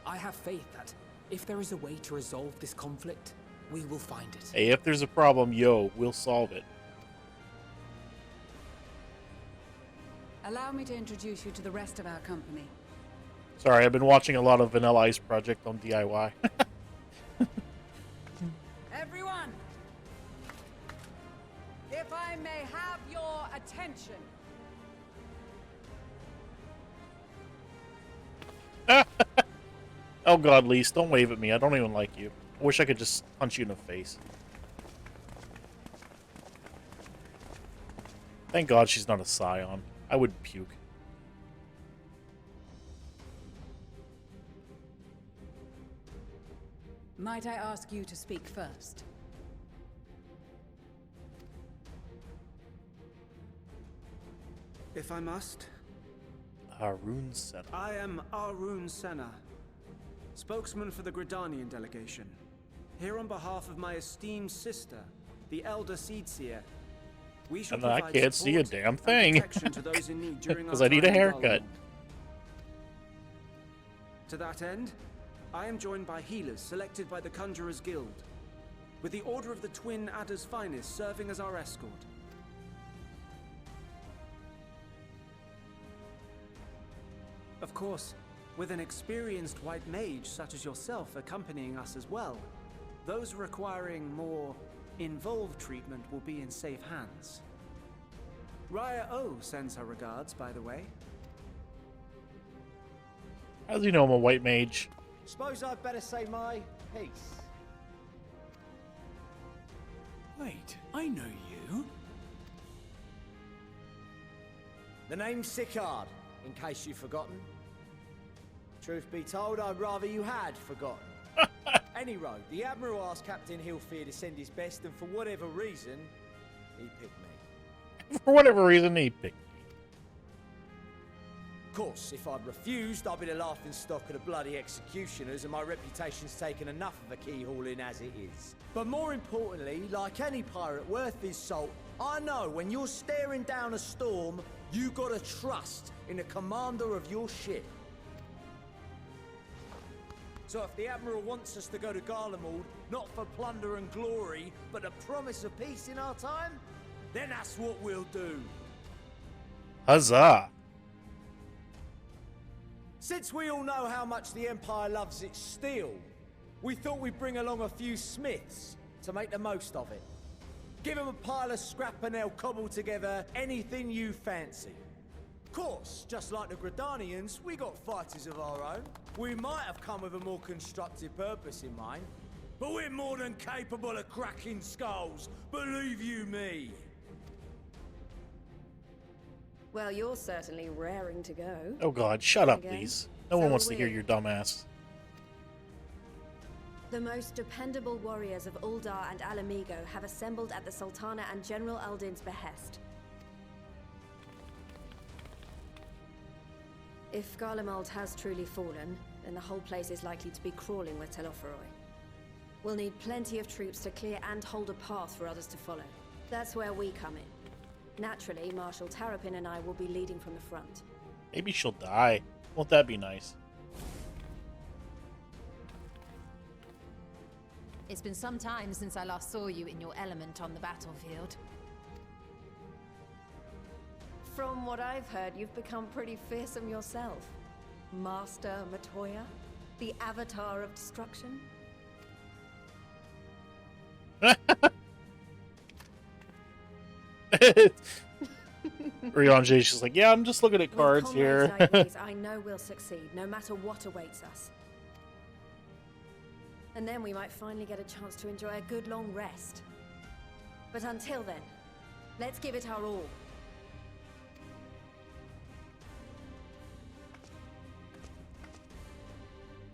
I have faith that if there is a way to resolve this conflict, we will find it. Hey, if there's a problem, yo, we'll solve it. Allow me to introduce you to the rest of our company. Sorry, I've been watching a lot of Vanilla Ice Project on DIY. Everyone! If I may have your attention. Oh god, Lise, don't wave at me. I don't even like you. I wish I could just punch you in the face. Thank god she's not a scion. I would puke. Might I ask you to speak first? If I must. Arun Senna. I am Arun Senna, spokesman for the Gridanian delegation. Here on behalf of my esteemed sister, the Elder Seedseer. We shall And I provide can't see a support damn and thing. protection to those in need during our Because I need a time in haircut. Garlemald. To that end, I am joined by healers selected by the Conjurers Guild, with the Order of the Twin Adder's Finest serving as our escort. Of course, with an experienced white mage such as yourself accompanying us as well, those requiring more involved treatment will be in safe hands. Raya O sends her regards, by the way. How does he know I'm a white mage? Suppose I'd better say my piece. Wait, I know you. The name's Sicard, in case you've forgotten. Truth be told, I'd rather you had forgotten. Any road, the Admiral asked Captain Hilfear to send his best, and for whatever reason, he picked me. For whatever reason, he picked me. course, if I'd refused, I'd be the laughing stock of the bloody executioners, and my reputation's taken enough of a keyhauling as it is. But more importantly, like any pirate worth his salt, I know when you're staring down a storm, you gotta trust in the commander of your ship. So if the Admiral wants us to go to Garlemald, not for plunder and glory, but the promise of peace in our time, then that's what we'll do. Huzzah! Since we all know how much the Empire loves its steel, we thought we'd bring along a few smiths to make the most of it. Give them a pile of scrap and they'll cobble together anything you fancy. Of course, just like the Gridanians, we got fighters of our own. We might have come with a more constructive purpose in mind, but we're more than capable of cracking skulls, believe you me. Well, you're certainly raring to go. Oh god, shut up, Again. please. No one wants to hear your dumb ass. The most dependable warriors of Uldar and Alamigo have assembled at the Sultana and General Aldin's behest. If Garlemald has truly fallen, then the whole place is likely to be crawling with Telophoroi. We'll need plenty of troops to clear and hold a path for others to follow. That's where we come in. Naturally, Marshal Tarapin and I will be leading from the front. Maybe she'll die. Won't that be nice? It's been some time since I last saw you in your element on the battlefield. From what I've heard, you've become pretty fearsome yourself. Master Matoya, the avatar of destruction. Rianjay's just like, yeah, I'm just looking at cards here. Like these, I know we'll succeed, no matter what awaits us. And then we might finally get a chance to enjoy a good long rest. But until then, let's give it our all.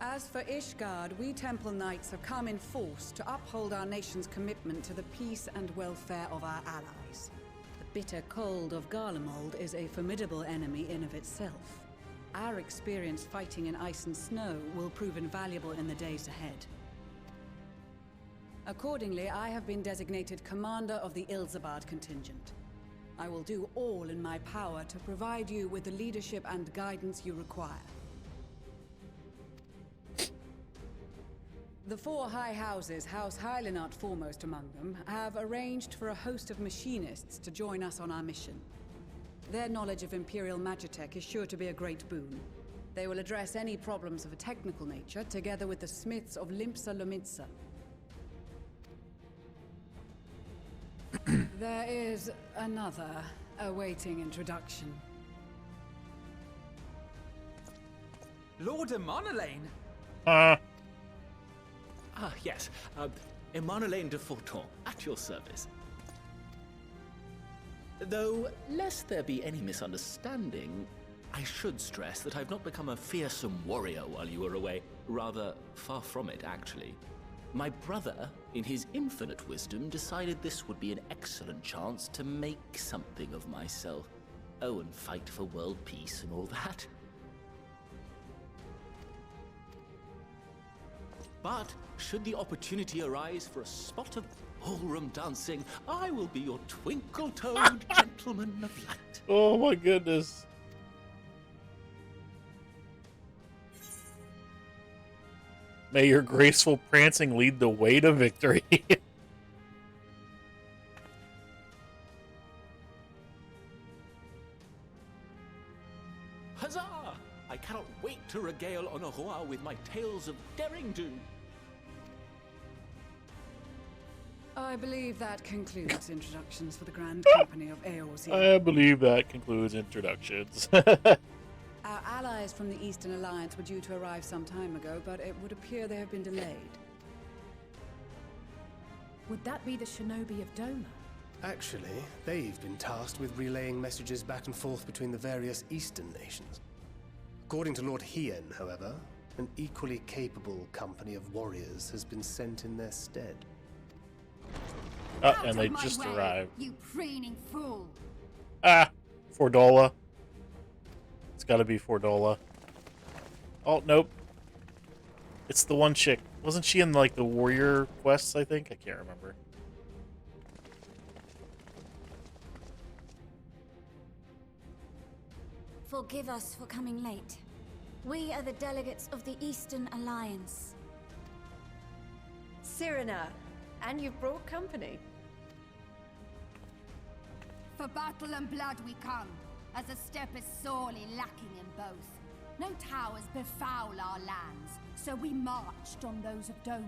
As for Ishgard, we Temple Knights have come in force to uphold our nation's commitment to the peace and welfare of our allies. The bitter cold of Garlemald is a formidable enemy in of itself. Our experience fighting in ice and snow will prove invaluable in the days ahead. Accordingly, I have been designated commander of the Ilzabard contingent. I will do all in my power to provide you with the leadership and guidance you require. The four high houses, House Hylinart foremost among them, have arranged for a host of machinists to join us on our mission. Their knowledge of Imperial Magitech is sure to be a great boon. They will address any problems of a technical nature, together with the smiths of Limpsa Lomitsa. There is another awaiting introduction. Lord Emanolaine? Yes. Emanolaine de Forton, at your service. Though, lest there be any misunderstanding, I should stress that I've not become a fearsome warrior while you were away. Rather, far from it, actually. My brother, in his infinite wisdom, decided this would be an excellent chance to make something of myself. Oh, and fight for world peace and all that. But, should the opportunity arise for a spot of ballroom dancing, I will be your twinkle-toed gentleman of light. Oh my goodness. May your graceful prancing lead the way to victory. Huzzah! I cannot wait to regale Honoroa with my tales of derring-do. I believe that concludes introductions for the Grand Company of Eorzea. I believe that concludes introductions. Our allies from the Eastern Alliance were due to arrive some time ago, but it would appear they have been delayed. Would that be the Shinobi of Doma? Actually, they've been tasked with relaying messages back and forth between the various Eastern nations. According to Lord Hien, however, an equally capable company of warriors has been sent in their stead. And they just arrived. You preening fool! Fordola. It's got to be Fordola. Oh, nope. It's the one chick. Wasn't she in, like, the warrior quests, I think? I can't remember. Forgive us for coming late. We are the delegates of the Eastern Alliance. Cyrena, and you've brought company. For battle and blood we come, as a step is sorely lacking in both. No towers befoul our lands, so we marched on those of Doma,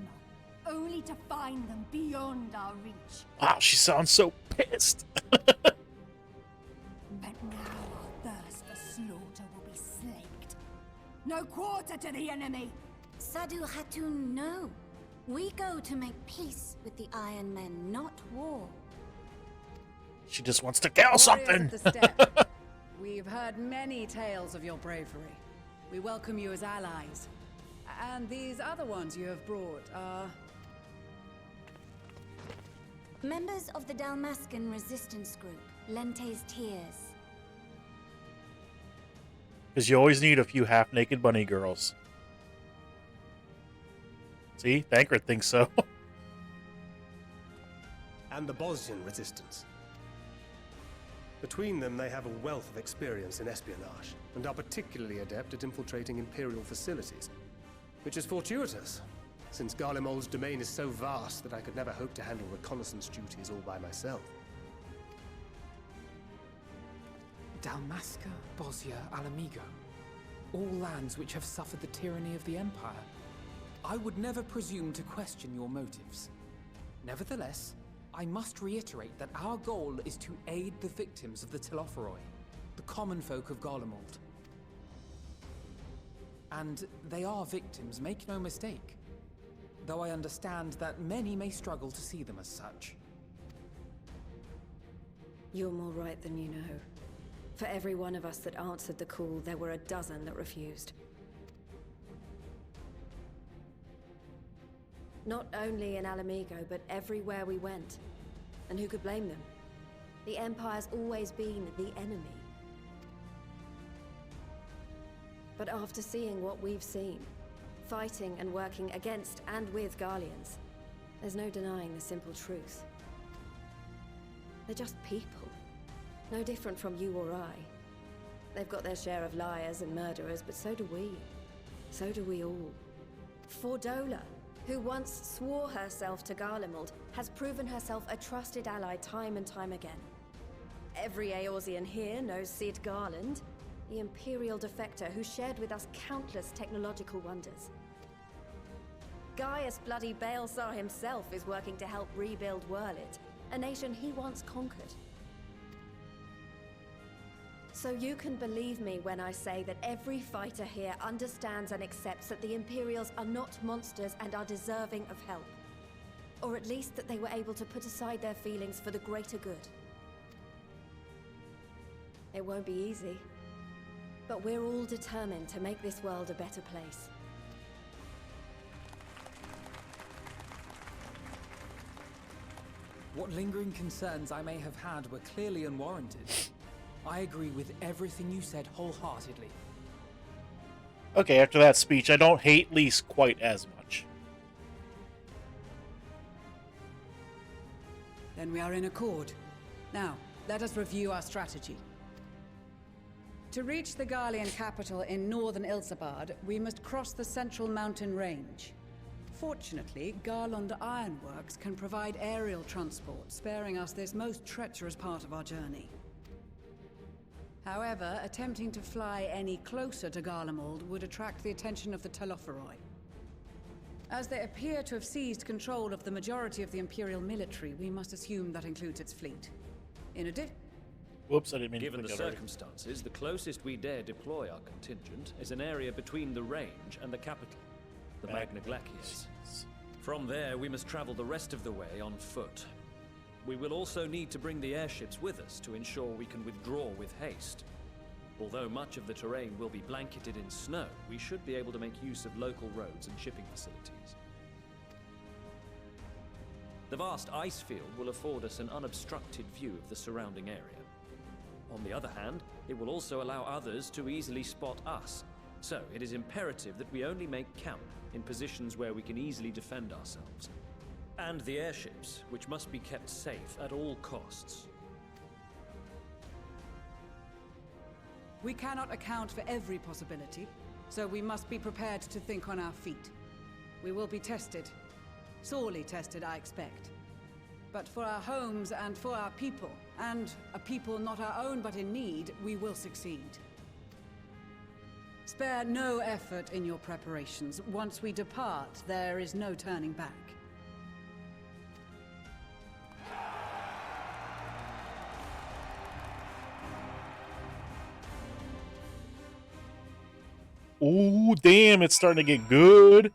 only to find them beyond our reach. Wow, she sounds so pissed. But now our thirst for slaughter will be slaked. No quarter to the enemy! Sadu Hatun, no. We go to make peace with the Iron Men, not war. She just wants to kill something. Warriors of the Steppe, we've heard many tales of your bravery. We welcome you as allies. And these other ones you have brought are... Members of the Dalmascan resistance group, Lente's Tears. Because you always need a few half-naked bunny girls. See? Thancred thinks so. And the Bosnian resistance. Between them, they have a wealth of experience in espionage, and are particularly adept at infiltrating Imperial facilities. Which is fortuitous, since Garlemald's domain is so vast that I could never hope to handle reconnaissance duties all by myself. Dalmasca, Bosnia, Alamigo. All lands which have suffered the tyranny of the Empire. I would never presume to question your motives. Nevertheless, I must reiterate that our goal is to aid the victims of the Telophoroi, the common folk of Garlemald. And they are victims, make no mistake. Though I understand that many may struggle to see them as such. You're more right than you know. For every one of us that answered the call, there were a dozen that refused. Not only in Alamigo, but everywhere we went. And who could blame them? The Empire's always been the enemy. But after seeing what we've seen, fighting and working against and with Garleans, there's no denying the simple truth. They're just people. No different from you or I. They've got their share of liars and murderers, but so do we. So do we all. Fordola, who once swore herself to Garlemald, has proven herself a trusted ally time and time again. Every Eorzean here knows Cid Garland, the Imperial defector who shared with us countless technological wonders. Gaius bloody Baelsar himself is working to help rebuild Roulette, a nation he once conquered. So you can believe me when I say that every fighter here understands and accepts that the Imperials are not monsters and are deserving of help. Or at least that they were able to put aside their feelings for the greater good. It won't be easy, but we're all determined to make this world a better place. What lingering concerns I may have had were clearly unwarranted. I agree with everything you said wholeheartedly. Okay, after that speech, I don't hate Lise quite as much. Then we are in accord. Now, let us review our strategy. To reach the Garlean capital in northern Ilsabard, we must cross the central mountain range. Fortunately, Garlond Ironworks can provide aerial transport, sparing us this most treacherous part of our journey. However, attempting to fly any closer to Garlemald would attract the attention of the Telophoroi. As they appear to have seized control of the majority of the Imperial military, we must assume that includes its fleet. In addition... Whoops, I didn't mean Given to the click already. circumstances, the closest we dare deploy our contingent is an area between the range and the capital, the Magna Glaciers. From there, we must travel the rest of the way on foot. We will also need to bring the airships with us to ensure we can withdraw with haste. Although much of the terrain will be blanketed in snow, we should be able to make use of local roads and shipping facilities. The vast ice field will afford us an unobstructed view of the surrounding area. On the other hand, it will also allow others to easily spot us. So, it is imperative that we only make camp in positions where we can easily defend ourselves. And the airships, which must be kept safe at all costs. We cannot account for every possibility, so we must be prepared to think on our feet. We will be tested. Sorely tested, I expect. But for our homes and for our people, and a people not our own but in need, we will succeed. Spare no effort in your preparations. Once we depart, there is no turning back. Ooh, damn, it's starting to get good.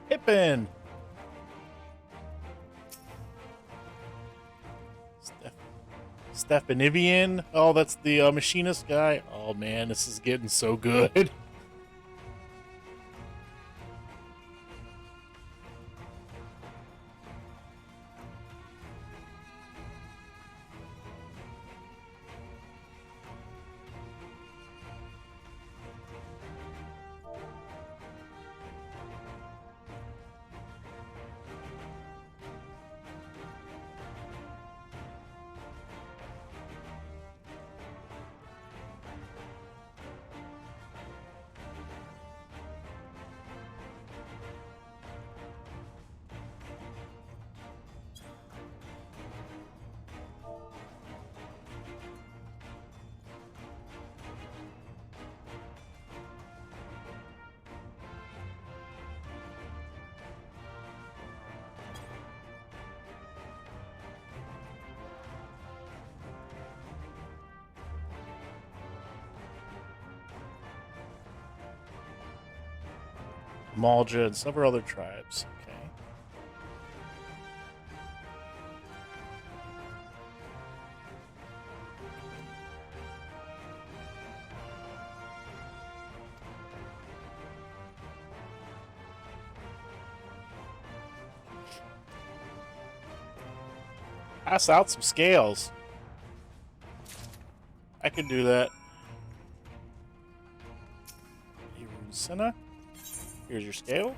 Pippin! Stepanivian? Oh, that's the machinist guy? Oh man, this is getting so good. Malja and several other tribes. Okay. Pass out some scales. I can do that. Senna. Here's your scale.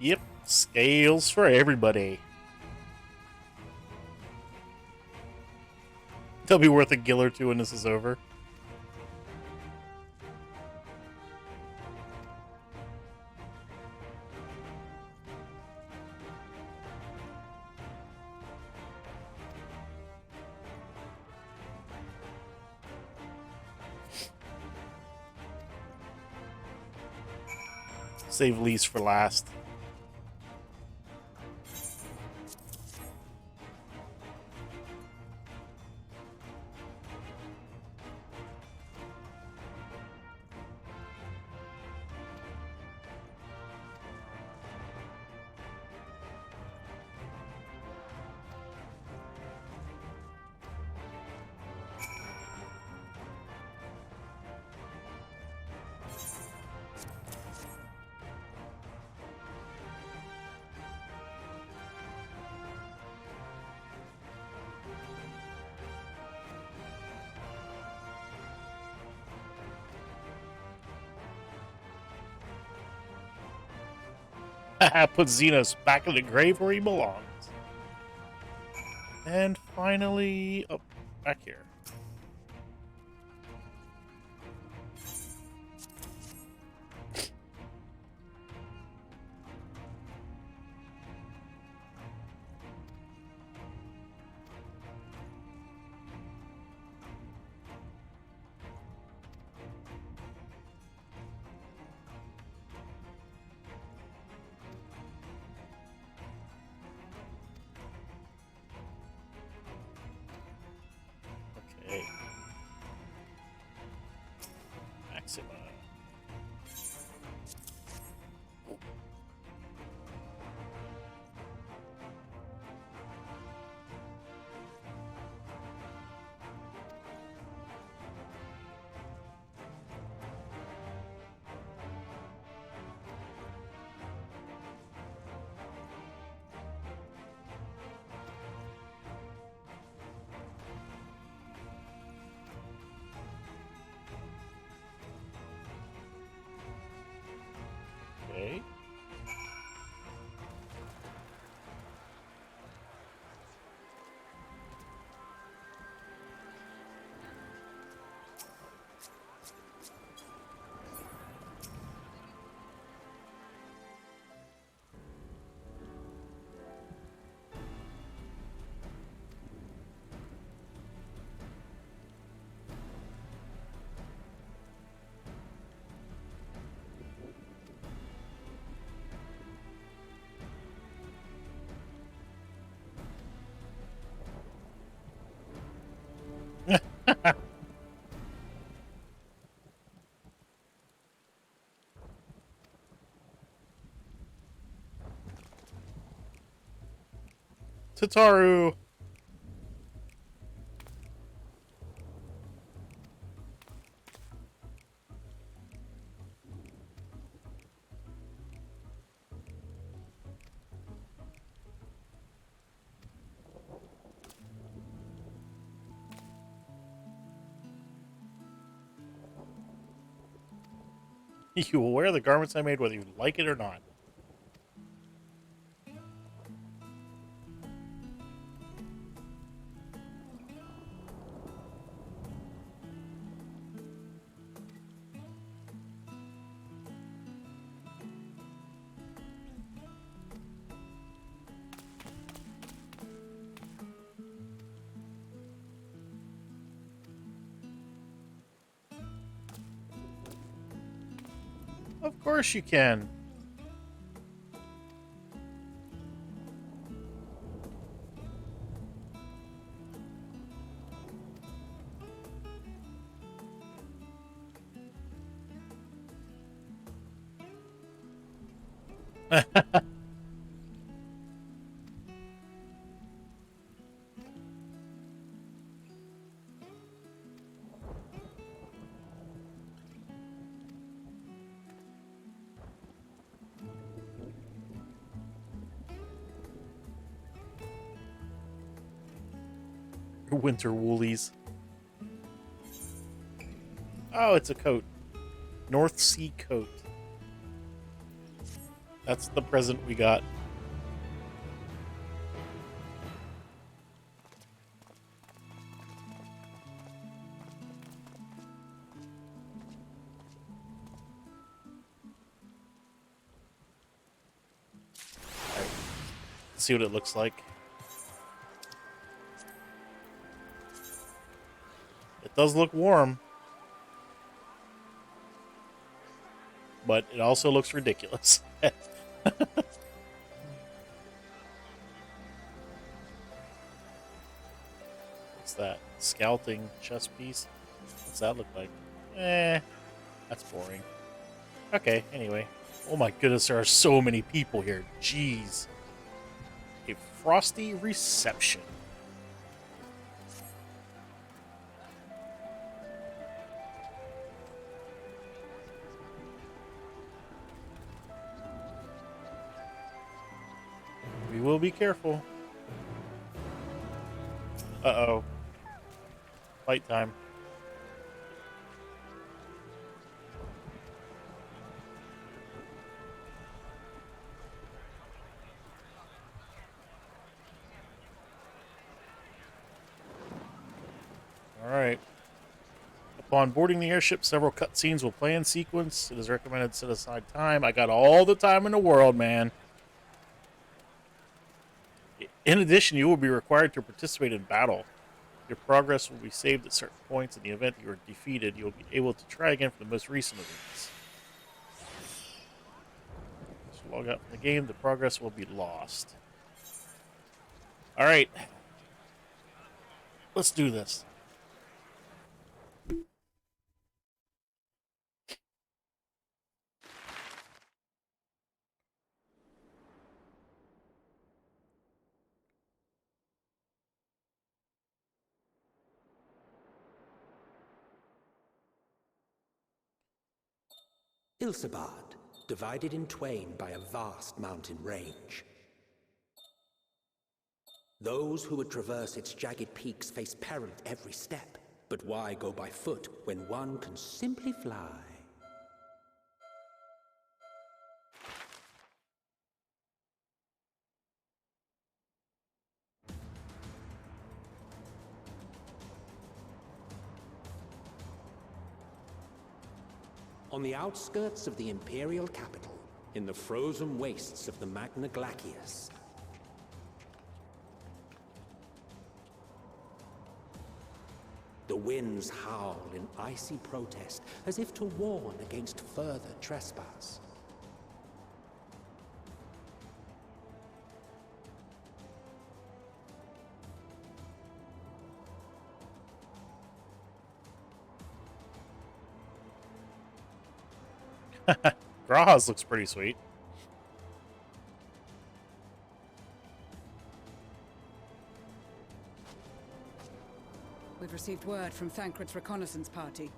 Yep, scales for everybody. They'll be worth a gill or two when this is over. Save least for last. Put Xenos back in the grave where he belongs. And finally, oh, back here. Okay. Maxima. Okay. Tataru. You will wear the garments I made whether you like it or not. Of course you can. Winter woolies. Oh, it's a coat. North Sea coat. That's the present we got. Right. Let's see what it looks like. It does look warm. But but it also looks ridiculous. What's that? Scouting chess piece? What's that look like? That's boring. Okay, anyway. Oh my goodness, there are so many people here. Jeez. A frosty reception. We will be careful. Uh-oh. Fight time. Alright. Upon boarding the airship, several cutscenes will play in sequence. It is recommended to set aside time. I got all the time in the world, man. In addition, you will be required to participate in battle. Your progress will be saved at certain points. In the event you are defeated, you will be able to try again for the most recent of these. So log out from the game, the progress will be lost. Alright. Let's do this. Ilsabad, divided in twain by a vast mountain range. Those who would traverse its jagged peaks face peril at every step. But why go by foot when one can simply fly? On the outskirts of the imperial capital, in the frozen wastes of the Magna Glacius, the winds howl in icy protest, as if to warn against further trespass. Graha's looks pretty sweet. We've received word from Thancred's reconnaissance party.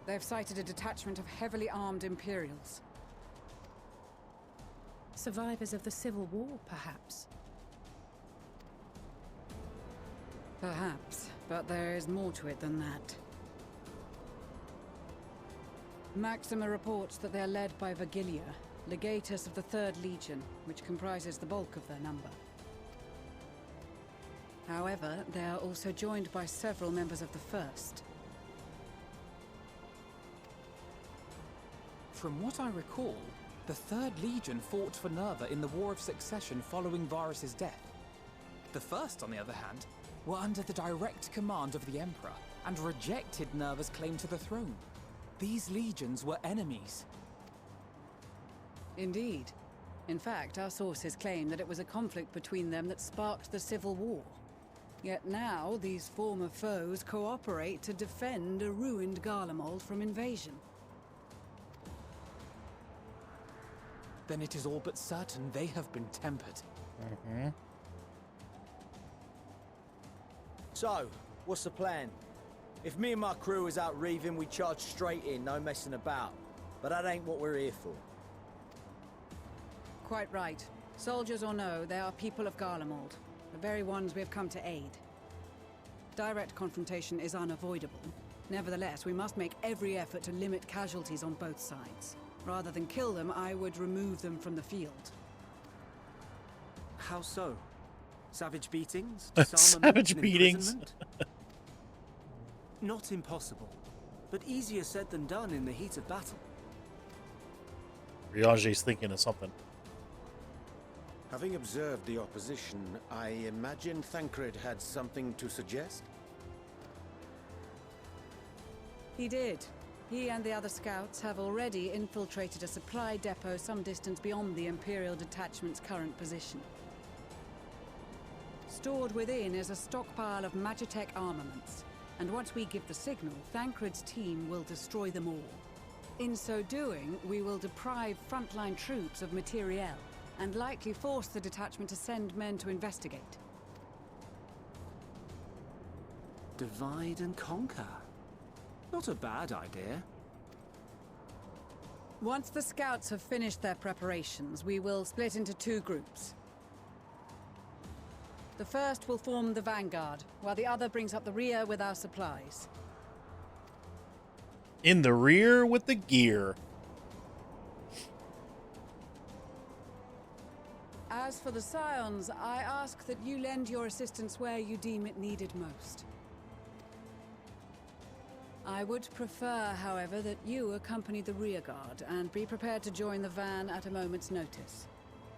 They have sighted a detachment of heavily armed Imperials. Survivors of the Civil War, perhaps? Perhaps, but there is more to it than that. Maxima reports that they are led by Vergilia, legatus of the 3rd Legion, which comprises the bulk of their number. However, they are also joined by several members of the 1st. From what I recall, the 3rd Legion fought for Nerva in the War of Succession following Varus's death. The 1st, on the other hand, were under the direct command of the Emperor and rejected Nerva's claim to the throne. These legions were enemies. Indeed. In fact, our sources claim that it was a conflict between them that sparked the Civil War. Yet now, these former foes cooperate to defend a ruined Garlemald from invasion. Then it is all but certain they have been tempered. Mm-hmm. So, what's the plan? If me and my crew is out reaving, we charge straight in, no messing about. But that ain't what we're here for. Quite right. Soldiers or no, they are people of Garlemald, the very ones we have come to aid. Direct confrontation is unavoidable. Nevertheless, we must make every effort to limit casualties on both sides. Rather than kill them, I would remove them from the field. How so? Savage beatings? Savage beatings? Not impossible, but easier said than done in the heat of battle. Riage's thinking of something. Having observed the opposition, I imagine Thancred had something to suggest? He did. He and the other scouts have already infiltrated a supply depot some distance beyond the Imperial detachment's current position. Stored within is a stockpile of Magitech armaments, and once we give the signal, Thancred's team will destroy them all. In so doing, we will deprive frontline troops of materiel, and likely force the detachment to send men to investigate. Divide and conquer. Not a bad idea. Once the scouts have finished their preparations, we will split into two groups. The first will form the vanguard, while the other brings up the rear with our supplies. In the rear with the gear. As for the Scions, I ask that you lend your assistance where you deem it needed most. I would prefer, however, that you accompany the rearguard and be prepared to join the van at a moment's notice.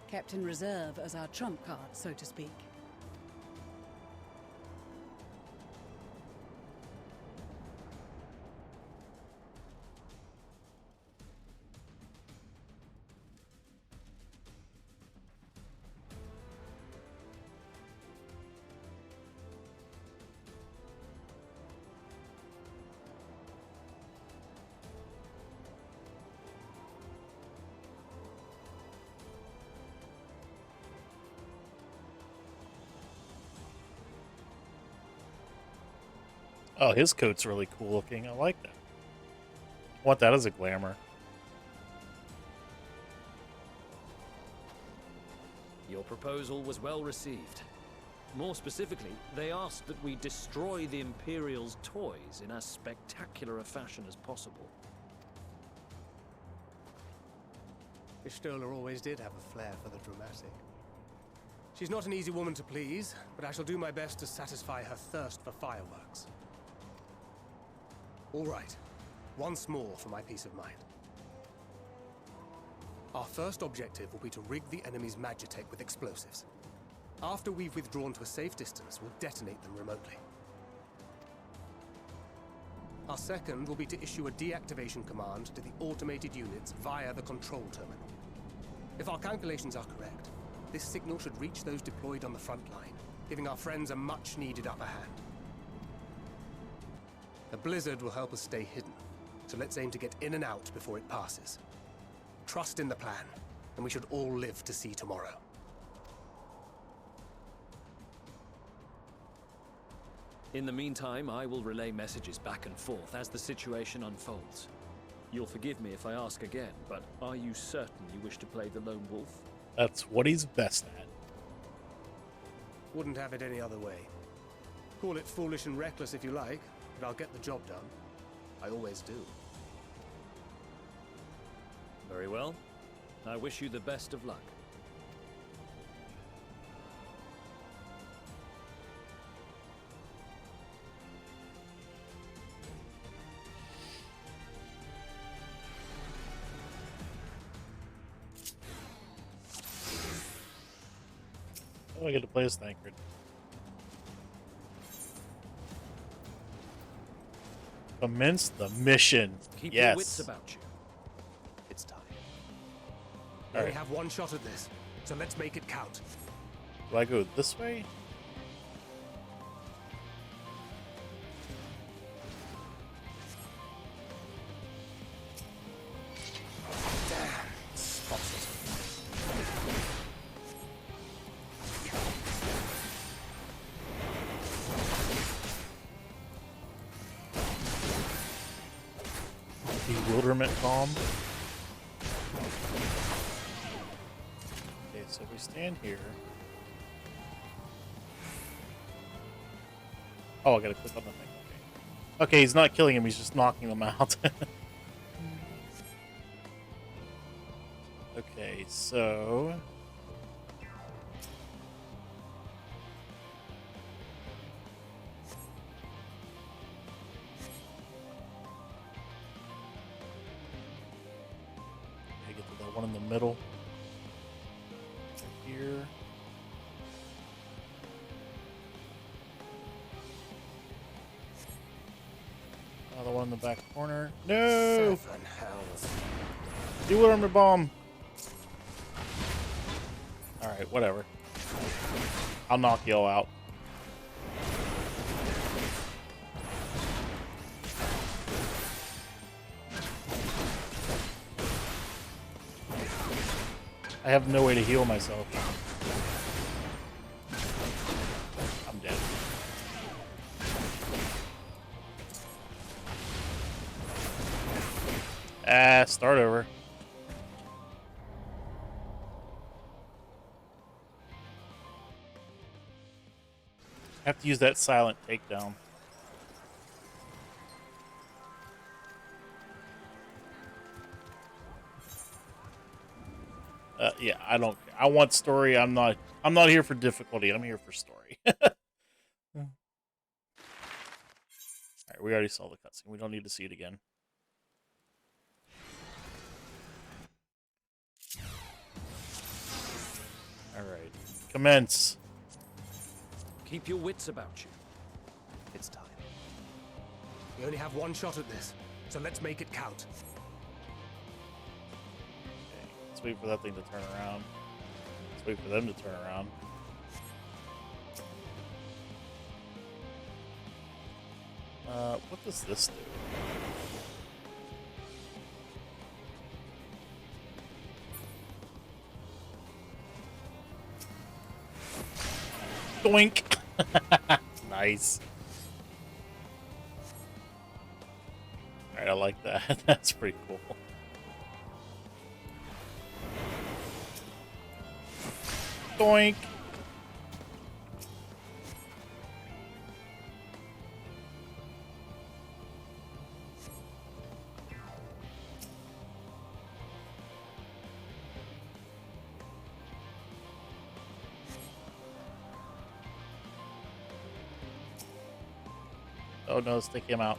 Kept in reserve as our trump card, so to speak. Oh, his coat's really cool looking. I like that. I want that as a glamour. Your proposal was well received. More specifically, they asked that we destroy the Imperial's toys in as spectacular a fashion as possible. Y'shtola always did have a flair for the dramatic. She's not an easy woman to please, but I shall do my best to satisfy her thirst for fireworks. All right, once more for my peace of mind. Our first objective will be to rig the enemy's Magitech with explosives. After we've withdrawn to a safe distance, we'll detonate them remotely. Our second will be to issue a deactivation command to the automated units via the control terminal. If our calculations are correct, this signal should reach those deployed on the front line, giving our friends a much-needed upper hand. The blizzard will help us stay hidden, so let's aim to get in and out before it passes. Trust in the plan, and we should all live to see tomorrow. In the meantime, I will relay messages back and forth as the situation unfolds. You'll forgive me if I ask again, but are you certain you wish to play the lone wolf? That's what he's best at. Wouldn't have it any other way. Call it foolish and reckless if you like, but I'll get the job done. I always do. Very well. I wish you the best of luck. Oh, I get to play as Thancred. Commence the mission. Keep yes. your wits about you. It's time. All We only right. have one shot at this, so let's make it count. Do I go this way? Damn, spotted. Bewilderment bomb. Okay, so we stand here. Oh, I gotta click on the thing. Okay. Okay, he's not killing him, he's just knocking them out. Okay, so... I get to that one in the middle. Here. Another one in the back corner. No! Seven hells. Do it, armor bomb. Alright, whatever. I'll knock you all out. I have no way to heal myself. I'm dead. Start over. I have to use that silent takedown. Yeah, I don't. I want story. I'm not here for difficulty. I'm here for story. All right, we already saw the cutscene. We don't need to see it again. All right, commence. Keep your wits about you. It's time. We only have one shot at this, so let's make it count. Let's wait for that thing to turn around. Let's wait for them to turn around. What does this do? Doink! Nice. Alright, I like that. That's pretty cool. Doink! Oh no, stick him out.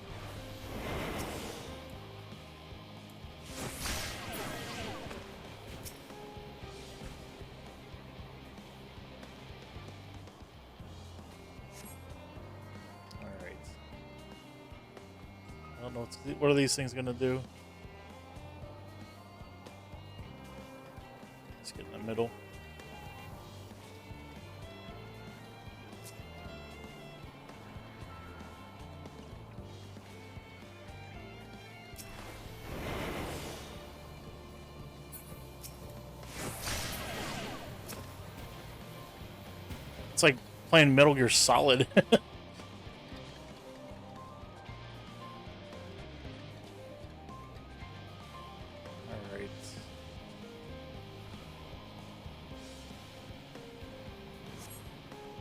Alright. I don't know what are these things gonna do? Let's get in the middle. It's like playing Metal Gear Solid.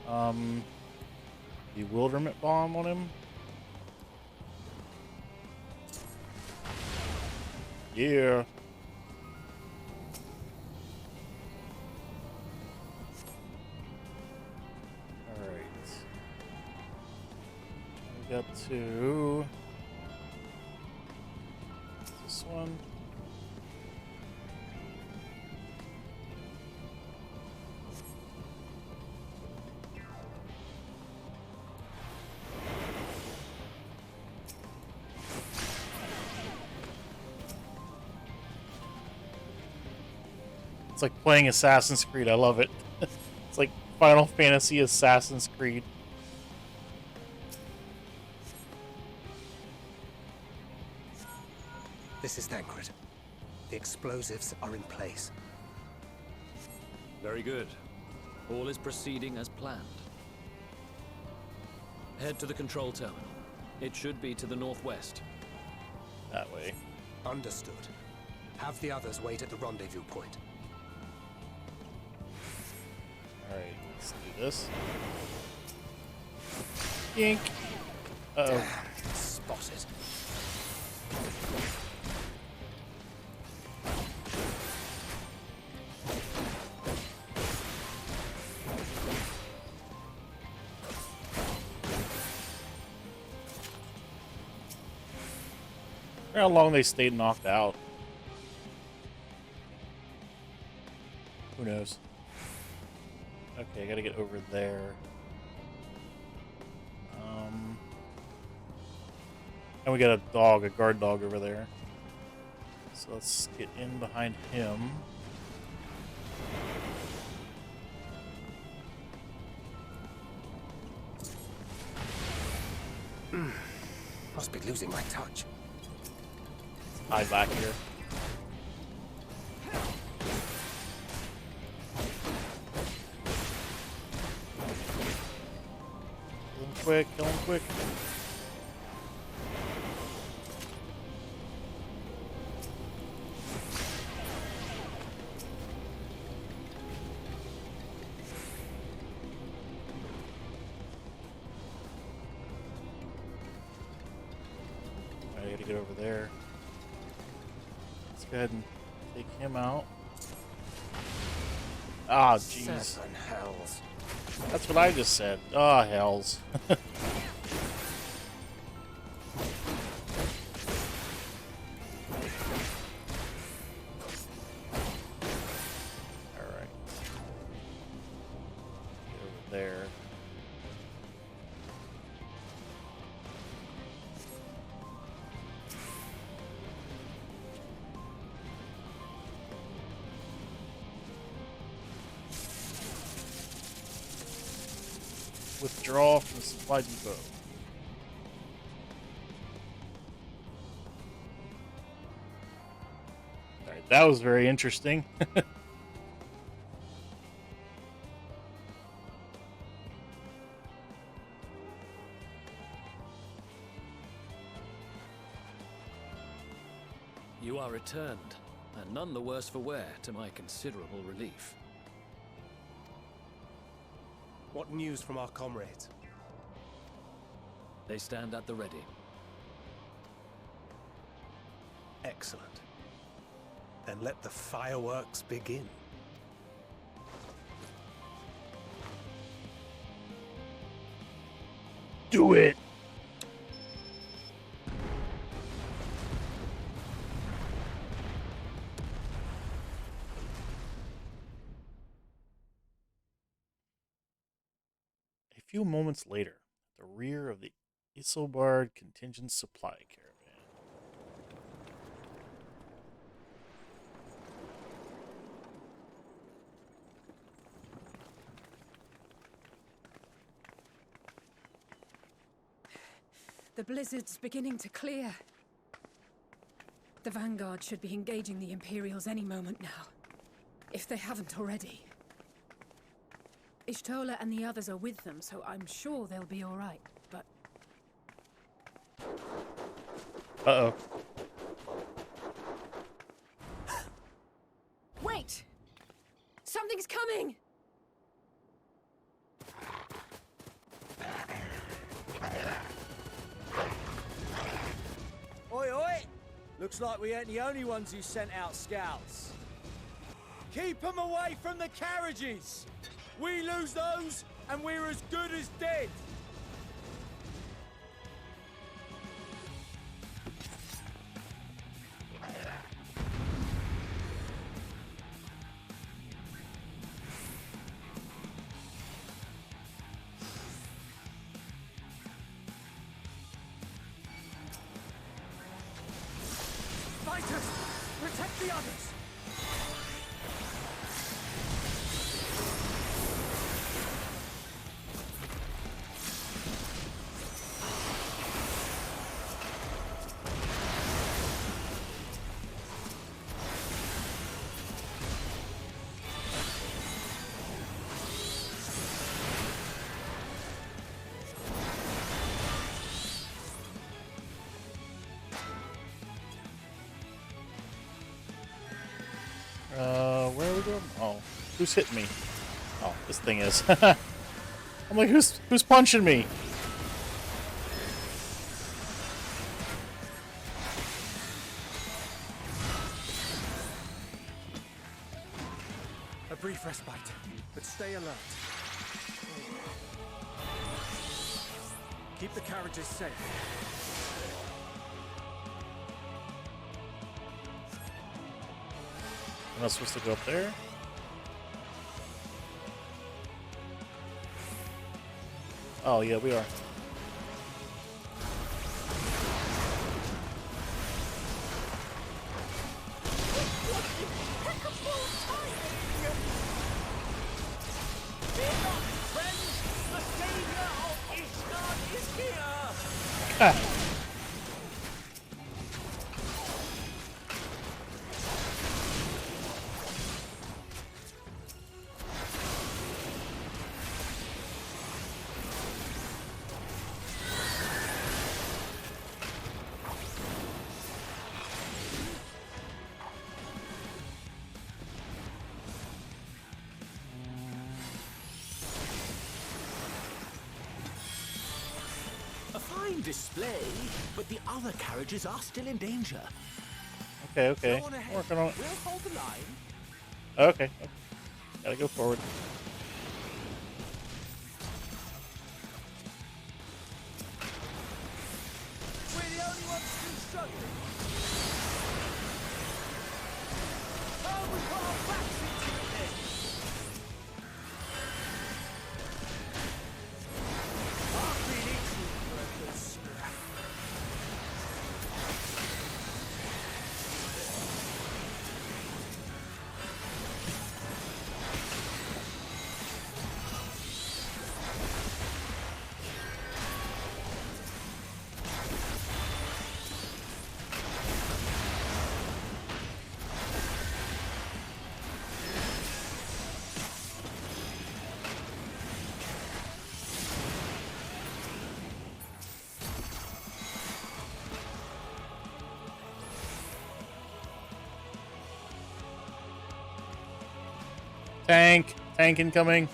Alright. Bewilderment bomb on him. Yeah. Got to this one. It's like playing Assassin's Creed. I love it. It's like Final Fantasy Assassin's Creed. This is Thancred. The explosives are in place. Very good. All is proceeding as planned. Head to the control terminal. It should be to the northwest. That way. Understood. Have the others wait at the rendezvous point. Alright, let's do this. Yink! Uh-oh. Damn, spotted. How long they stayed knocked out. Who knows? Okay, I gotta get over there. And we got a dog, a guard dog over there. So let's get in behind him. Must be losing my touch. Hide back here. Kill him quick, kill him quick. I gotta get over there. Let's go ahead and take him out. Ah, jeez. Seven hells. That's what I just said. Ah, hells. Alright. Get over there. Withdraw from the supply depot. Alright, that was very interesting. You are returned, and none the worse for wear, to my considerable relief. What news from our comrades? They stand at the ready. Excellent. Then let the fireworks begin. Do it! A few moments later, at the rear of the Isilbard contingent supply caravan. The blizzard's beginning to clear. The Vanguard should be engaging the Imperials any moment now, if they haven't already. Ishtola and the others are with them, so I'm sure they'll be all right, but... Uh-oh. Wait! Something's coming! Oi, oi! Looks like we ain't the only ones who sent out scouts. Keep them away from the carriages! We lose those, and we're as good as dead! Fighters! Protect the others! Where are we going? Oh, who's hitting me? Oh, this thing is. I'm like, who's punching me? A brief respite, but stay alert. Keep the carriages safe. Am I supposed to go up there? Oh, yeah, we are. A fine display, but the other carriages are still in danger. Okay, okay. Go on ahead. Working on it. We'll hold the line. Okay. Gotta go forward. We're the only ones still struggling. Oh, we put our backs into it then. I've been itching for a good scrap. Tank! Tank incoming!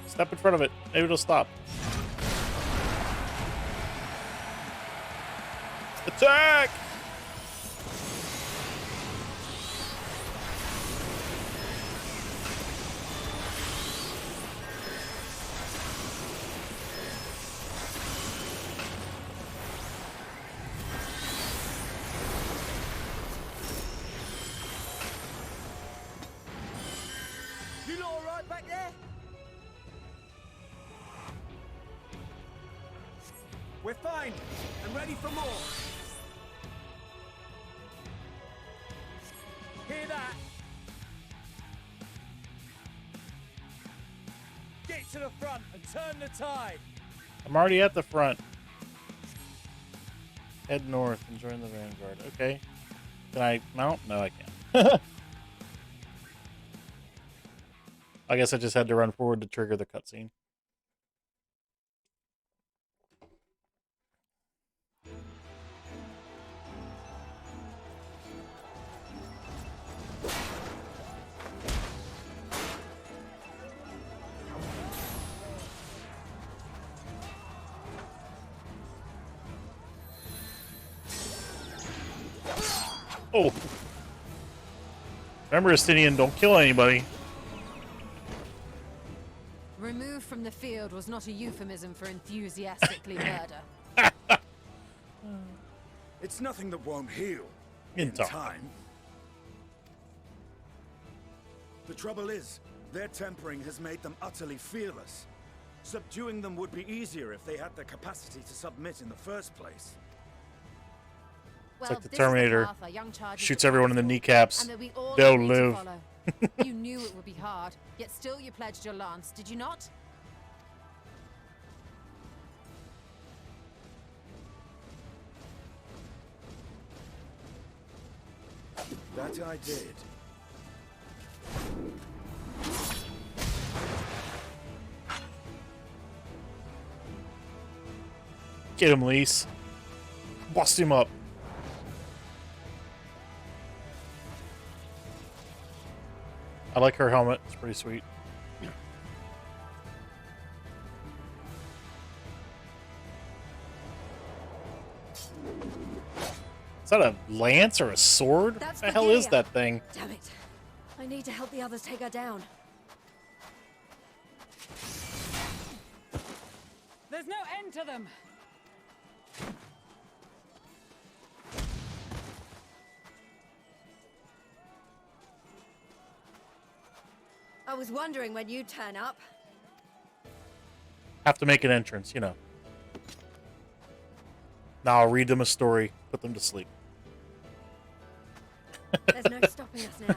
Step in front of it. Maybe it'll stop. Attack! You lot all right back there? We're fine and ready for more. Hear that? Get to the front and turn the tide. I'm already at the front. Head north and join the vanguard. Okay. Can I mount? No, I can't. I guess I just had to run forward to trigger the cutscene. Oh! Remember, Estinian, don't kill anybody. Removed from the field was not a euphemism for enthusiastically murder. It's nothing that won't heal. In time. time. The trouble is, their tempering has made them utterly fearless. Subduing them would be easier if they had the capacity to submit in the first place. It's like the Terminator shoots everyone in the kneecaps. And that we all They'll agreed to live. follow. You knew it would be hard, yet still you pledged your lance, did you not? That I did. Get him, Lise. Bust him up. I like her helmet. It's pretty sweet. Is that a lance or a sword? That's What the hell is Virgilia. that thing? Damn it. I need to help the others take her down. There's no end to them. I was wondering when you'd turn up. Have to make an entrance, you know. Now I'll read them a story, put them to sleep. There's no stopping us now.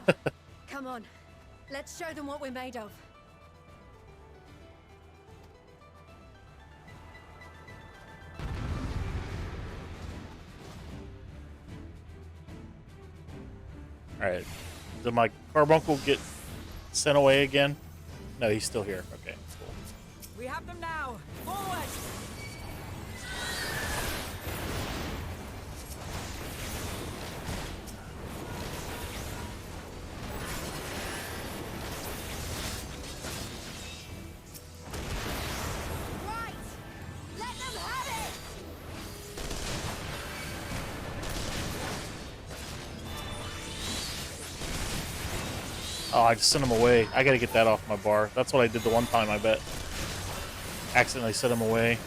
Come on. Let's show them what we're made of. Alright. Did my carbuncle get sent away again? No, he's still here. Okay, cool. We have them now! Forward! Right! Let them have it! Oh, I just sent him away. I gotta get that off my bar. That's what I did the one time, I bet. Accidentally sent him away.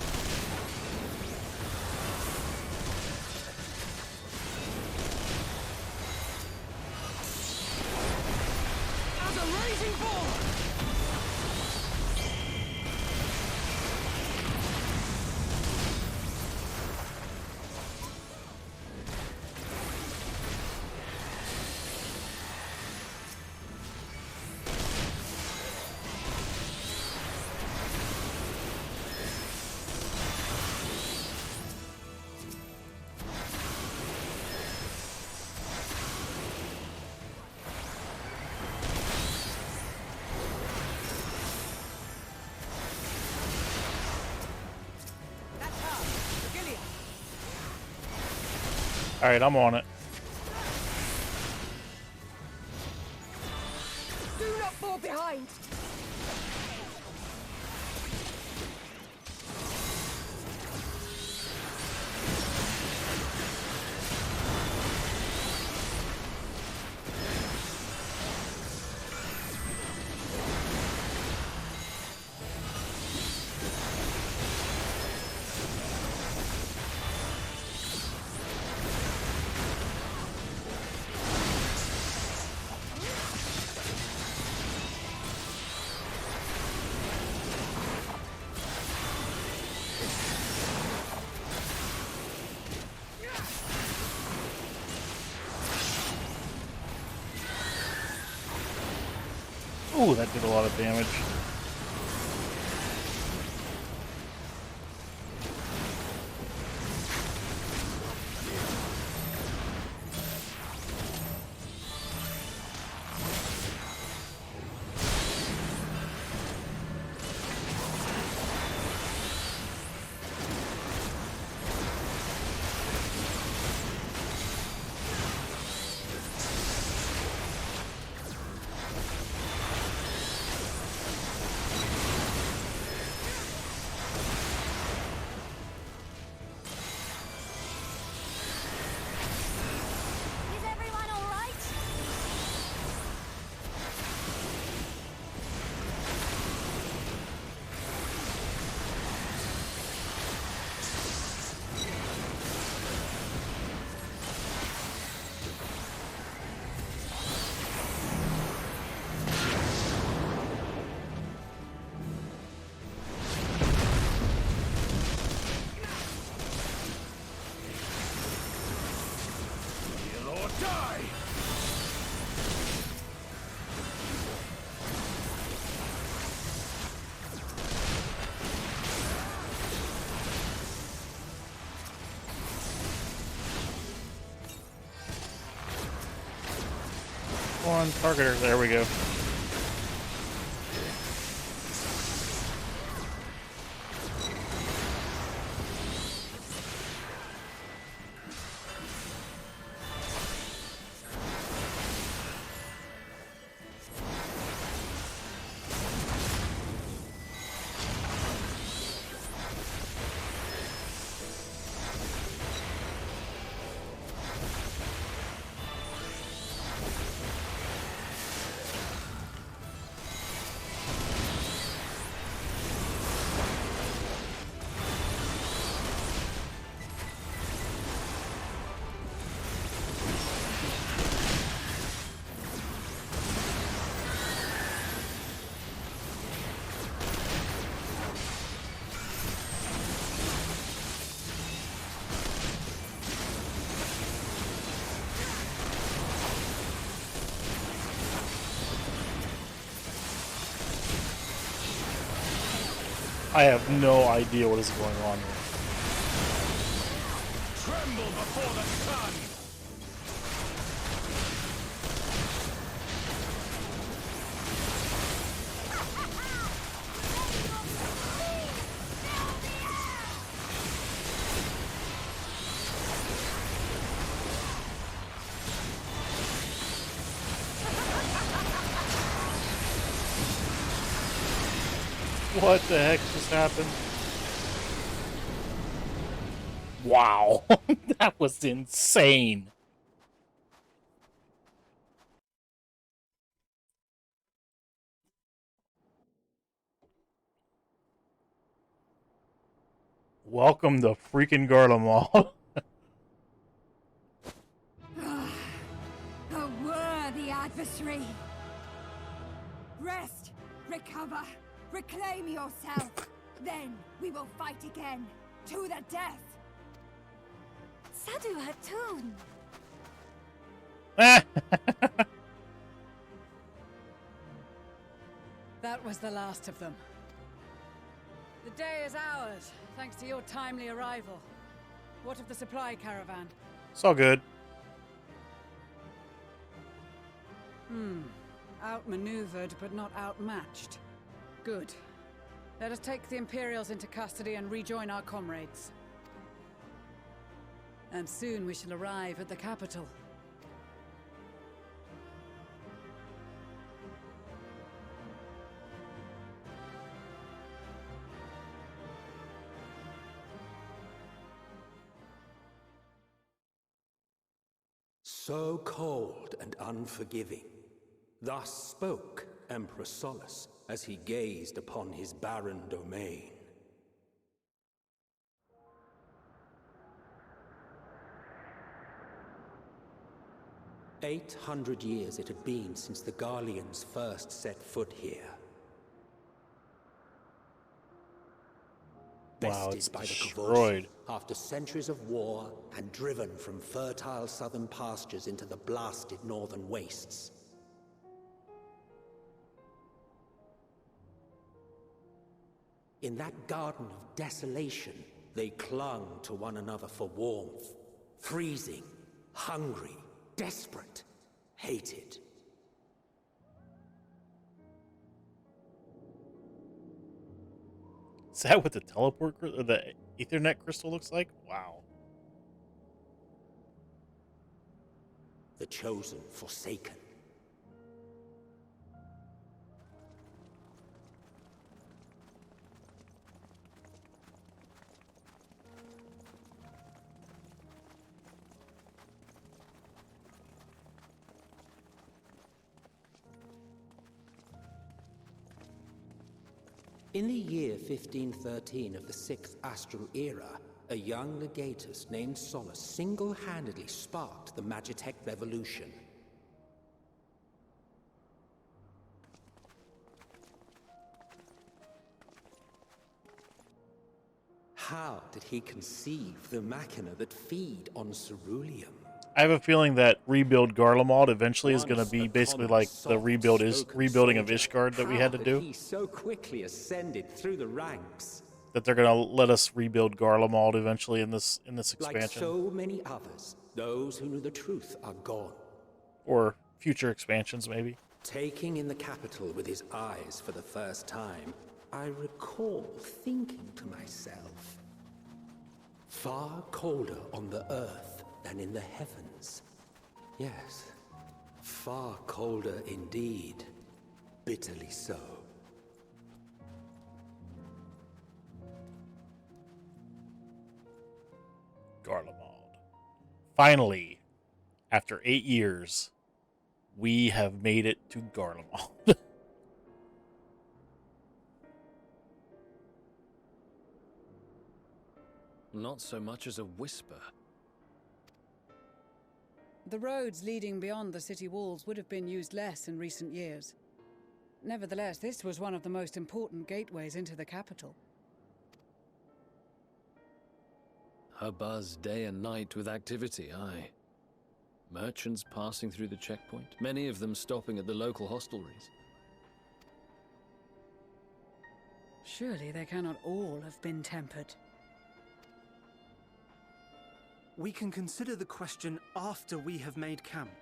As a raging bull! Alright, I'm on it. Do not fall behind! Ooh, that did a lot of damage. Is everyone alright? Kill or die! On targeter, there we go. I have no idea what is going on here. Tremble before the sun! What the heck just happened? Wow. That was insane. Welcome to freaking Garlemald. A worthy adversary. Rest, recover, reclaim yourself. Then we will fight again, to the death. Sadu Hatun. That was the last of them. The day is ours, thanks to your timely arrival. What of the supply caravan? It's all good. Outmaneuvered, but not outmatched. Good. Let us take the Imperials into custody and rejoin our comrades. And soon we shall arrive at the capital. So cold and unforgiving. Thus spoke Emperor Solus as he gazed upon his barren domain. "800 years it had been since the Garleans first set foot here. Wow, it's Bested by the destroyed. Kavosh, after centuries of war and driven from fertile southern pastures into the blasted northern wastes. In that garden of desolation, they clung to one another for warmth, freezing, hungry, desperate, hated. Is that what the teleport or the Ethernet crystal looks like? Wow. The chosen forsaken. In the year 1513 of the 6th Astral Era, a young legatus named Solus single-handedly sparked the Magitech Revolution. How did he conceive the machina that feed on ceruleum? I have a feeling that rebuild Garlemald eventually is going to be basically like the rebuilding of Ishgard that we had to do. He so quickly ascended through the ranks. That they're going to let us rebuild Garlemald eventually in this expansion. Like so many others, those who knew the truth are gone. Or future expansions, maybe. Taking in the capital with his eyes for the first time, I recall thinking to myself, far colder on the earth than in the heavens. Yes, far colder indeed. Bitterly so. Garlemald. Finally, after 8 years, we have made it to Garlemald. Not so much as a whisper. The roads leading beyond the city walls would have been used less in recent years. Nevertheless, this was one of the most important gateways into the capital. A buzz day and night with activity, aye. Merchants passing through the checkpoint, many of them stopping at the local hostelries. Surely they cannot all have been tempered. We can consider the question after we have made camp.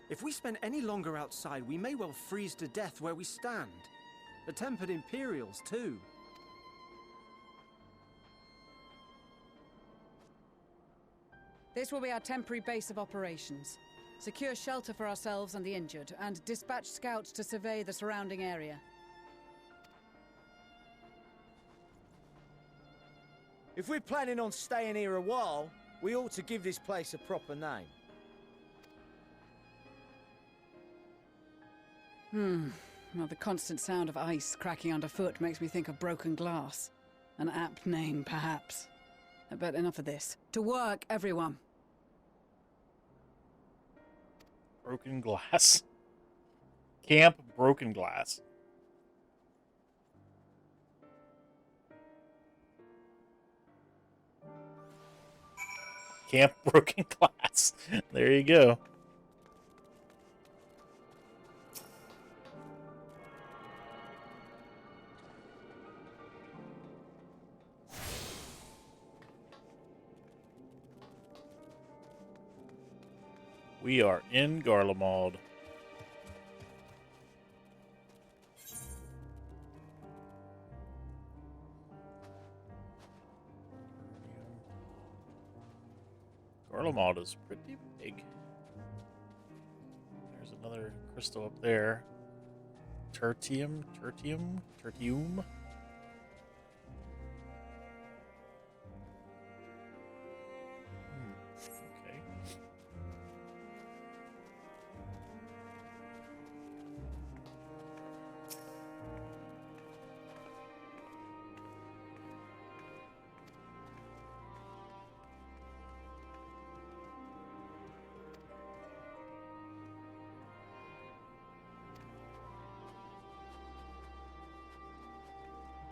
If we spend any longer outside, we may well freeze to death where we stand. The tempered Imperials, too. This will be our temporary base of operations. Secure shelter for ourselves and the injured, and dispatch scouts to survey the surrounding area. If we're planning on staying here a while, we ought to give this place a proper name. Well, the constant sound of ice cracking underfoot makes me think of broken glass. An apt name, perhaps. But enough of this. To work, everyone! Broken glass. Camp Broken Glass. Camp Broken Glass. There you go. We are in Garlemald. Garlemald is pretty big. There's another crystal up there. Tertium. Okay.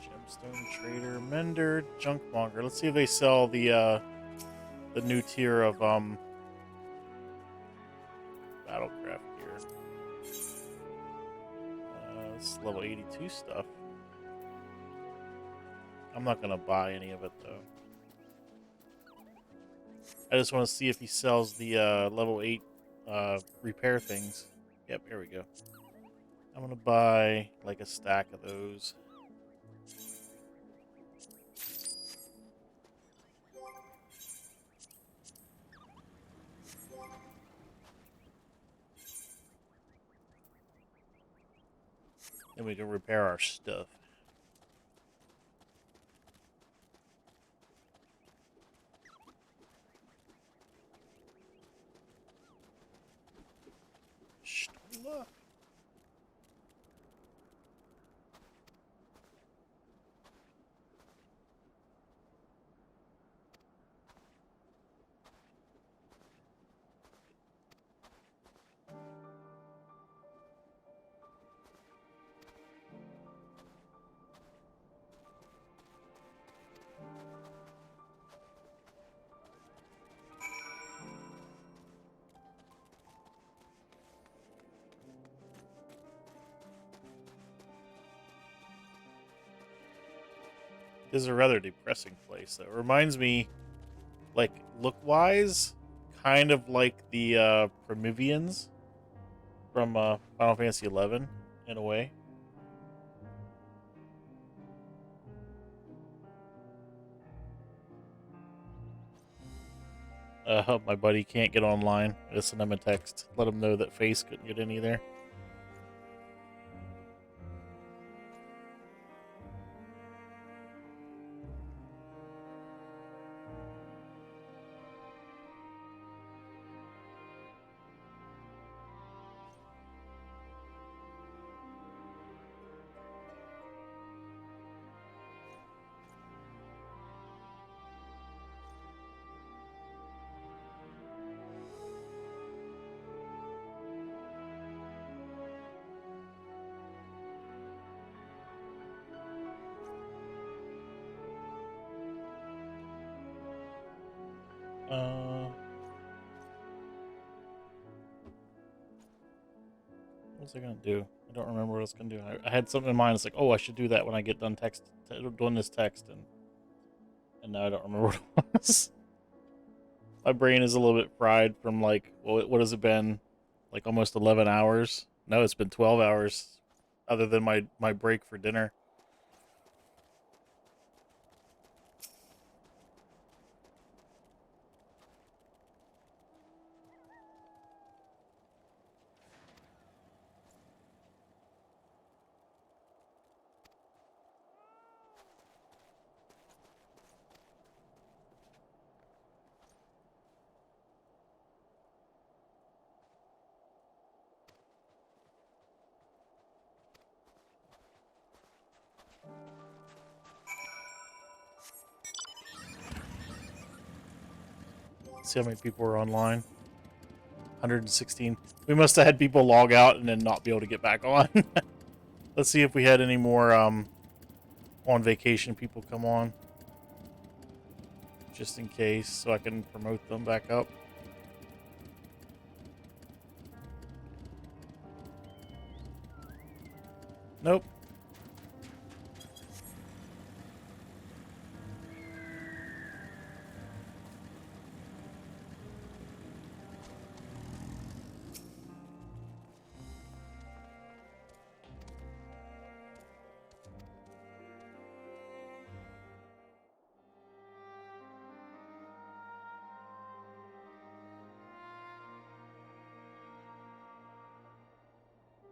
Gemstone Trader, Mender, Junkmonger. Let's see if they sell the new tier of Battlecraft gear. This is level 82 stuff. I'm not gonna buy any of it though. I just want to see if he sells the level 8 repair things. Yep, here we go. I'm gonna buy like a stack of those. Then we can repair our stuff. Stola. This is a rather depressing place, though. It reminds me, like, look-wise, kind of like the Prometheans from Final Fantasy XI, in a way. My buddy can't get online. I sent him a text. Let him know that Face couldn't get in either. What was I gonna do? I don't remember what I was gonna do. I had something in mind. It's like, oh, I should do that when I get done doing this text, and now I don't remember what it was. My brain is a little bit fried from like, well, what has it been? Like almost 11 hours? No, it's been 12 hours, other than my break for dinner. See how many people are online. 116. We must have had people log out and then not be able to get back on. Let's see if we had any more on vacation people come on. Just in case, so I can promote them back up. Nope.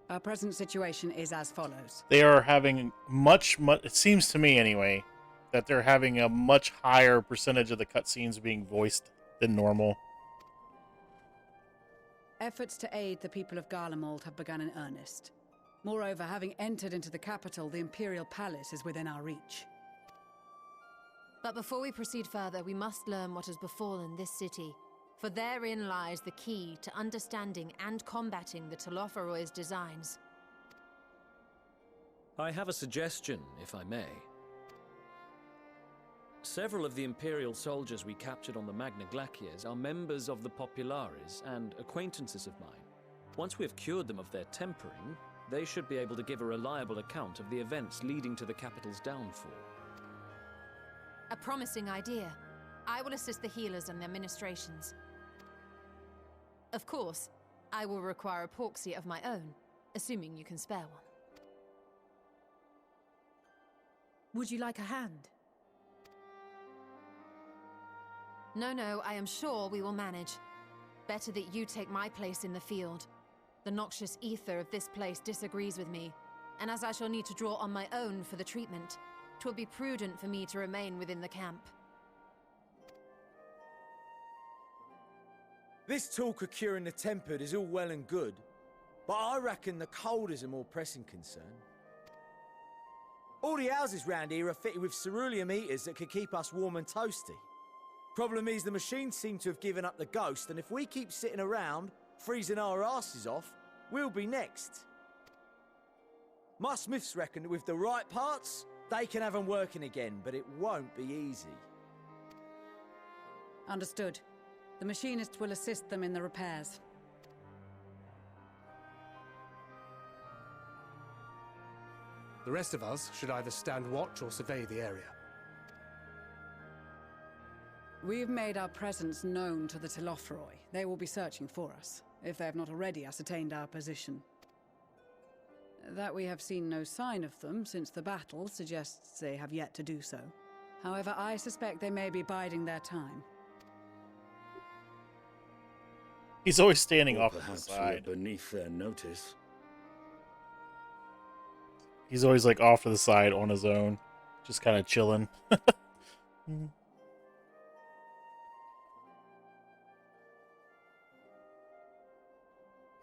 Our present situation is as follows. They are having much, it seems to me anyway, that they're having a much higher percentage of the cutscenes being voiced than normal. Efforts to aid the people of Garlemald have begun in earnest. Moreover, having entered into the capital, the Imperial Palace is within our reach. But before we proceed further, we must learn what has befallen this city. For therein lies the key to understanding and combating the Telophoroid's designs. I have a suggestion, if I may. Several of the Imperial soldiers we captured on the Magna Glaciers are members of the Populares and acquaintances of mine. Once we have cured them of their tempering, they should be able to give a reliable account of the events leading to the capital's downfall. A promising idea. I will assist the healers and their ministrations. Of course, I will require a proxy of my own, assuming you can spare one. Would you like a hand? No, I am sure we will manage. Better that you take my place in the field. The noxious ether of this place disagrees with me, and as I shall need to draw on my own for the treatment, 'twill be prudent for me to remain within the camp. This talk of curing the tempered is all well and good, but I reckon the cold is a more pressing concern. All the houses round here are fitted with ceruleum heaters that could keep us warm and toasty. Problem is, the machines seem to have given up the ghost, and if we keep sitting around, freezing our asses off, we'll be next. My smiths reckon that with the right parts, they can have them working again, but it won't be easy. Understood. The machinists will assist them in the repairs. The rest of us should either stand watch or survey the area. We've made our presence known to the Telophoroi. They will be searching for us, if they have not already ascertained our position. That we have seen no sign of them since the battle suggests they have yet to do so. However, I suspect they may be biding their time. He's always standing off to the Perhaps side. we're beneath their notice. He's always like off to the side on his own, just kind of chilling. In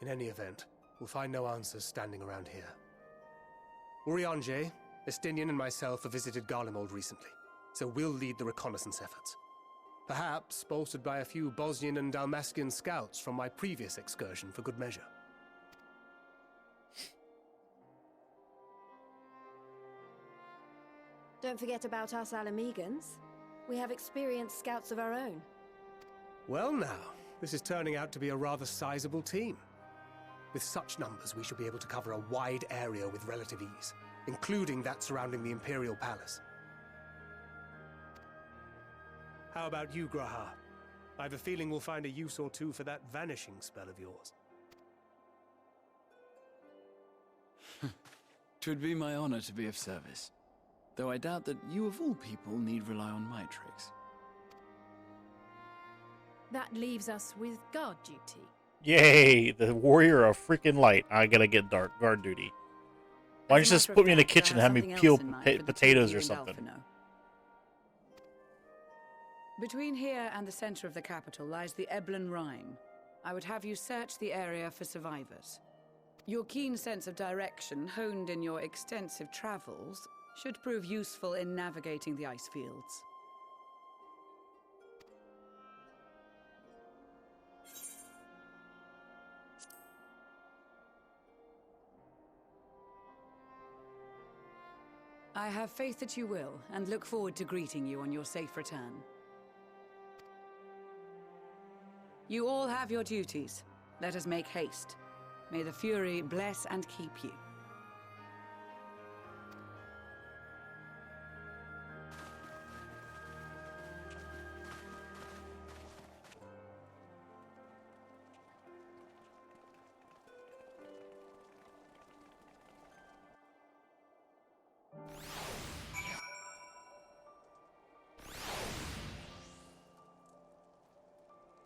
any event, we'll find no answers standing around here. Urianger, Estinian and myself have visited Garlemald recently, so we'll lead the reconnaissance efforts. Perhaps bolstered by a few Bosnian and Dalmatian scouts from my previous excursion for good measure. Don't forget about us Alamegans. We have experienced scouts of our own. Well now, this is turning out to be a rather sizable team. With such numbers, we should be able to cover a wide area with relative ease, including that surrounding the Imperial Palace. How about you, Graha? I have a feeling we'll find a use or two for that vanishing spell of yours. 'Twould be my honor to be of service, though I doubt that you of all people need rely on my tricks. That leaves us with guard duty. Yay, the warrior of freaking light. I gotta get guard duty. Why don't you just put me in the kitchen and have me peel potatoes or something? Between here and the center of the capital lies the Eblan Rhine. I would have you search the area for survivors. Your keen sense of direction, honed in your extensive travels, should prove useful in navigating the ice fields. I have faith that you will, and look forward to greeting you on your safe return. You all have your duties. Let us make haste. May the Fury bless and keep you.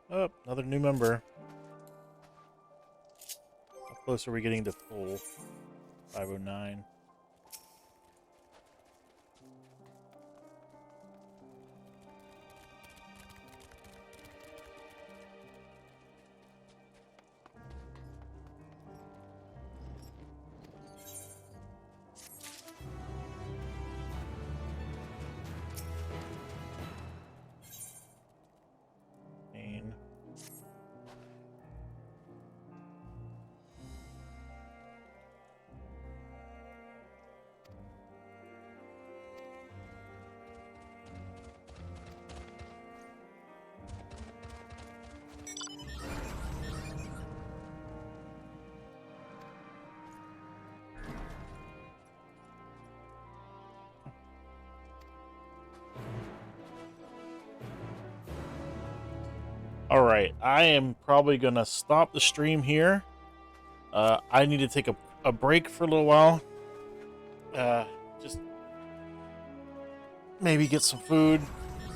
Oh, another new member. How close are we getting to full? 509. Alright, I am probably going to stop the stream here. I need to take a break for a little while. Just maybe get some food,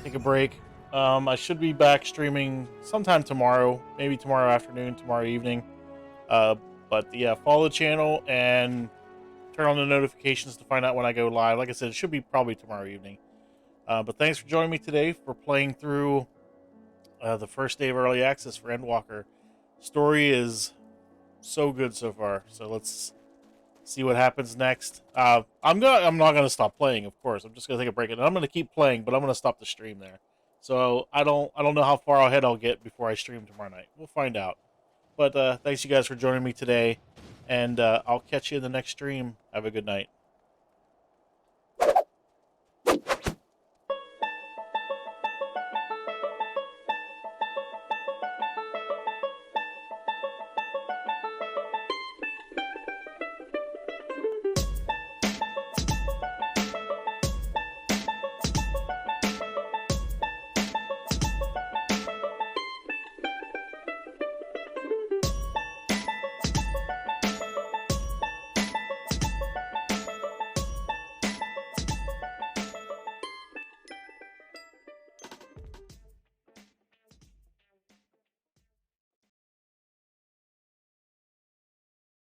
take a break. I should be back streaming sometime tomorrow, maybe tomorrow afternoon, tomorrow evening. But yeah, follow the channel and turn on the notifications to find out when I go live. Like I said, it should be probably tomorrow evening. But thanks for joining me today for playing through the first day of early access for Endwalker. Story is so good so far. So let's see what happens next. I'm not gonna stop playing, of course. I'm just gonna take a break, and I'm gonna keep playing, but I'm gonna stop the stream there. So I don't know how far ahead I'll get before I stream tomorrow night. We'll find out. But thanks you guys for joining me today, and I'll catch you in the next stream. Have a good night.